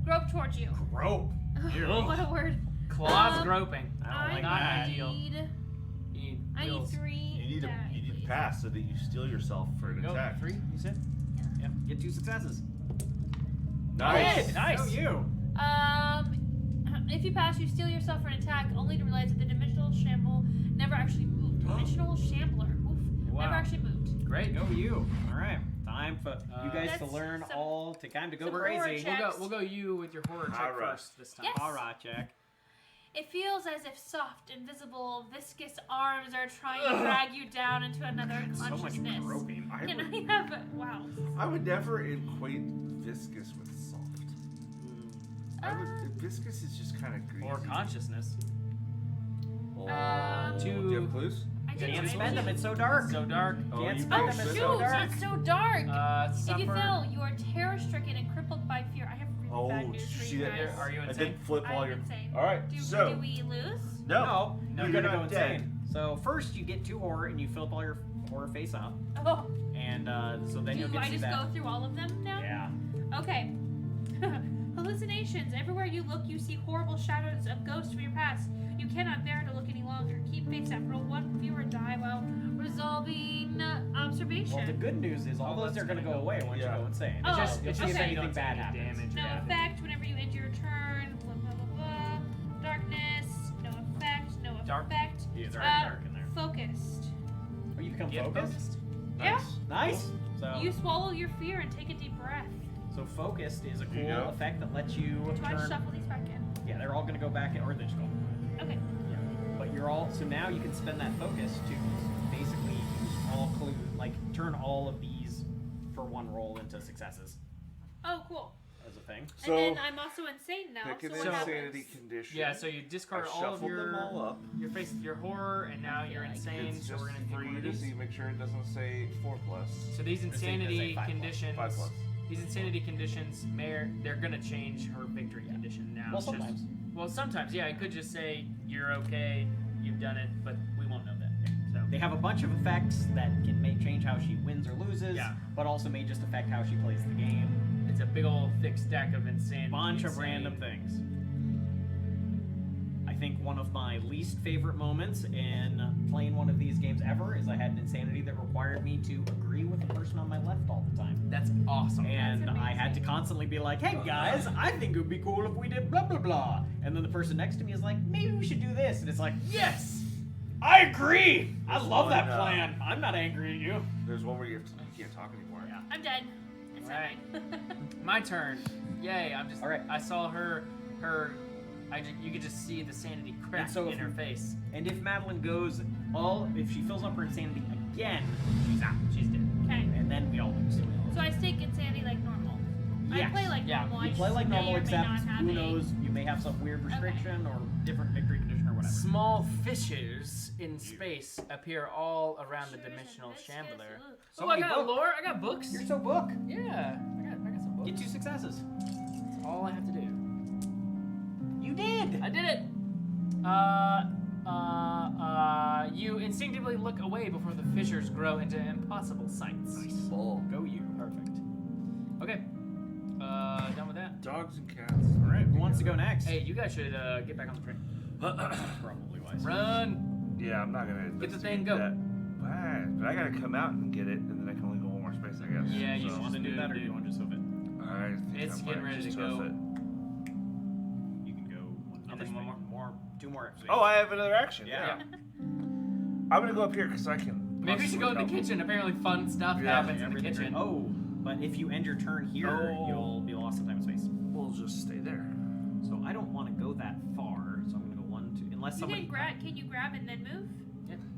grope towards you. Grope. What a word. Claws Um, groping. I don't like Not that. ideal. need. You need I need wheels. 3. You need die, to please. pass so that you steal yourself for an Go. attack. 3. You said. Yep. Get 2 successes. Nice. Good. Nice. So you. If you pass, you steal yourself for an attack, only to realize that the dimensional shamble never actually moved. Dimensional shambler. Oof. Wow. Never actually moved. Great. Go you. All right. Time for you guys to That's learn some- all to time to go some crazy. horror check. We'll go you with your horror check Alright. first this time. Yes. All right, Jack. It feels as if soft, invisible, viscous arms are trying to drag you down into another So much consciousness. groping. Can I have wow? I would never equate viscous with soft. Viscous is just kind of greasy. Or consciousness. Oh. Um, Do you have clues? I didn't Can't try spend to- them. It's so dark. So dark. Can't you spend Oh them. It's shoot, so shoot! dark. It's so dark. If Suffer. you fell, you are terror-stricken and crippled by fear. I have really bad news for see you that? guys. Are you I insane? did flip while I'm you're. insane. All right. Do So we lose? no, No, you're you're gonna not go dead. insane. So first you get 2 horror and you fill up all your horror face up, Oh, and so then you'll do get I to see just that. go through all of them now? Yeah. Okay. Hallucinations. Everywhere you look, you see horrible shadows of ghosts from your past. You cannot bear to look any longer. Keep face up. Roll 1 fewer die while resolving observation. Well, the good news is all Oh, those that's are gonna gonna go go- away once yeah. you go insane. Oh, It's You'll just see if okay. anything bad happens. damage. No or anything. effect whenever you end your turn. Blah blah blah blah. Darkness. No effect. No Dark? effect. Yeah, it's already dark in there. Focused. Oh, you become Get focused. focused. Yeah. Nice. So You swallow your fear and take a deep breath. so focused is a There you cool go. effect that lets you Do I turn. shuffle these back in? Yeah, they're all gonna go back in, or they just go. Okay. you're all so now you can spend that focus to basically use all clue, like turn all of these for one roll into successes Oh, cool. as a thing. So and then I'm also insane now. pick an So what insanity happens? condition. Yeah, so you discard I all of shuffled your them all up. your face, your horror, and now you're insane. It's So just we're gonna for pick one you of to these. see. Make sure it doesn't say 4+. So these Does it say insanity 5+? conditions, 5+. these insanity conditions, they're gonna change her victory condition now. Well, It's just- sometimes. well, sometimes, yeah. It could just say you're okay, you've done it, but we won't know that. So They have a bunch of effects that can change how she wins or loses, Yeah. but also may just affect how she plays the game. it's a big old thick stack of insane. Bunch of random things. I think one of my least favorite moments in playing one of these games ever is I had an insanity that required me to agree with the person on my left all the time. That's awesome. And That's I had to constantly be like, hey guys, I think it would be cool if we did blah blah blah. And then the person next to me is like, maybe we should do this. And it's like, yes! I agree! I There's love that one, plan. I'm not angry at you. There's one where you can't talk anymore. Yeah. I'm dead. It's Right. fine. My turn. Yay! I'm just. All right. I saw her. You could just see the sanity crack And so in if- her face. And if Madeline goes if she fills up her insanity again, she's out. She's dead. Okay. And then we all lose. So I stake insanity like normal. Yes. I play like Yeah, normal. You I play just like may normal, or may except not have who a- knows, you may have some weird restriction or different victory condition or whatever. Small fissures in space appear all around the dimensional chandelier. So Oh, I many got books. lore. I got books. You're so book. Yeah, I got some books. Get 2 successes. That's all I have to do. You did. I did it. You instinctively look away before the fissures grow into impossible sights. Bull. Go you. Perfect. Okay. Done with that. Dogs and cats. All right. Who wants to go next? Hey, you guys should get back on the train. Probably wise. Run. Yeah, I'm not gonna Get the thing, investigate go. that. But I gotta come out and get it, and then I can only go one more space, I guess. Yeah, you You should want to just do that, or do it. you want to just hoof it? I think It's I getting might ready just to go. hoof it. You can go another then one space. more? 2 more. Oh, I have another action. Yeah. I'm gonna go up here because I can. Maybe you should go in the possibly kitchen. Apparently, fun stuff Yeah, happens in the Everything- kitchen. Oh, but if you end your turn here, Oh. you'll be lost in time and space. help. We'll just stay there. So I don't want to go that far. So I'm gonna go 1, 2, unless You somebody. can grab. Can you grab and then move?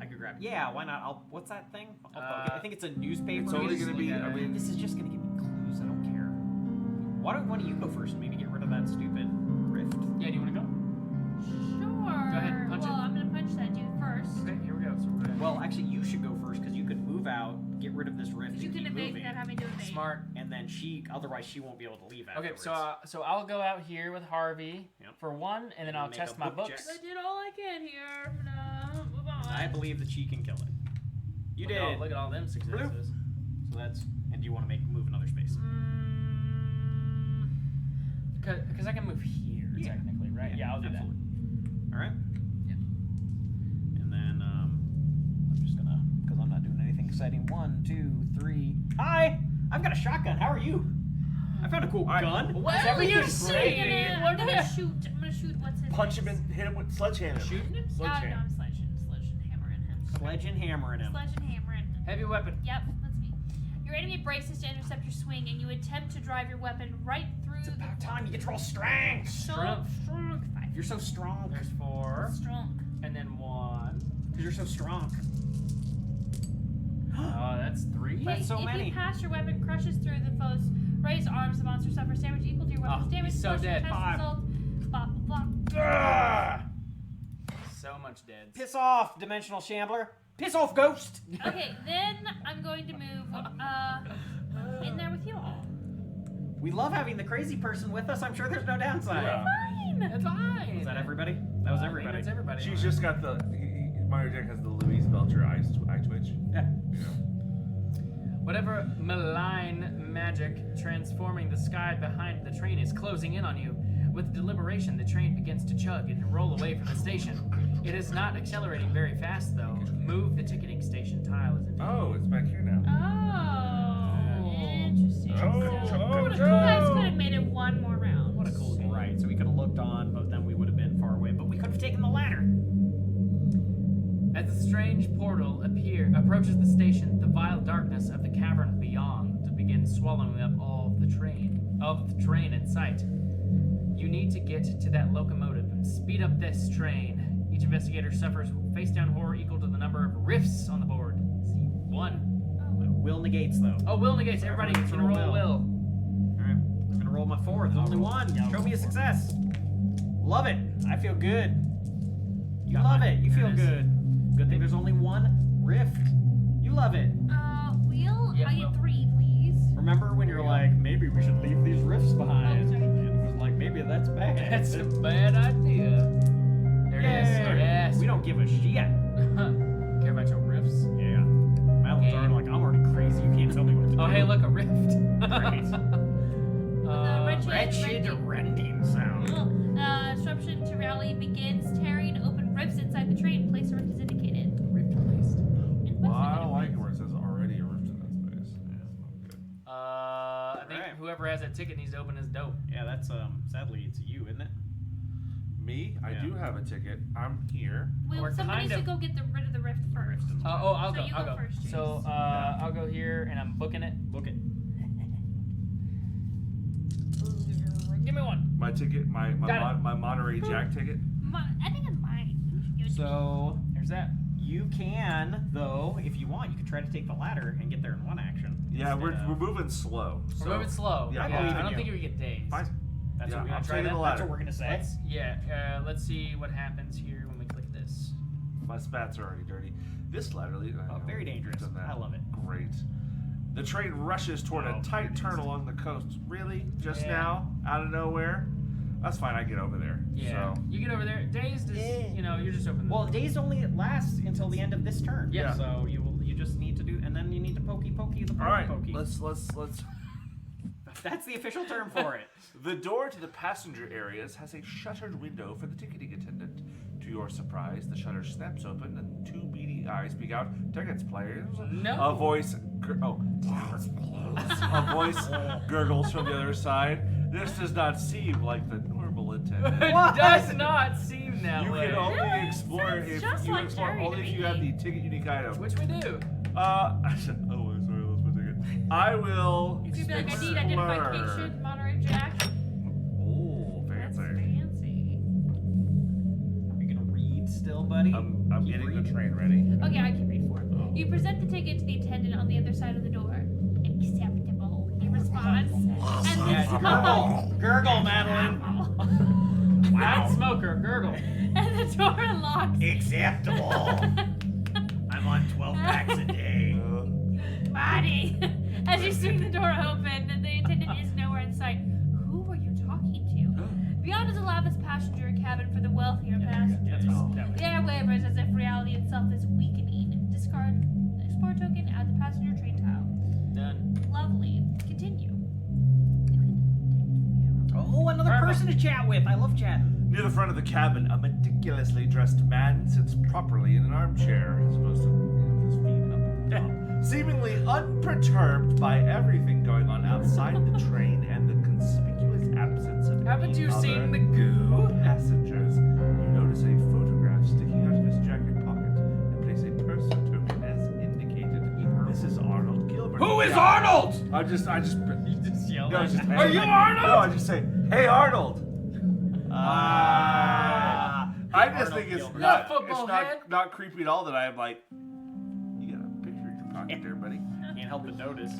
I could grab. Yeah, why not? What's that thing? Uh, I think it's a newspaper. It's only just gonna look be. at I it. mean, This is just gonna give me clues. I don't care. Why don't you go first? And maybe get rid of that stupid rift. Yeah, do you want to go? Sure. Go ahead, punch well, it. I'm gonna punch that dude first. Okay, here we go. So we're gonna Well, actually, you should go first because you could move out, get rid of this rift, Because you and can keep evade moving, without having to evade. smart. and then otherwise she won't be able to leave Okay, afterwards. so I'll go out here with Harvey Yep. for 1, and then And I'll make test a my book books. check. I did all I can here. I'm gonna move on. I believe that she can kill it. You Look did. Look at all them successes. So that's. And do you want to move another space? Because I can move here, Yeah. technically, right? Yeah, I'll do absolutely. All right. Yeah. And then I'm just gonna, because I'm not doing anything exciting. 1, 2, 3. Hi, I've got a shotgun. How are you? I found a cool gun. Well, Is everything you great? see. I'm What gonna the- shoot. I'm gonna shoot. What's his punch him name? and hit him with sledgehammer. Shooting him? No, Sledgehammer. I'm sledgehammering him. Sledge and hammering him. Sledgehammering. Heavy weapon. Yep, that's me. Your enemy braces to intercept your swing, and you attempt to drive your weapon right through It's the about time you get to roll strength. Strength. Strong. 5. You're so strong. There's 4, Strong. and then 1. Because you're so strong. Oh, that's 3. That's so if many. you pass, your weapon crushes through the foe's raised arms. The monster suffers damage equal to your weapon's Oh, damage. he's so plus your dead. test 5. result. Blah, blah, blah. Ah! So much dead. Piss off, dimensional shambler. Piss off, ghost. Okay, then I'm going to move in there with you all. We love having the crazy person with us. I'm sure there's no downside. Yeah. Fine. That's fine. Is that everybody? That was I mean, everybody. that's everybody. She's just got the. Mario Jack has the Louise Belcher eye twitch. Yeah. You know. Whatever malign magic transforming the sky behind the train is closing in on you. With deliberation, the train begins to chug and roll away from the station. It is not accelerating very fast, though. Move the ticketing station tile is indicated. Oh, it's back here now. Oh, interesting. Oh, So, oh, you guys no. could have made it one more round. What a cool game. Right, so we could have looked on, but then we would have been far away. But we could have taken the ladder. As the strange portal approaches the station, the vile darkness of the cavern beyond begins swallowing up all of the terrain in sight. You need to get to that locomotive and speed up this train. Each investigator suffers face-down horror equal to the number of rifts on the board. See, 1. Will negates, though. Oh, will negates. Everybody Everyone can gets a roll will. will. Alright. I'm gonna roll my 4th. Only 1. Show me a success. Love it. I feel good. You Got love mine. it. You There feel it is. good. Good thing there's only 1 rift. You love it. Will, Yeah, I Will. get 3, please. Remember when you're like, maybe we should leave these rifts behind? Oh, sorry. And it was like, maybe that's bad. That's a bad idea. There it is. Yay. Yes. We don't give a shit. Care about your rifts. Yeah. Madeline's already like, I'm already crazy. You can't tell me what to do. Oh, hey, look, a rift. Great. Wretched rending sound. Disruption to rally begins, tearing open rifts inside the train. Place a rift is indicated. Rift placed. Well, I don't like it where it says already a rift in that space. Yeah, that's not good. I think Alright. whoever has that ticket needs to open his dope. Yeah, that's sadly it's you, isn't it? Me? I Yeah. do have a ticket. I'm here. Will, We're somebody kind should of- go get rid of the rift first. I'll So go. you I'll go go. first, James. So I'll go here and I'm booking it. Book it. Give me one. My ticket, my Got it. my Monterey Jack ticket. I think it's mine. So There's that. you can, though, if you want, you can try to take the ladder and get there in 1 action. Yeah, we're instead of- moving slow. We're So moving slow. yeah, I believe in I don't you. think we get dazed. Fine. That's Yeah, what we're I'm gonna try. taking the That's ladder. what we're gonna say. Let's see what happens here when we click this. My spats are already dirty. This ladder leads. Oh, very dangerous. I love it. Great. The train rushes toward Oh, a tight very turn along the coast. Really? Just Yeah. now? Out of nowhere? That's fine. I get over there. Yeah. So. You get over there. Dazed is, you're just open. Well, days only lasts until the end of this turn. Yeah. So you just need to do, and then you need to pokey the pokey All right. pokey. Let's. That's the official term for it. The door to the passenger areas has a shuttered window for the ticketing attendant. To your surprise, the shutter snaps open and 2 beady eyes peek out. Tickets, players. No. A voice. A voice gurgles from the other side. This does not seem like the normal attendant. It does not seem that You way. can only Really? explore Sounds if just you like explore Jerry only to if you me. have the ticket unique item. Which we do. I said, oh, sorry, I lost my ticket. I will. You could be like, I need explore. identification, Monterey Jack. Oh, That's fancy. fancy. You can read still, buddy. I'm Keep getting the reading. train ready. Okay, I can read for him. You present the ticket to the attendant on the other side of the door. Acceptable, he responds. And Yeah, this gurgle, gurgle, Madeline. Wow. Smoker, gurgle. and the door unlocks. Acceptable. I'm on 12 packs a day. Body. As you swing the door open, the attendant is nowhere in sight. Who were you talking to? Beyond is a lavish passenger cabin for the wealthier passengers. The air wavers as if reality itself is weakening. Discard explore token, add the passenger train tile. Done. Lovely. Continue. Oh, another Perfect. person to chat with. I love chatting. Near the front of the cabin, a meticulously dressed man sits properly in an armchair, as opposed to with his feet up and down, seemingly unperturbed by everything going on outside the train and the conspicuous absence of Haven't any you other seen the goo? passengers. You notice a photograph sticking out of his jacket pocket and place a person token as indicated. This is Arnold Gilbert. Who is Yeah. Arnold? I just You just yell no, at just, Are you Arnold? No, I just say, hey Arnold. Ah. I just Arnold think it's Gilbert. not, Football it's not, head. not creepy at all that I'm like, you got a picture in your pocket there, buddy. Can't help but notice.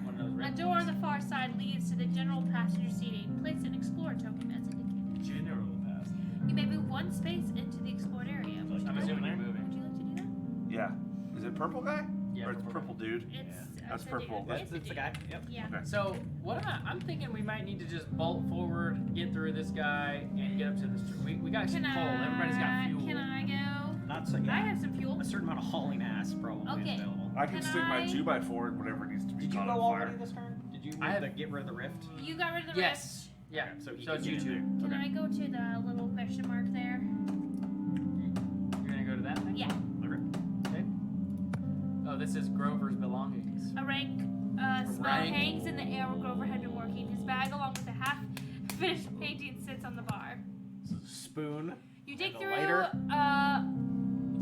One of those A red door on the far side leads to the general passenger seating. Place an explore token as indicated. general pass. You may move one space into the explored area. Would you I'm like- assuming you're Would moving. you like to do that? Yeah. Is it purple guy? Yeah, Or it's purple purple dude? It's That's a dude. purple. That's It's a the dude. guy. Yep. Yeah. Okay. So what I'm thinking we might need to just bolt forward, get through this guy, and get up to this. We got some Can coal. Everybody's got fuel. Can I go? Not so. I Yeah. have some fuel. A certain amount of hauling ass probably Okay. is available. I can Can stick my I- 2x4 in whatever needs to be Did you caught go on already fire. this turn? Did you I move have- the get rid of the rift? You got rid of the Yes. Yeah. Okay, so he So can it's you get two. in rest? Can I go to the little question mark there? You're gonna go to that thing? Yeah. Okay. Okay. Oh, this is Grover's belongings. A rank smell rank. hangs in the air where Grover had been working. His bag, along with a half-finished painting, sits on the bar. Spoon. You dig And a through lighter.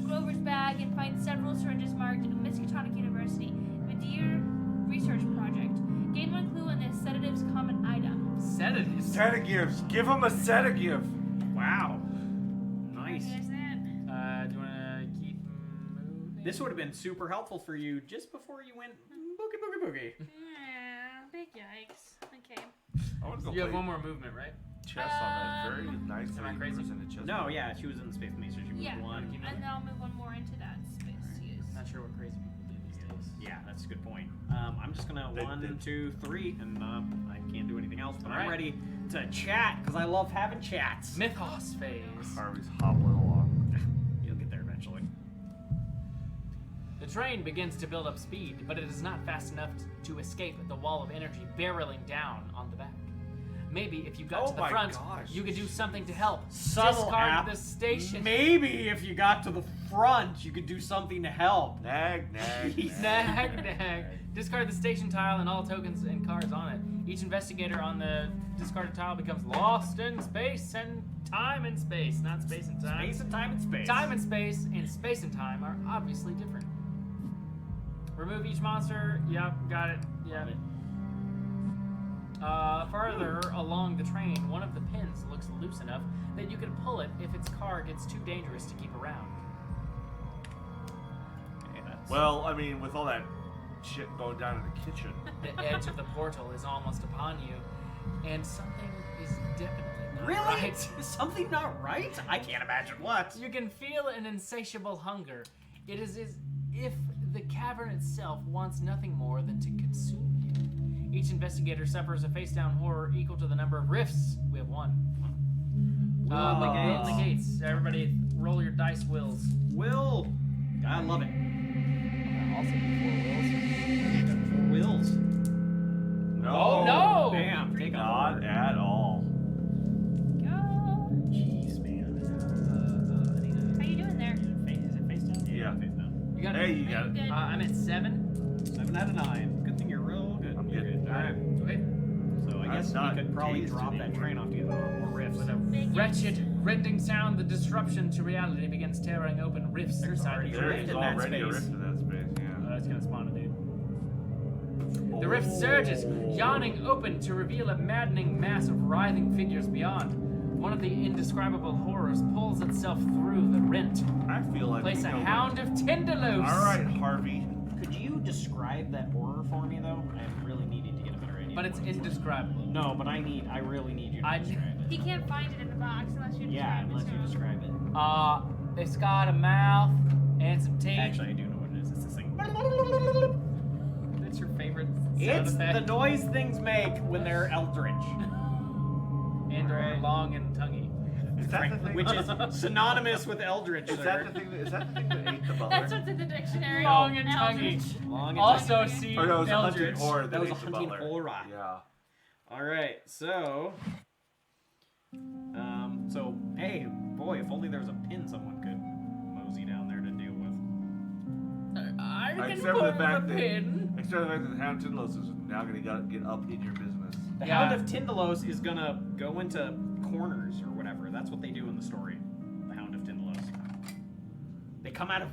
Grover's bag and find several syringes marked Miskatonic University, Medea Research Project. Gain one clue on this sedative's common item. Sedatives. Sedatives. Give him a sedative. Wow. This would have been super helpful for you just before you went boogie. Yeah, big yikes. Okay. I want to go You have play one more movement, right? chess on that very nice Am I crazy? presented chess. No, yeah, she was in the space with me, so she moved Yeah, one. and then I'll move one more into that space. Yes. Not sure what crazy people do these days. Yeah, that's a good point. I'm just gonna They- 1, 2, 3, and I can't do anything else. But I'm Alright. ready to chat because I love having chats. Mythos phase. Harvey's hobbling along. You'll get there eventually. The train begins to build up speed, but it is not fast enough to escape the wall of energy barreling down on the back. Maybe if you got Oh to the my front, gosh. you could do something to help. Subtle Discard app. the station. Maybe if you got to the front, you could do something to help. Nag, nag, Jeez. Nag, nag. Discard the station tile and all tokens and cards on it. Each investigator on the discarded tile becomes lost in space and time and space, not space and time. Space and time and space. Time and space and time are obviously different. Remove each monster. Yep, got it. Yeah. Farther along the train, one of the pins looks loose enough that you can pull it if its car gets too dangerous to keep around. Okay, that's... Well, I mean, with all that shit going down in the kitchen. The edge of the portal is almost upon you, and something is definitely not Really? right. Is something not right? I can't imagine what. You can feel an insatiable hunger. It is as if the cavern itself wants nothing more than to consume you. Each investigator suffers a face-down horror equal to the number of rifts. We have one. The gates. Everybody, roll your dice wills. Will. I love it. Also, 4 wills. 4 wills. No. Oh no! Bam. Take Not on at all. Go. Jeez, man. How you doing there? Is it face down? Yeah. Face down. You got Hey, it. you got it. Good. I'm at 7. 7 out of 9. Good thing you're real good. I'm You're good. All right. Okay. So I guess not we could probably dazed drop that anymore. train off to get more riffs. With a Big wretched, rending sound, the disruption to reality begins tearing open rifts There's inside already the a There rift is train. in that already a space. rift in that space, yeah. It's gonna spawn a dude. The rift surges, yawning open to reveal a maddening mass of writhing figures beyond. One of the indescribable horrors pulls itself through the rent. I feel like Place we a know hound of Tindalos. All right, Harvey. Could you describe that horror for me, though? I'm really needing to get a better idea. But of it's what for. indescribable. No, but I really need you to I- describe it. He can't find it in the box unless you Yeah, describe it unless to you him. describe it. It's got a mouth and some teeth. Actually, I do know what it is. It's this thing. That's your favorite sound It's effect. the noise things make when they're eldritch. And or long and tonguey. Is that the thing? Which is synonymous with eldritch, Is sir. that the thing? Is that the thing that ate the butler? That's what's in the dictionary. Long and tonguey. Eldritch. Long and Also tonguey. see Oh, no, it was a hunting Eldritch. horror That that was ate a the hunting butler. horror. Yeah. All right, so, hey, boy, if only there was a pin someone could mosey down there to deal with. I can Except for pull the fact the that, pin. except for the fact that the Hound Tindalos is now going to get up in your business. The Yeah. Hound of Tindalos is gonna go into corners or whatever. That's what they do in the story. The Hound of Tindalos. They come out of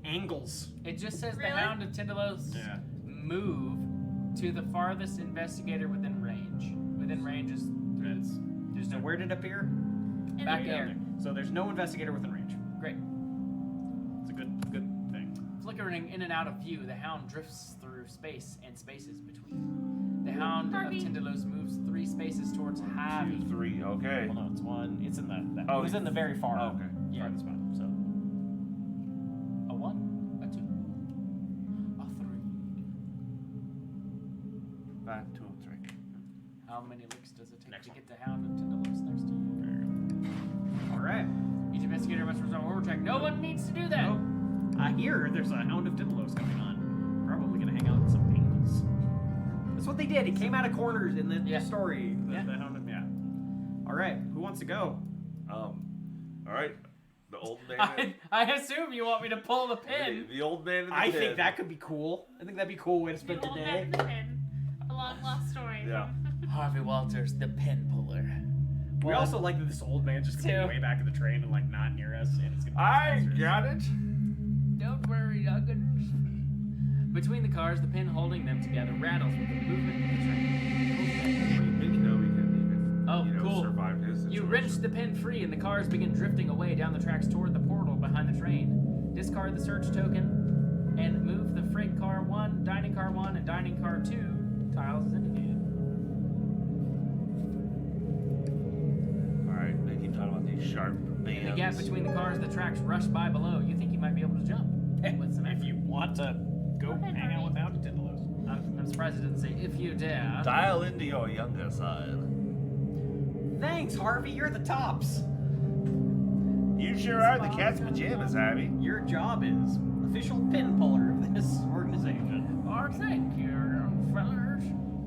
angles. It just says Really? the Hound of Tindalos Yeah. move to the farthest investigator within range. Within range is there's So no where did it appear? In the Back beginning. here. So there's no investigator within range. Great. It's a good thing. Flickering in and out of view, the Hound drifts through space and spaces between. The Hound Harvey. of Tindalos moves 3 spaces towards Harvey. 2, 3, okay. Well, no, it's one. It's in the. Oh, it was in the very far. Oh, okay. Yeah. Farthest spot. So. A 1, a 2, a 3. 1, 2, 3. How many licks does it take Next to one. get the Hound of Tindalos next to you? All right. Each investigator must resolve horror check. No one needs to do that. Oh, I hear there's a Hound of Tindalos coming on. Probably gonna hang out in some angles. That's what they did. It came out of corners in the Yeah. story. The Yeah. Hound of, yeah. All right. Who wants to go? All right. The old man. I assume you want me to pull the pin. The old man in the I pin. think that could be cool. I think that'd be a cool way to spend The the old man day. in the pin. A long lost story. Yeah. Harvey Walters, the pin puller. We also like that this old man's just gonna Two. be way back in the train and like not near us, and it's gonna. Be I monsters. got it. Don't worry, young'uns. Between the cars, the pin holding them together rattles with the movement of the train. Maybe Kenobi can even, Oh, cool. survive his You situation. wrench the pin free, and the cars begin drifting away down the tracks toward the portal behind the train. Discard the search token. Move the freight car 1, dining car 1, and dining car 2 tiles as indicated. Alright, they keep talking about these sharp bands. In the gap between the cars, the tracks rush by below. You think you might be able to jump. With some If effort. you want to go Okay, hang out Harvey. without Tindalos. I'm surprised it didn't say if you dare. Dial into your younger side. Thanks, Harvey. You're the tops. You sure are the cat's pajamas, Harvey. Your job is official pin puller of this organization. Oh, thank you, fellas.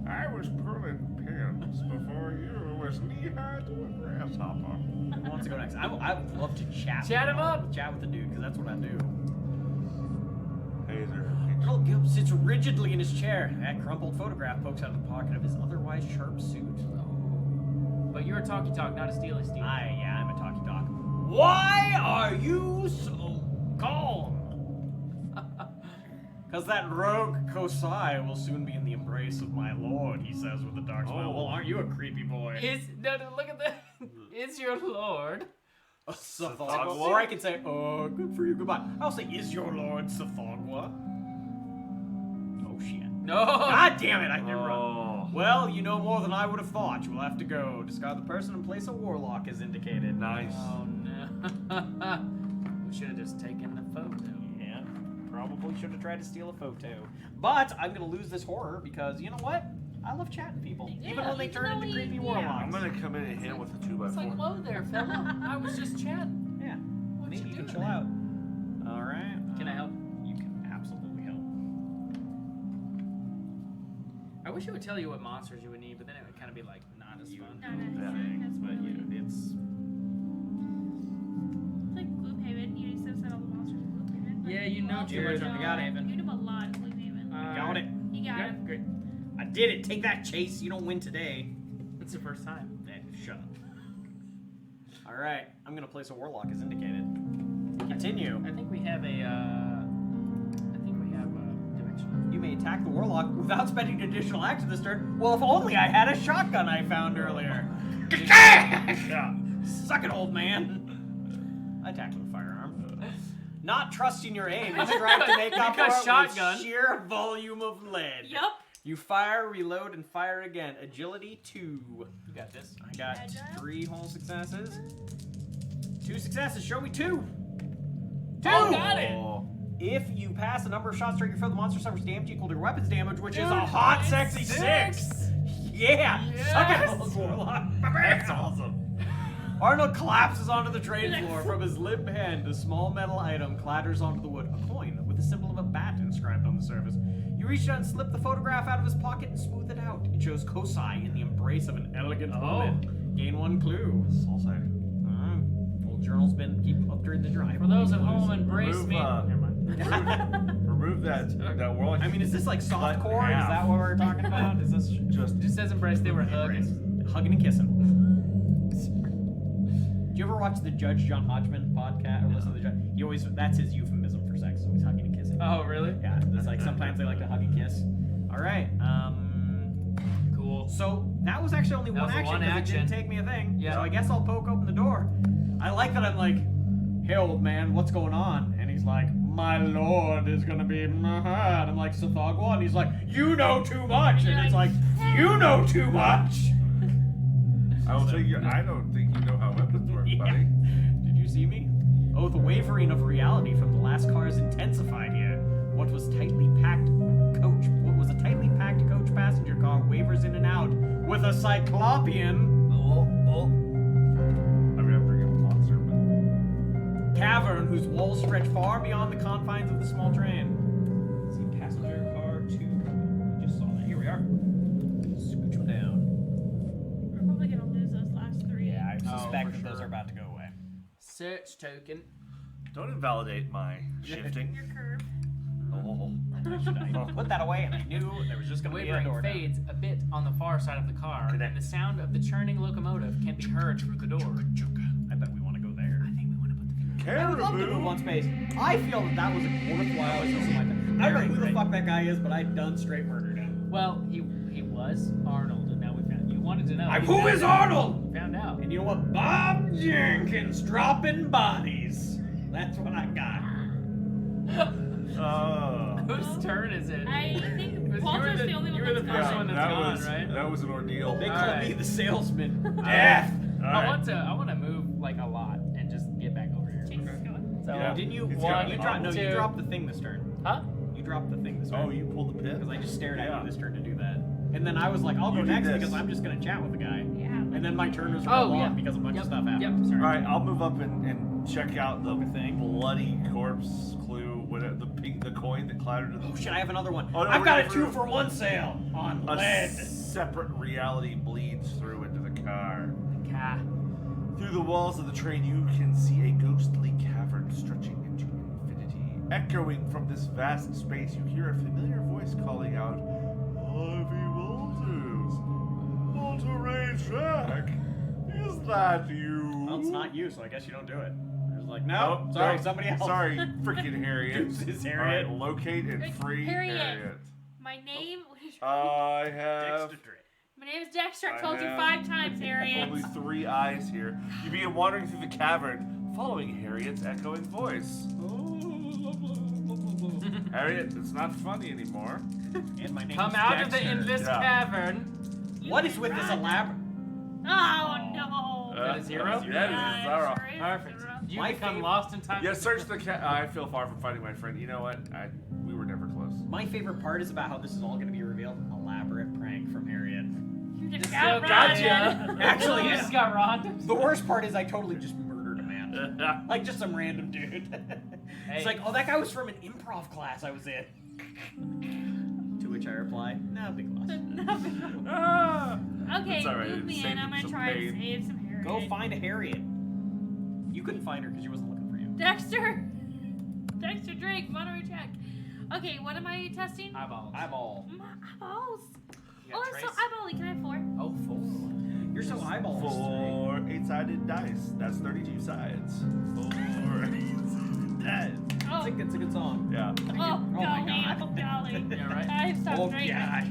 I was pulling pins before you was knee-high to a grasshopper. Who wants to go next? I would love to chat. Chat with him up. Chat with the dude, because that's what I do. Hazer. Earl Gibb sits rigidly in his chair. That crumpled photograph pokes out of the pocket of his otherwise sharp suit. But you're a talkie talk, not a steely steel. I'm a talkie talk. Why are you so calm? Because that rogue Kosai will soon be in the embrace of my lord, he says with a dark smile. Well, aren't you a creepy boy? No, look at that. Is your lord? Sathagwa. Or I could say, oh, good for you, goodbye. I'll say, is your lord Sathagwa? Oh, shit. No. God damn it, I did run. Oh, Well, you know more than I would have thought. You will have to go. Discard the person and place a warlock as indicated. nice. Oh no. We should have just taken the photo. Yeah, probably should have tried to steal a photo. But I'm going to lose this horror because, you know what? I love chatting people. Yeah, even when they even turn though into creepy yeah. warlocks. I'm gonna come in and hit him with a 2x4. It's like, whoa there, fella. I was just chatting. Yeah, What maybe you you can doing chill there? out. All right. Can I help? You can absolutely help. I wish it would tell you what monsters you would need, but then it would kind of be like not as fun. No, no, Yeah. that's But really- yeah, it's... It's like Gloomhaven. You just said all the monsters in Gloomhaven. Yeah, you know too much on I got it. You know a lot in Gloomhaven. Got it. You got it. Great. I did it. Take that, Chase. You don't win today. It's the first time. Shut up. All right. I'm going to place a warlock as indicated. Continue. I think we have a. Dimension. You may attack the warlock without spending an additional action this turn. Well, if only I had a shotgun I found earlier. Yeah. Suck it, old man. I attacked with a firearm. Not trusting your aim, you strive to make up for Because it shotgun. with sheer volume of lead. Yup. You fire, reload, and fire again. Agility 2. You got this. I got Agile. 3 whole successes. 2 successes. Show me 2. 2. Oh, got it. Oh. If you pass a number of shots during your fill, the monster suffers damage equal to your weapons damage, which is a Dude, hot, it's sexy 6. Yeah. Yes. Suck it, old warlock. That's awesome. Arnold collapses onto the trade floor. From his limp hand, a small metal item clatters onto the wood. A coin with the symbol of a bat inscribed on the surface. You reach down and slip the photograph out of his pocket and smooth it out. It shows Kosai in the embrace of an elegant woman. Gain 1 clue. I'll say. Old journal's been keep up during the drive. For those at home, embrace Remove, me. Never mind. Remove that warlock. I mean, is this like Cut in softcore? Is half. that what we're talking about? Is this just It just says embrace. They were hugging. hugging and kissing? Do you ever watch the Judge John Hodgman podcast or listen to the judge? He always that's his euphemism for sex. So he's hugging and kissing. Oh, really? Yeah, it's like sometimes they like to hug and kiss. All right. Cool. So that was actually only That one was the action one because it didn't action. take me a thing. Yeah. So I guess I'll poke open the door. I like that I'm like, hey old man, what's going on? And he's like, my lord is gonna be and I'm like, Sathagwa, and he's like, you know too much. And it's like, you know too much. I don't think you know how weapons work, Yeah. buddy. Did you see me? Oh, the wavering of reality from the last car is intensified here. What was a tightly packed coach passenger car wavers in and out with a cyclopean I mean, I'm bringing a monster, but cavern whose walls stretch far beyond the confines of the small train. Let's see, passenger car 2. We just saw that. Here we are. Scooch them down. We're probably gonna lose those last 3. Yeah, I Oh, suspect for that those sure. are about to go away. Search token. don't invalidate my shifting. Your curve. Oh. I put that away, and I knew there was just going to be a door Wavering down. fades a bit on the far side of the car, and the sound of the churning locomotive can be heard through the door. I bet we want to go there. I think we want to put the finger. I would love to move on space. I feel that was a worthwhile something like that. I don't know who the fuck that guy is, but I done straight murdered him. Well, he was Arnold, and now we found. You wanted to know. Who is Arnold? We found out. And you know what? Bob Jenkins dropping bodies. That's what I got. Whose turn is it? I think You were Walter's the only one you were the that's first gone. one that's that gone, was right? that was an ordeal. They All call right. me the salesman. Death. Death. I want to move like a lot and just get back over here. Chase is going. So, Yeah. Didn't you? It's One, got you an dropped. No, omelet. you two. dropped the thing this turn. Huh? You dropped the thing this turn. Oh, you pulled the pin? Because I just stared at Yeah. you this turn to do that, and then I was like, I'll go You did next this. because I'm just gonna chat with the guy. Yeah. And then my turn was Oh, roll yeah. off because a bunch Yep. of stuff happened. Yep. Sorry. All right, I'll move up and check out the thing. bloody corpse clue, whatever, the coin that clattered to the Oh shit! I have another one. Oh, no, I've we're got a gonna- 2-for-1 sale on A lead. separate reality bleeds through into the car. Ka. Through the walls of the train, you can see a ghostly cavern stretching into infinity. Echoing from this vast space, you hear a familiar voice calling out, Harvey Walters, Walter Ray Jack, is that you? Well, it's not you, so I guess you don't do it. I was like, no, Nope, sorry, nope. somebody else. Sorry, freaking Harriet. Deuces, All Harriet. right, locate and free Harriet. Harriet. My name. I have Dexter Drake. My name is Dexter. I I told you have 5 times, Harriet. only 3 eyes here. You begin wandering through the cavern, following Harriet's echoing voice. Harriet, it's not funny anymore. And my name Come is out of the Dexter. endless Yeah. cavern. What is with this elaborate? Oh no. That is zero? That is zero. Sure is Perfect. zero. You My become favorite- lost in time. Yeah, search the I feel far from fighting my friend. You know what? We were never close. My favorite part is about how this is all going to be revealed. Elaborate prank from Harriet. You just Still got gotcha. rounded. Actually, you yeah. just got robbed. The worst part is I totally just murdered a man. Like just some random dude. Hey. It's like, oh, that guy was from an improv class I was in. To which I reply, no big loss. Ah! Okay, It's all right, move me saved in. I'm him gonna some try pain. and save some Harriet. Go find a Harriet. You couldn't find her because she wasn't looking for you. Dexter. Dexter Drake, Monterey check. Okay, what am I testing? Eyeballs. Eyeball. My eyeballs. You Oh, got I'm so trace? eyebally. Can I have 4? Oh, 4. You're so eyeballs. 4 8-sided dice. That's 32 sides. 4 8-sided dice. Oh, It's a good song. Yeah. oh, my golly, God. oh, golly. Yeah, right? I stopped Oh, right gosh.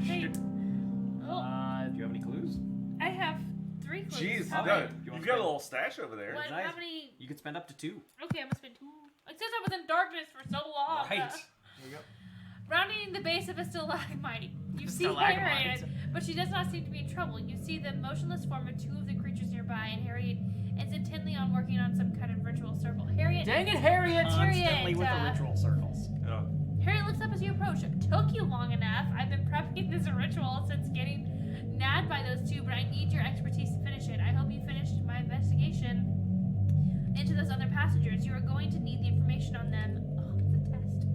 Oh, Do you have any clues? I have 3 clues. Jeez, How no, many? you've got a little stash over there. What, Nice. how many? You could spend up to 2. Okay, I'm gonna spend 2. It says I was in darkness for so long. Right. Rounding the base of a stalagmite, you see Stalagmite. Harriet, but she does not seem to be in trouble. You see the motionless form of 2 of the creatures nearby, and Harriet is intently on working on some kind of ritual circle. Harriet, Dang it, Harriet! Constantly with the Harriet, ritual circles. Yeah. Harriet looks up as you approach. Took you long enough. I've been prepping this ritual since getting nabbed by those 2, but I need your expertise to finish it. I hope you finished my investigation into those other passengers. You are going to need the information on them. Oh, the test.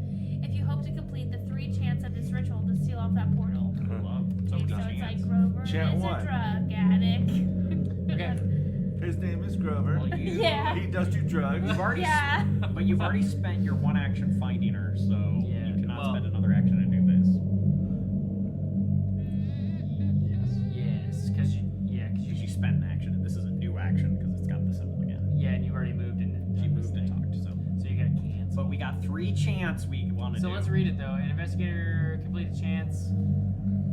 If you hope to complete the 3 chants of this ritual to seal off that portal. Okay, so it's like Grover Chant is one. a drug addict. Okay. His name is Grover. Well, you, Yeah. He does do drugs. You've already, Yeah. but you've already spent your 1 action finding her, so Yeah, you cannot well- spend another action to do this. Yes, because you Because you spent an action, and this is a new action because it's got the symbol again. and you've already moved and She done this moved and thing. talked, so. So you got cancel. But we got 3 chants we want to So do. let's read it though. An investigator completed chance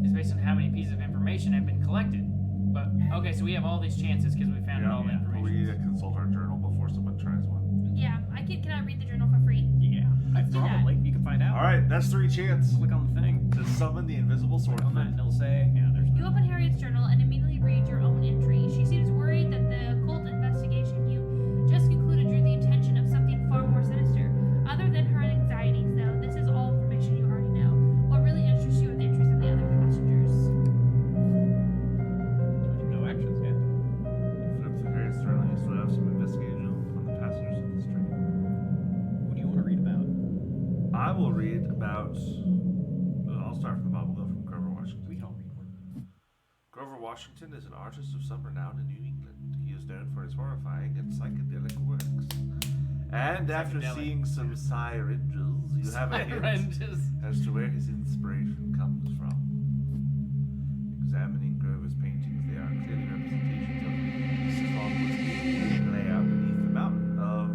is based on how many pieces of information have been collected. But okay, so we have all these chances because we found all the information. We need to consult our journal before someone tries one. Yeah, can I read the journal for free? Yeah, Let's do that. probably. You can find out. All right, that's 3 chants Click on the thing. to summon the invisible Click on that, and swordman. it'll say, yeah, there's You open Harriet's journal and immediately read your own entry. She seems worried that the occult investigation you just concluded drew the attention of something far more sinister. Other than her anxieties, though, this is all information you already know. What really interests you are the entries of the other passengers. no actions, yeah. Flip through Harriet's journal. You still have some investigation on the passengers of this train. Who do you want to read about? I will read about. I'll start from the Bible, go from Grover Washington. We don't read one. Grover Washington is an artist of some renown in New England. He is known for his horrifying and psychedelic works. And after Psychedelic. seeing some syringes, you have a hint Syringes. as to where his inspiration comes from. Examining Grover's paintings, they are clearly representations of Mrs. Longwood's being lay out beneath the mountain of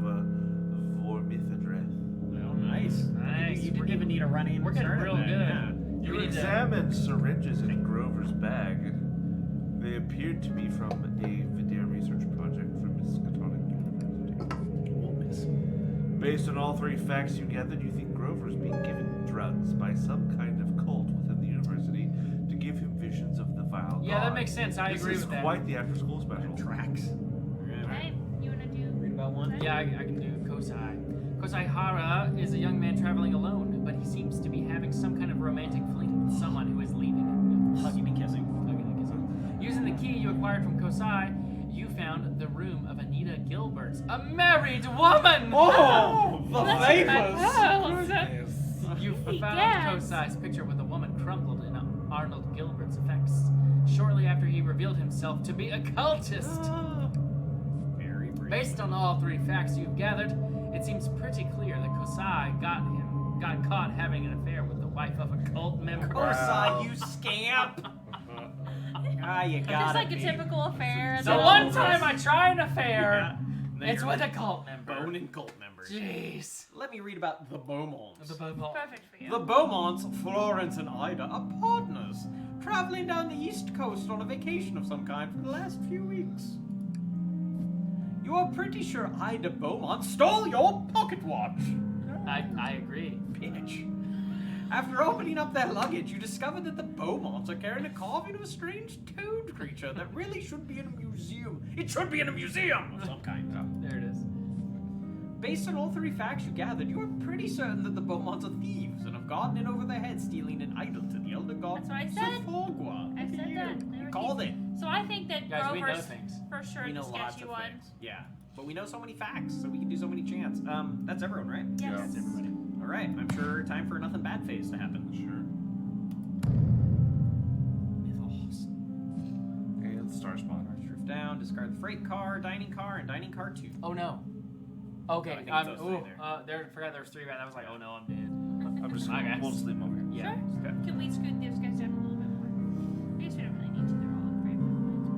Vormithadreth. Well, nice. Nice. You didn't even need a run-in. We're getting start real then, good. yeah. You You need to- examined syringes in Grover's bag. They appeared to be from a Videre research project from Miskatonic University. Based on all three facts you gathered, you think Grover is being given drugs by some kind of cult within the university to give him visions of the vile Yeah, that god. makes sense. I agree with This that. is quite the after-school special. Tracks. Okay, you wanna do? Read about one? Yeah, I can do Kosai. Kosai Hara is a young man traveling alone, but he seems to be having some kind of romantic fling with someone who is leaving him. Hugging and kissing. Hugging and kissing. Using the key you acquired from Kosai, you found the room of Anita Gilbert's, a married woman! Oh, the Yes. You found Yes. Kosai's picture with a woman crumpled in Arnold Gilbert's effects, shortly after he revealed himself to be a cultist. Very brief. Based on all three facts you've gathered, it seems pretty clear that Kosai got caught having an affair with the wife of a cult member. Kosai, you scamp! You got Just it. like a typical affair. The that one all- time I try an affair, Then it's you're with a cult member. boning cult members. Jeez. Let me read about the Beaumonts. The Bobol. Perfect for you. The Beaumonts, Florence and Ida, are partners, traveling down the East Coast on a vacation of some kind for the last few weeks. You are pretty sure Ida Beaumont stole your pocket watch. I agree. Bitch. After opening up their luggage, you discover that the Beaumonts are carrying a carving of a strange toad creature that really should be in a museum. It should be in a museum of some kind. There it is. Based on all three facts you gathered, you are pretty certain that the Beaumonts are thieves and have gotten in over their heads, stealing an idol to the elder god That's what I said. Zefogwa. I said that. They You were called it. So I think that Guys, we know Grover's things. for sure We know the lots sketchy of one. things. Yeah. But we know so many facts, so we can do so many chants. That's everyone, right? Yes. Yeah. That's everybody. All right. I'm sure time for a nothing bad phase to happen. Sure. Mythos. And star spawn. Drift down, discard the freight car, and dining car 2. Oh no. Okay. I think it's those three there. Forgot there was three bad. I was like, oh no, I'm dead. I'm just I guess. we'll sleep over here. Yeah. Okay. Can we scoot those guys down a little bit more? I guess we don't really need to. They're all great.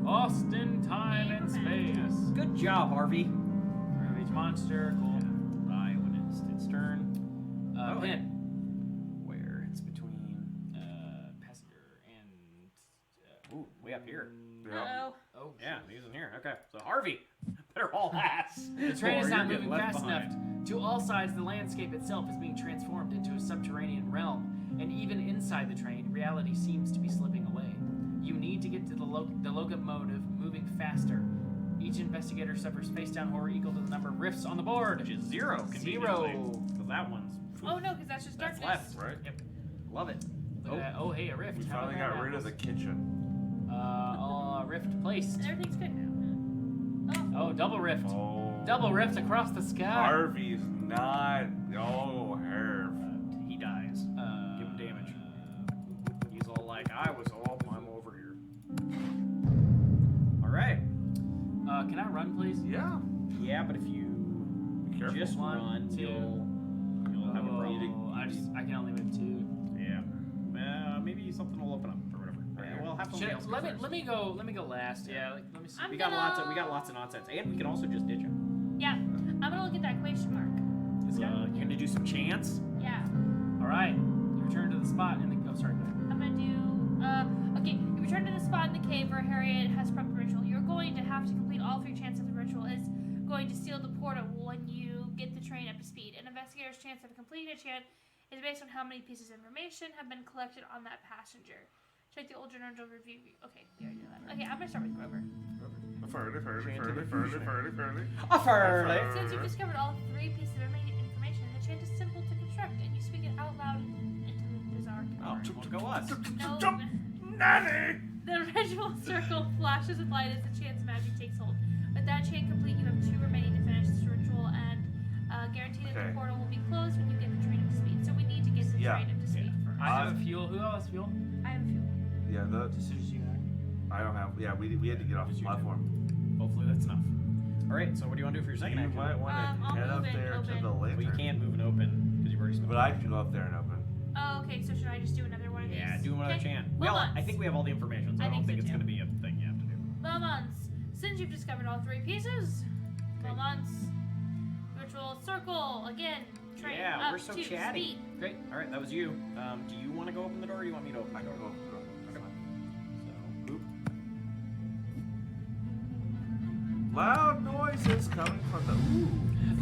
Austin, time and space. Good job, Harvey. Remove each monster. Cool. Bye when it's its turn. Oh, Pin. Where it's between. Passenger and. Ooh, way up here. Uh-oh. Oh. Yeah, he's in here. Okay, so Harvey, better haul ass. The train is or not you're getting moving left fast behind. enough. To all sides, the landscape itself is being transformed into a subterranean realm, and even inside the train, reality seems to be slipping away. You need to get to the locomotive moving faster. Each investigator suffers face-down horror equal to the number of rifts on the board. Which is 0. Zero. Because that one's. Oh no, because that's just That's darkness. left. Right? Yep. Love it. Look at that. Oh, hey, a rift. We How finally about got that? rid of the kitchen. Rift placed. And everything's good now. Oh, double rift. Oh. Double rift across the sky. Harvey's not. Oh, Herb. He dies. Give him damage. He's all like, I'm over here. Alright. Can I run, please? Yeah. Yeah, but if you Be careful. just One, run, two. you'll have a problem. I can only move 2. Yeah. Maybe something will open up or whatever. Alright, well, have somebody else go first. Let me go last. Yeah, let me see. I'm We got lots of nonsense, and we can also just ditch him. Yeah. I'm gonna look at that question mark. This guy. You're gonna do some chants. Yeah. All right. You return to the spot in the. Oh, sorry. Go ahead. I'm gonna do. Okay. You return to the spot in the cave where Harriet has prepped the ritual. You're going to have to complete all 3 chants of the ritual. It's going to seal the portal when you get the train up to speed. An investigator's chance of completing a chant is based on how many pieces of information have been collected on that passenger. Check the old journal review. Okay, we already did that. Okay, I'm gonna start with Grover. Furley. Since you've discovered all 3 pieces of information, the chant is simple to construct, and you speak it out loud into the bizarre Oh, cavern. go us. No, Nanny! the ritual circle flashes with light as the chant's magic takes hold. With that chant complete, you have 2 remaining to finish this ritual, and guarantee that Okay. the portal will be closed when you get the train up to speed. So we need to get the Yeah. train up to speed first. I have fuel. Who else has fuel? I have a few. Yeah, Just as you and I don't have. Yeah, we had to get off the platform. Hopefully that's enough. Alright, so what do you want to do for your second You action? might want I'll to head up move it there to open. the Well, you lantern. can't move and open because you've already But I can go up there and open. Oh, okay. So should I just do another one of these? Yeah, do another Okay. chant. Moments. I think we have all the information, so I, I don't think think so it's too. going to be a thing you have to do. Moments. Since you've discovered all 3 pieces, moments. Ritual circle again. Train Yeah, up we're so to chatty. speed. Great. Alright, that was you. Do you want to go open the door or do you want me to open the I door? can go up the door. So, boop. Loud noise noises coming from the... Ooh.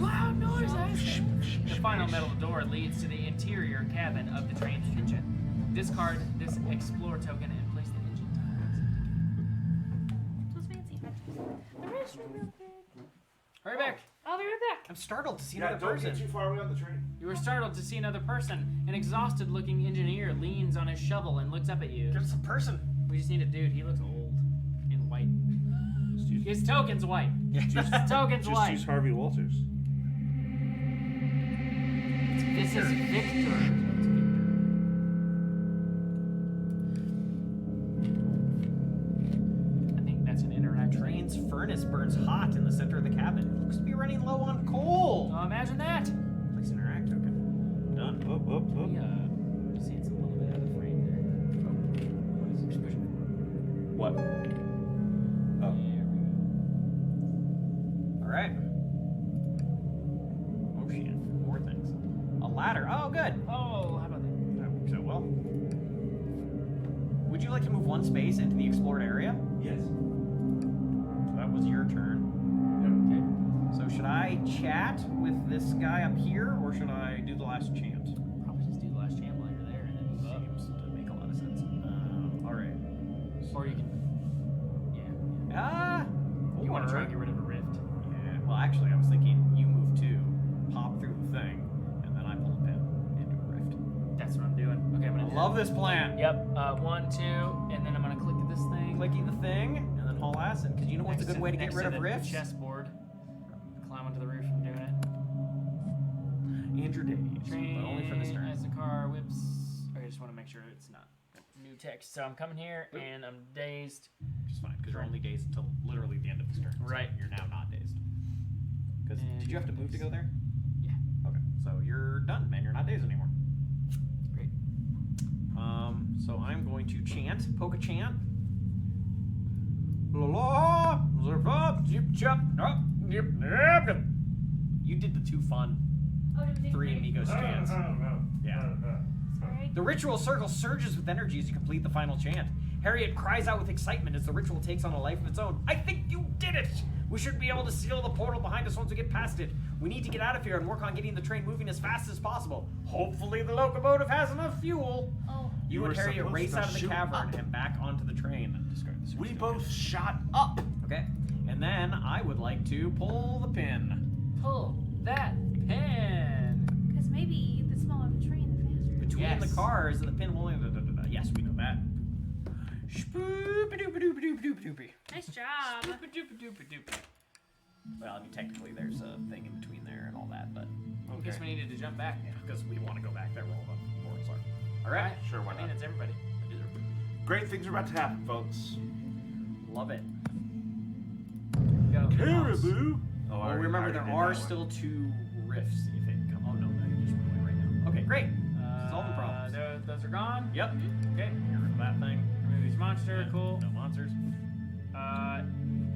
Loud noises! The final metal door leads to the interior cabin of the train's engine. Discard this explore token and place the engine tiles. So it's fancy. The restroom real quick. Hurry back! I'll be right back. I'm startled to see Yeah, another don't get person. too far away on the train. You are startled to see another person. An exhausted-looking engineer leans on his shovel and looks up at you. There's a person. We just need a dude. He looks old in white. Just use, His token's white. His token's just white. use Harvey Walters. This is Victor. I think that's an interaction. Train's furnace burns hot in the center of the cabin. It looks to be running low on coal. Oh, imagine that. Place interact token. Done. Yeah. See, it's a little bit out of frame there. Just push it forward. What? There we All right. Oh shit. More things. A ladder. Oh, good. go. Oh, how about that? That works out well. Would you like to move one space into the explored area? Yes. So that was your turn. Okay. So should I chat with this guy up here, or should I do the last chant? Probably just do the last channel while you're there and then move up. Seems to make a lot of sense. All right. Or you can. Yeah. Ah. You want to try or- and get rid of a rift. Yeah. Well, actually, I was thinking you move two, pop through the thing, and then I pull a pin into a rift. That's what I'm doing. Okay, I'm I gonna do love this plan. Yep. 1, 2, and then I'm gonna click this thing. Clicky the thing, and then haul acid. Because you know what's a good way to get rid of rifts? Chessboard. Climb onto the roof from doing it. Andrew Davies. Train But only for this turn. as the car whips. Okay, I just want to make sure it's not new text. So I'm coming here and I'm dazed. Which is fine, because you're only dazed until literally the end of this turn. So Right. you're now not dazed. Because And did you have to move to go there? Yeah. Okay. So you're done, man. You're not dazed anymore. Great. So I'm going to chant, poke a chant. La la, zip up, zip chop, up, yip, yip, yip. You did the two fun Oh, did we do Three it? Amigos chants. Yeah. Sorry. The ritual circle surges with energy as you complete the final chant. Harriet cries out with excitement as the ritual takes on a life of its own. I think you did it! We should be able to seal the portal behind us once we get past it. We need to get out of here and work on getting the train moving as fast as possible. Hopefully the locomotive has enough fuel. Oh, You You and were Harriet supposed race to out of the shoot cavern up. and back onto the train. Describe this. We both shot up. Okay. And then I would like to pull the pin. Pull that pin. because maybe the smaller the train, the faster. Between Yes. the cars and the pin holding the. Yes, we know that. Spoopy-doopy-doopy-doopy-doopy. Nice job. Well, I mean, technically there's a thing in between there and all that, but In case we needed to jump back. yeah, because we want to go back there where all the portals are. All right, Sure, why I mean, not? it's everybody. Great things are about to happen, folks. love it. Go. Caribou. Oh, Well, remember there are still two rifts if it come. Oh no, you just went away right now. Okay, great. Solving problems. Those are gone. Yep. Okay. Get rid of that thing. Remove these monster. Yeah, Cool. No monsters.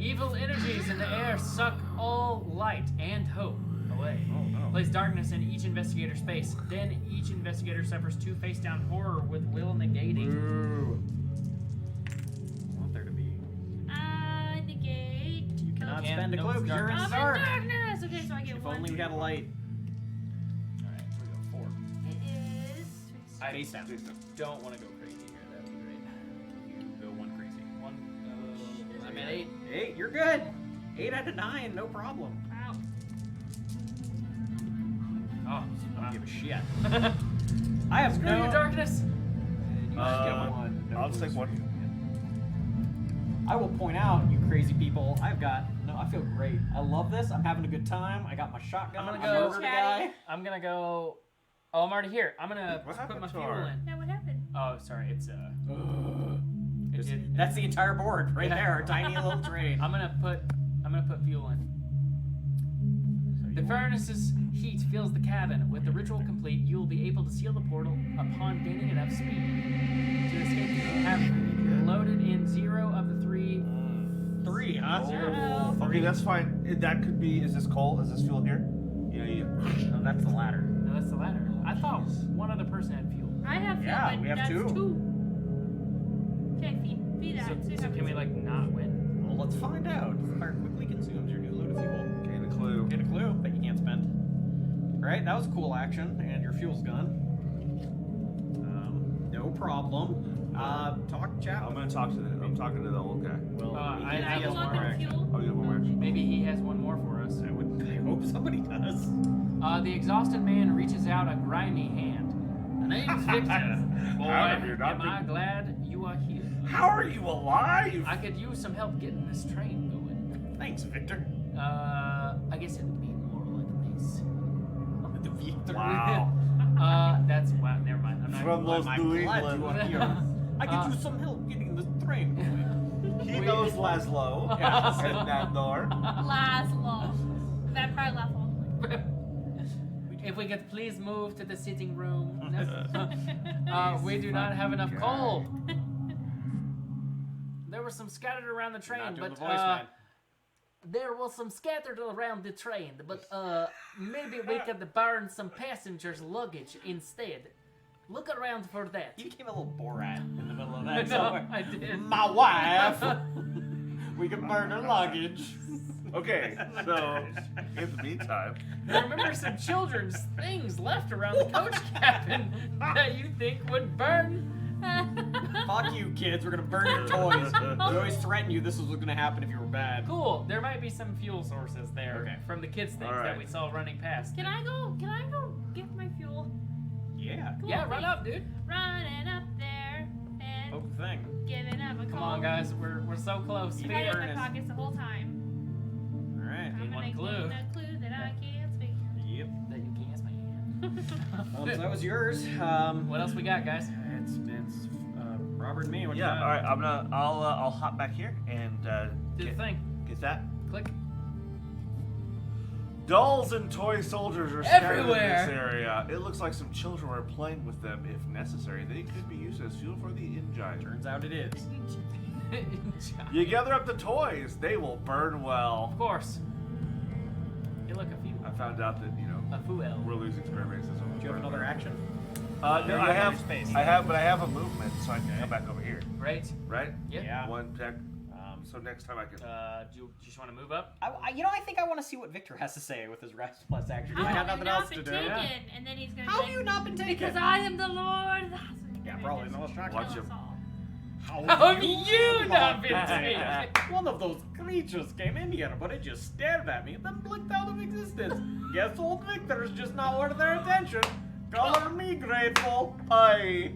Evil energies in the air suck all light and hope away. Oh no. Place darkness in each investigator space. Then each investigator suffers 2 face-down horror with will negating. Ooh. I want there to be. Negate. You cannot Can't- spend a no, clue because you're in darkness. the I'm in dark. darkness. Okay, so I get If one. only we had a light. Alright, we go 4. It is. I Face down. don't want to go crazy here. That would be great. You go one crazy. I'm at 8. 8, you're good. 8 out of 9, no problem. Wow. Oh, I don't give a shit. I have Screw no you, darkness. You just get one. No I'll just take clues. one. I will point out, you crazy people, I feel great. I love this. I'm having a good time. I got my shotgun. I'm I'm gonna gonna go- murder the guy. I'm gonna go. Oh, I'm already here. I'm gonna What put happened my to fuel our- in. Yeah, what happened? Oh, sorry. It's It did. That's the entire board right Yeah. there. A tiny little train. I'm gonna put fuel in. The furnace's heat fills the cabin. With the ritual complete, you will be able to seal the portal upon gaining enough speed to escape. You have loaded in 0 of the 3. 3, huh? Uh-oh. Okay, that's fine. That could be. Is this coal? Is this fuel here? Yeah. No, that's the ladder. No, that's the ladder. I thought one other person had fuel. I have fuel, Yeah, but we have that's two. two. Okay, feed that. So See what can we happens. like not win? Well, let's find out. Fire quickly consumes your new load of fuel. Gain a clue. Get a clue that you can't spend. Right, that was a cool action, and your fuel's gone. No problem. Talk chat. I'm talking to the old guy. Well, I Can I have go one on more the action. fuel? Oh, you have one more action. Maybe he has one more for us. I hope somebody does. The exhausted man reaches out a grimy hand. The name's Victor. Boy, How have you not am I glad you are here. How are you alive? I could use some help getting this train going. Thanks, Victor. I guess it would be more like this. The Victor. Wow. Wow, never mind. I'm not From those I'm New glad England. you are here. I could use some help getting this train going. He knows Laszlo. Yes. And Nandor. Laszlo. Vampire Laszlo. If we could please move to the sitting room. We do not have enough coal. There were some scattered around the train, Not doing but the voice, man. there was some scattered around the train, but maybe we could burn some passengers' luggage instead. Look around for that. You became a little Borat in the middle of that. No, somewhere. I did. My wife. We can burn her luggage. Okay, so in the meantime, I remember some children's things left around the coach cabin that you think would burn. Fuck you, kids. We're gonna burn your toys. We always threatened you this was gonna happen if you were bad. Cool. There might be some fuel sources there Okay. from the kids' things All right. that we saw running past. Can I go get my fuel? Yeah. Cool, Yeah, run thanks. up, dude. Running up there and Poke the thing. giving up a Come call. on, guys. We're so close. I've Speed had it in burn is- my pockets the whole time. Alright. I'm one gonna clue. give a clue that I can't speak. Yep. That you can't man. So that was yours. What else we got, guys? It's Robert and me. What you yeah. got? All right, I'll hop back here and Do the thing. get that. Click. Dolls and toy soldiers are scattered Everywhere. in this area. It looks like some children were playing with them. If necessary, they could be used as fuel for the engine. Turns out it is. You gather up the toys; they will burn well. Of course. Hey, look, a few. I found out that A fuel. we're losing square bases. Do you have another action? No, you I have have space. I have a movement, so I can come back over here. Right? Right? Yep. Yeah. One check. So next time I can. Do you just want to move up? I think I want to see what Victor has to say with his rest plus action. How I got have nothing you else not to been do. taken? And then he's gonna How be have like, you not been taken? because I am the Lord. That's what he's Yeah, gonna probably do. the most shocking. Watch Kill him. us all. How have you not been taken? One of those creatures came in here, but it just stared at me, then blinked out of existence. Guess old Victor's just not worth their attention. Color me grateful.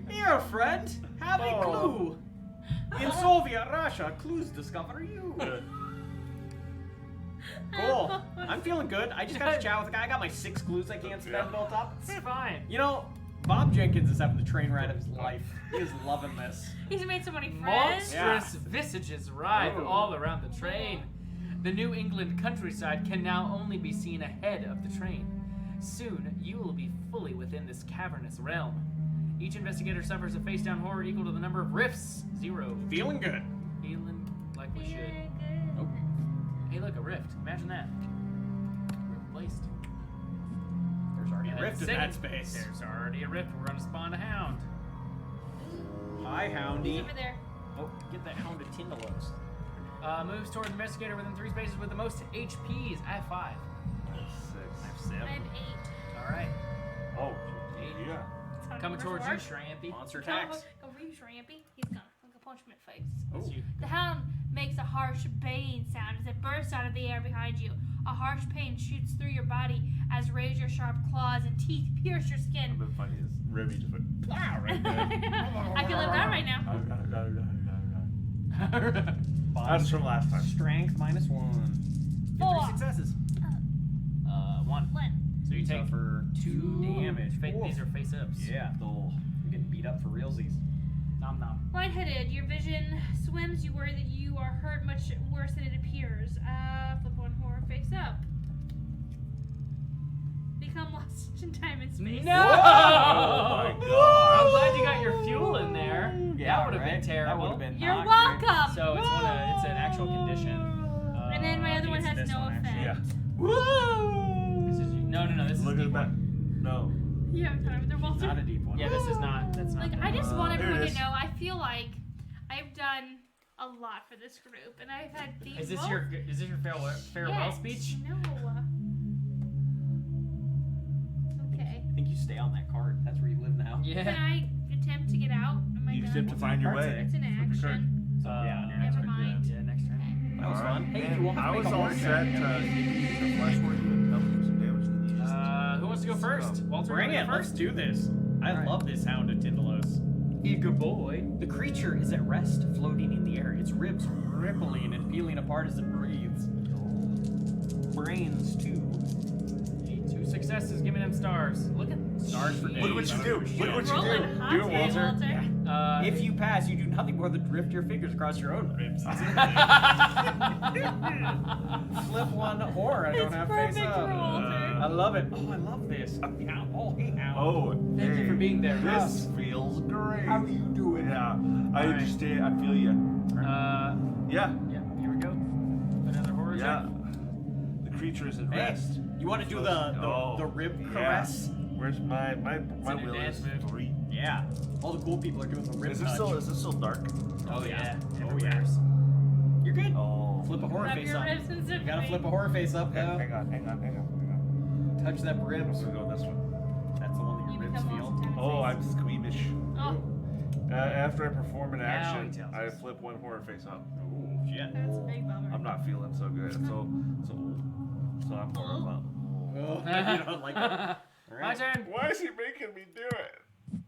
Here, friend, have a Oh. clue. In Soviet Russia, clues discover you. Cool. I'm feeling good. I just got to chat with the guy. I got my 6 clues I can't spend built up. It's fine. You know, Bob Jenkins is having the train ride of his life. He is loving this. He's made so many friends. Monstrous visages writhe Ooh. all around the train. The New England countryside can now only be seen ahead of the train. Soon, you will be fully within this cavernous realm. Each investigator suffers a face-down horror equal to the number of rifts. 0. Feeling good. Feeling like we should. Feeling Oh. Hey, look, a rift. Imagine that. Replaced. There's already Yeah, a rift in that's that safe. space. There's already a rift. We're gonna spawn a hound. Hi, good. Houndy. He's over there. Oh, get that hound to Tindalos. Moves towards the investigator within 3 spaces with the most HPs. I have 5. I have 7. I have 8. All right. Oh, Eight. yeah. That's how Coming numbers towards you, work. Shrampy. Monster Tell him, attacks. go reach Rampy. He's gonna punch him in the face. That's you. The hound makes a harsh baying sound as it bursts out of the air behind you. A harsh pain shoots through your body as razor-sharp claws and teeth pierce your skin. The funny is Remy just went plow right there. I can live that right now. That's from last time. Strength -1. Get 4. 3 successes. 1. Len. So you take Suffer 2 damage. These are face ups. Yeah. You're getting beat up for realsies. Nom nom. Lightheaded, your vision swims. You worry that you are hurt much worse than it appears. Flip 1 horror face up. Become lost in time and space. No! Oh my god. I'm glad you got your fuel in there. that would have been terrible. That would have been You're not welcome. So it's an actual condition. And then my I other think one it's has this no one, actually. effect. Yeah. Woo! This is no. This Look is at that. No. You have time. They're both Not a deep one. Yeah, this is not. That's not. Like, the- I just want Here it everyone to is. know, I feel like I've done a lot for this group, and I've had the Is this your farewell Yes, speech? No. Okay. I think you stay on that cart. That's where you live now. Can Yeah. I attempt to get out? Am I You done? attempt to find your way. It's an Flip your card. action. So, yeah, next Never turn. mind. Yeah, next turn. Okay. That was fun. Hey, Man, you won't have I to make was a all horse set check. to use a flash word and tell me some damage. Then you just Who wants to go first? Walter, Bring you it. wanna go Let's first? do this. I Alright. love this Hound of Tindalos. Good boy. The creature is at rest, floating in the air, its ribs rippling and peeling apart as it breathes. Brains, too. 2 successes. Give me them stars. Look at Stars for days. Look what you do. Look what you Rolling do. hot Do it, today, Walter. Walter. If you pass, you do nothing more than drift your fingers across your own ribs. Flip one horror. I don't It's have perfect face for up. Walter. I love it. Oh, I love this. Oh, hey, Hound. Oh, Thank you for being there. This feels great. How do you do it? Yeah, I Alright. understand. I feel you. Yeah, Yeah, here we go. Another horror yeah. check. The creature is at Hey, rest. you want to do the rib yeah. caress? Where's my an will is advanced move. 3. Yeah. All the cool people are doing the rib Is touch. this still dark? Oh, yeah. Oh, everywhere's. yeah. You're good. Oh. Flip a horror Rub face your up. ribs and You gotta zip flip me. a horror face up, Hang though. on. Touch that I'm ribs. gonna go this one. That's the one that You your ribs become feel. lost in Oh, time. I'm squeamish. Oh, After I perform an Now he action, tells I us. flip one horror face up. Ooh, shit. that's a big bummer. I'm not feeling so good. So I'm horror up. Oh, you don't like that. All My right. turn. Why is he making me do it?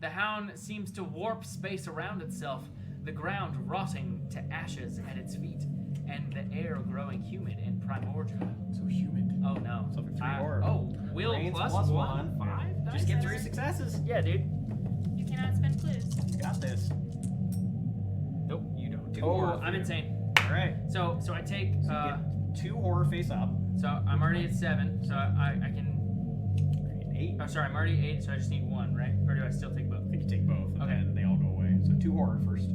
The hound seems to warp space around itself, the ground rotting to ashes at its feet, and the air growing humid and primordial. So humid. Oh no. So for 3 horror. Oh, will Brains plus plus 1. one. 5 Just dice? get 3 successes. Yeah, dude. You cannot spend clues. You got this. Nope, you don't. 2 Oh, horror. for I'm you. insane. All right. So I take. So you get 2 horror face up. So I'm already at 7. So I can. 8. Oh, sorry, I'm already 8. So I just need 1, right? Or do I still take both? I think you take both, and Okay. then they all go away. So 2 horror first.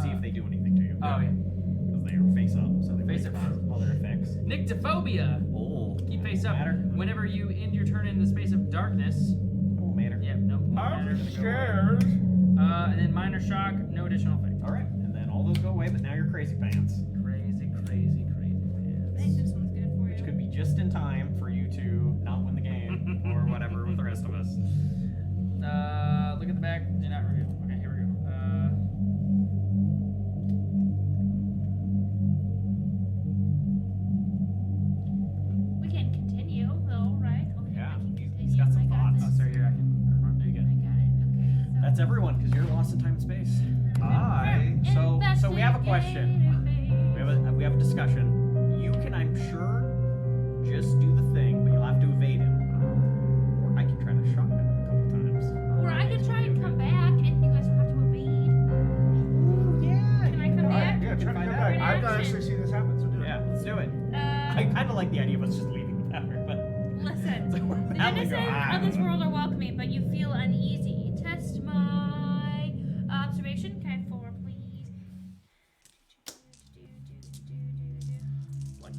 See if they do anything to you. Oh yeah. Because they are face up, so they Face face up. other effects. Nyctophobia. Oh. Keep face up. Matter. Whenever you end your turn in the space of darkness. Oh, matter. Yep. Nope. matter. I'm scared. And then minor shock. No additional effect. All right, and then all those go away, but now you're crazy pants, Crazy I think pants. this one's good for which you. could be just in time for you to not win the game or whatever with the rest of us. Look at the back. Do not reveal. Okay, here we go. We can continue, though, right? Okay, Yeah, we can he's continue. got some I got thoughts. Oh, this. sorry, here I can. There you I go. got it. Okay. So That's everyone, because you're lost in time and space. I. So we have a question. We have a discussion. You can, I'm sure, just do the thing, but you'll have to evade him. Or I can try to shotgun him a couple times. Or I could try and come back, and you guys will have to evade. Oh yeah. Can I come back? Yeah, try to come Find back. out. I've not actually seen this happen, so do it. Yeah, let's do it. I kind of like the idea of us just leaving the tower, but Listen. so we're The battling denizens go, of this world are welcoming, but you feel uneasy. Test my observation. Can I have 4, please? Like,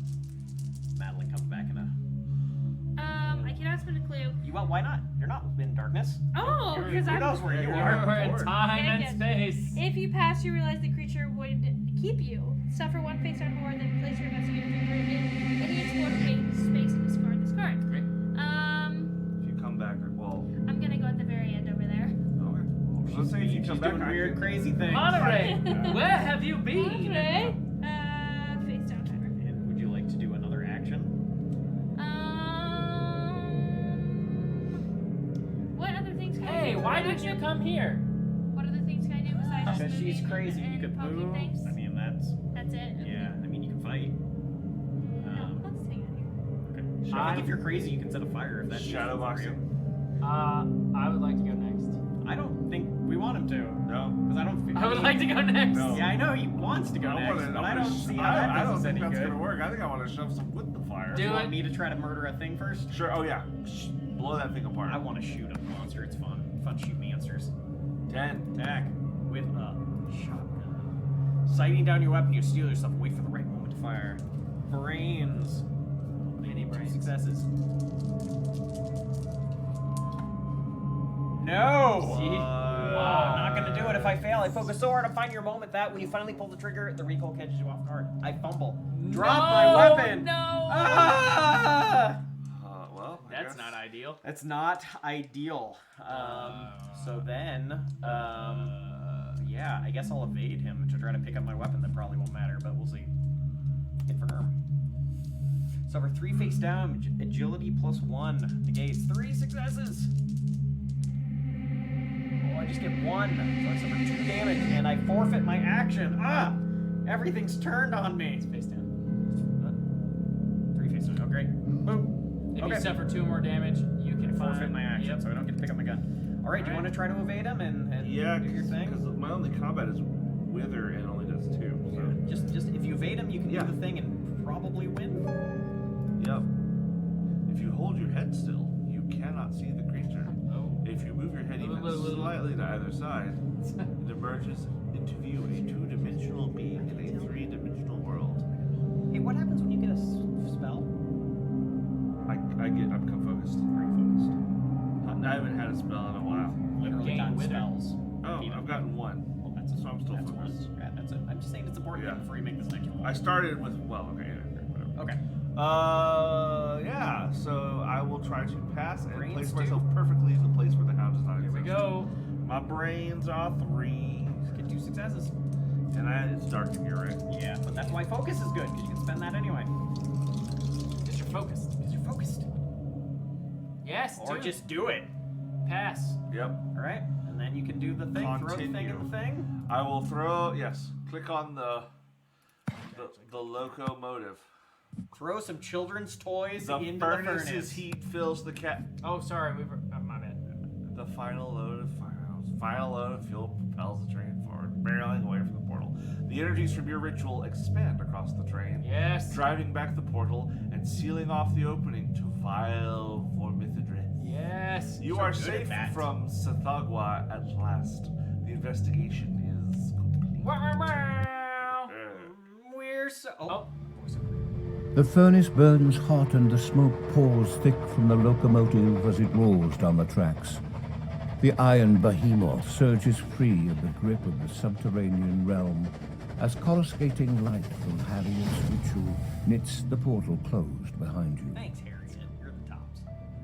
Madeline comes back in a. I cannot spend a clue. You want? Why not? You're not in darkness. Oh, You're- because who I'm. knows where you We're are? in time Dang and it. space. If you pass, you realize the creature would keep you. Suffer 1 face on horror, then place your investigator to any explored space and discard this card. Great. If you come back, well, I'm gonna go at the very end over there. okay. Well, let's say if you She's come back, doing I weird, can- crazy things. Monterey, where have you been? Okay. Face down timer. And would you like to do another action? What other things can I Hey, do? why did you come here? What other things can I do besides Because moving she's crazy. and You could poking move. things? I mean, that's That's it. yeah. I mean, you can fight. No, let's take it. Okay. I think if you're crazy, you can set a fire. If that's Shadow useful for boxing. you. I would like to go next. I don't think we want him to, No. because I don't. I would like to go next. No. Yeah, I know he wants to go next, but I don't see how that I don't does us think any that's good. gonna work. I think I want to shove some wood in the fire. Do You it. want me to try to murder a thing first? Sure. Oh yeah. Blow that thing apart. I want to shoot a monster. It's fun. Fun shooting monsters. 10. Attack with a shotgun. Sighting down your weapon, you steal yourself. Wait for the right moment to fire. Brains. Many 2 brains. successes. No. See? Wow, not gonna do it if I fail. I focus so hard on find your moment that when you finally pull the trigger, the recoil catches you off guard. I fumble. Drop my weapon. No. Ah! Well, I That's guess. not ideal. That's not ideal. So then, yeah, I guess I'll evade him to try to pick up my weapon. That probably won't matter, but we'll see. Confirm. Suffer 3 face damage, agility +1. Negates 3 successes. Oh, I just get 1. So I suffer 2 damage, and I forfeit my action. Ah! Everything's turned on me. It's face down. 3 face down. Oh, great. Boom. If Okay. you suffer 2 more damage, you can Forfeit my action, Yep. so I don't get to pick up my gun. All right, do you want to try to evade him and Yeah, do your thing? because my only combat is Wither and only does 2. So. Just if you evade him, you can Yeah. do the thing and probably win. Yep. If you hold your head still, you cannot see the creature. Oh. If you move your head even slightly to either side, it emerges into view a 2-dimensional being in a 3-dimensional world. Hey, what happens when you get a spell? I'm focused. Very focused. I haven't had a spell in a while. Literally gain gotten wither. spells. Oh, I've gotten 1. Well, that's So I'm still that's focused. one. Yeah, that's it. I'm just saying it's important Yeah. before you make this next one. I started with, well, okay, whatever. Okay. Yeah, so I will try to pass and Brains place do. myself perfectly in the place where the hound does not Here we exist. go. My brains are 3. Get 2 successes. And it's dark in here, right? Yeah, but that's why focus is good, because you can spend that anyway. Because you're focused. Because you're focused. Yes, Or dude. just do it. Pass. Yep. All right, and then you can do the thing. Throw the thing Continue. in the thing. I will throw, yes, click on the locomotive. Throw some children's toys The into furnace's the furnace. heat fills the cat. Oh, sorry. We were. My bad. The final load of fuel propels the train forward, barreling away from the portal. The energies from your ritual expand across the train, Yes. driving back the portal and sealing off the opening to vile Vormithidrith. Yes. You So are good at safe that. from Sathagwa at last. The investigation is complete. Wow, wow. We're so. Oh. The furnace burns hot and the smoke pours thick from the locomotive as it rolls down the tracks. The iron behemoth surges free of the grip of the subterranean realm as coruscating light from Harriet's ritual knits the portal closed behind you. Thanks, Harriet. You're the tops.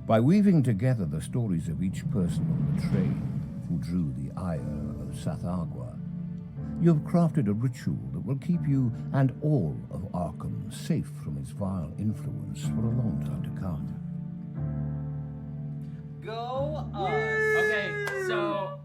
By weaving together the stories of each person on the train who drew the ire of Sathagwa, you have crafted a ritual that will keep you and all of Arkham safe from its vile influence for a long time to come. Go us. Okay,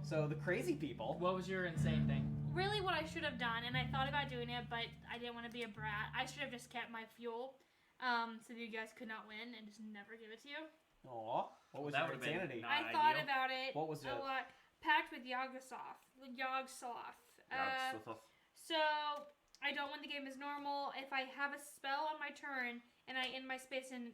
So the crazy people. what was your insane thing? Really, what I should have done, and I thought about doing it, but I didn't want to be a brat. I should have just kept my fuel, so that you guys could not win and just never give it to you. Aw, what was That your would've been insanity? not- I thought ideal. about it What was a it? lot. Packed with Yogg-Sothoth. So I don't win the game as normal. If I have a spell on my turn and I end my space and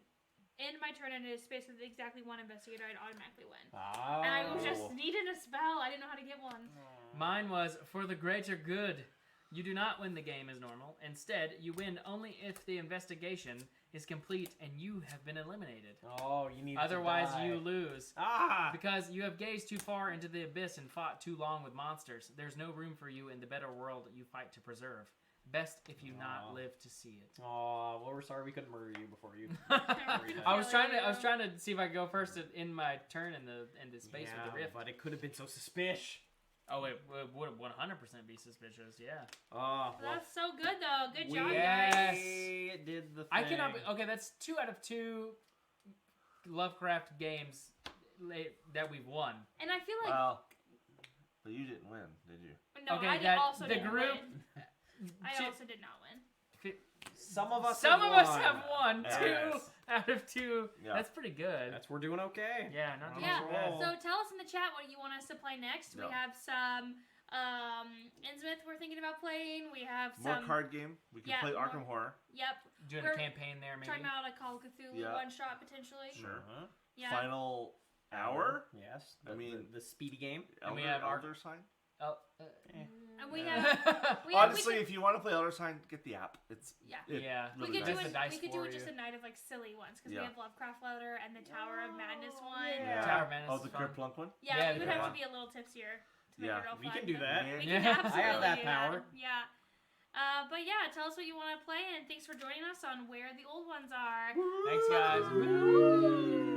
end my turn in a space with exactly 1 investigator, I'd automatically win. Oh. And I was just needed a spell. I didn't know how to get one. Mine was for the greater good. You do not win the game as normal. Instead, you win only if the investigation is complete and you have been eliminated. Oh, you need. Otherwise, to die. you lose. Ah. Because you have gazed too far into the abyss and fought too long with monsters. There's no room for you in the better world you fight to preserve. Best if you not live to see it. Oh, well, we're sorry we couldn't murder you before you. I was trying to see if I could go first in my turn in the space with the rift. but it could have been so suspicious. Oh, it would 100% be suspicious. Yeah. Oh, well, That's so good, though. Good job, Yes. guys. we did the thing. I cannot. Okay, that's 2 out of 2 Lovecraft games that we've won. And I feel like Well, but you didn't win, did you? no, okay, I that- also the didn't group- win. I also did not win. Some of us. Some have of us won. have won. Yes. 2 out of 2. Yeah. That's pretty good. We're doing okay. Yeah, not too Yeah. bad. So tell us in the chat what you want us to play next. No. We have some Innsmouth we're thinking about playing. We have More some. card game. We can Yeah, play more. Arkham Horror. Yep. Doing We're a campaign there, maybe. Talking about a Call of Cthulhu Yeah. one shot potentially. Sure. Uh-huh. Yeah. Final hour. Yes. I mean- the speedy game. And we Elder, have Elder Sign. Oh, And we have. Honestly, if you want to play Elder Sign, get the app. It's Yeah. Yeah. We really could nice. That's do the dice we could do for it just you. a night of like silly ones because Yeah. we have Lovecraft Leather and the Tower of Madness one. yeah. Tower of Madness Oh, is the fun. Kerplunk one. Yeah, Yeah, we would the have one. to be a little tipsier make Yeah. it real We fun. can do that. We Yeah. can absolutely I have that do power. Yeah. But yeah, tell us what you want to play, and thanks for joining us on Where the Old Ones Are. Thanks, guys. Woo!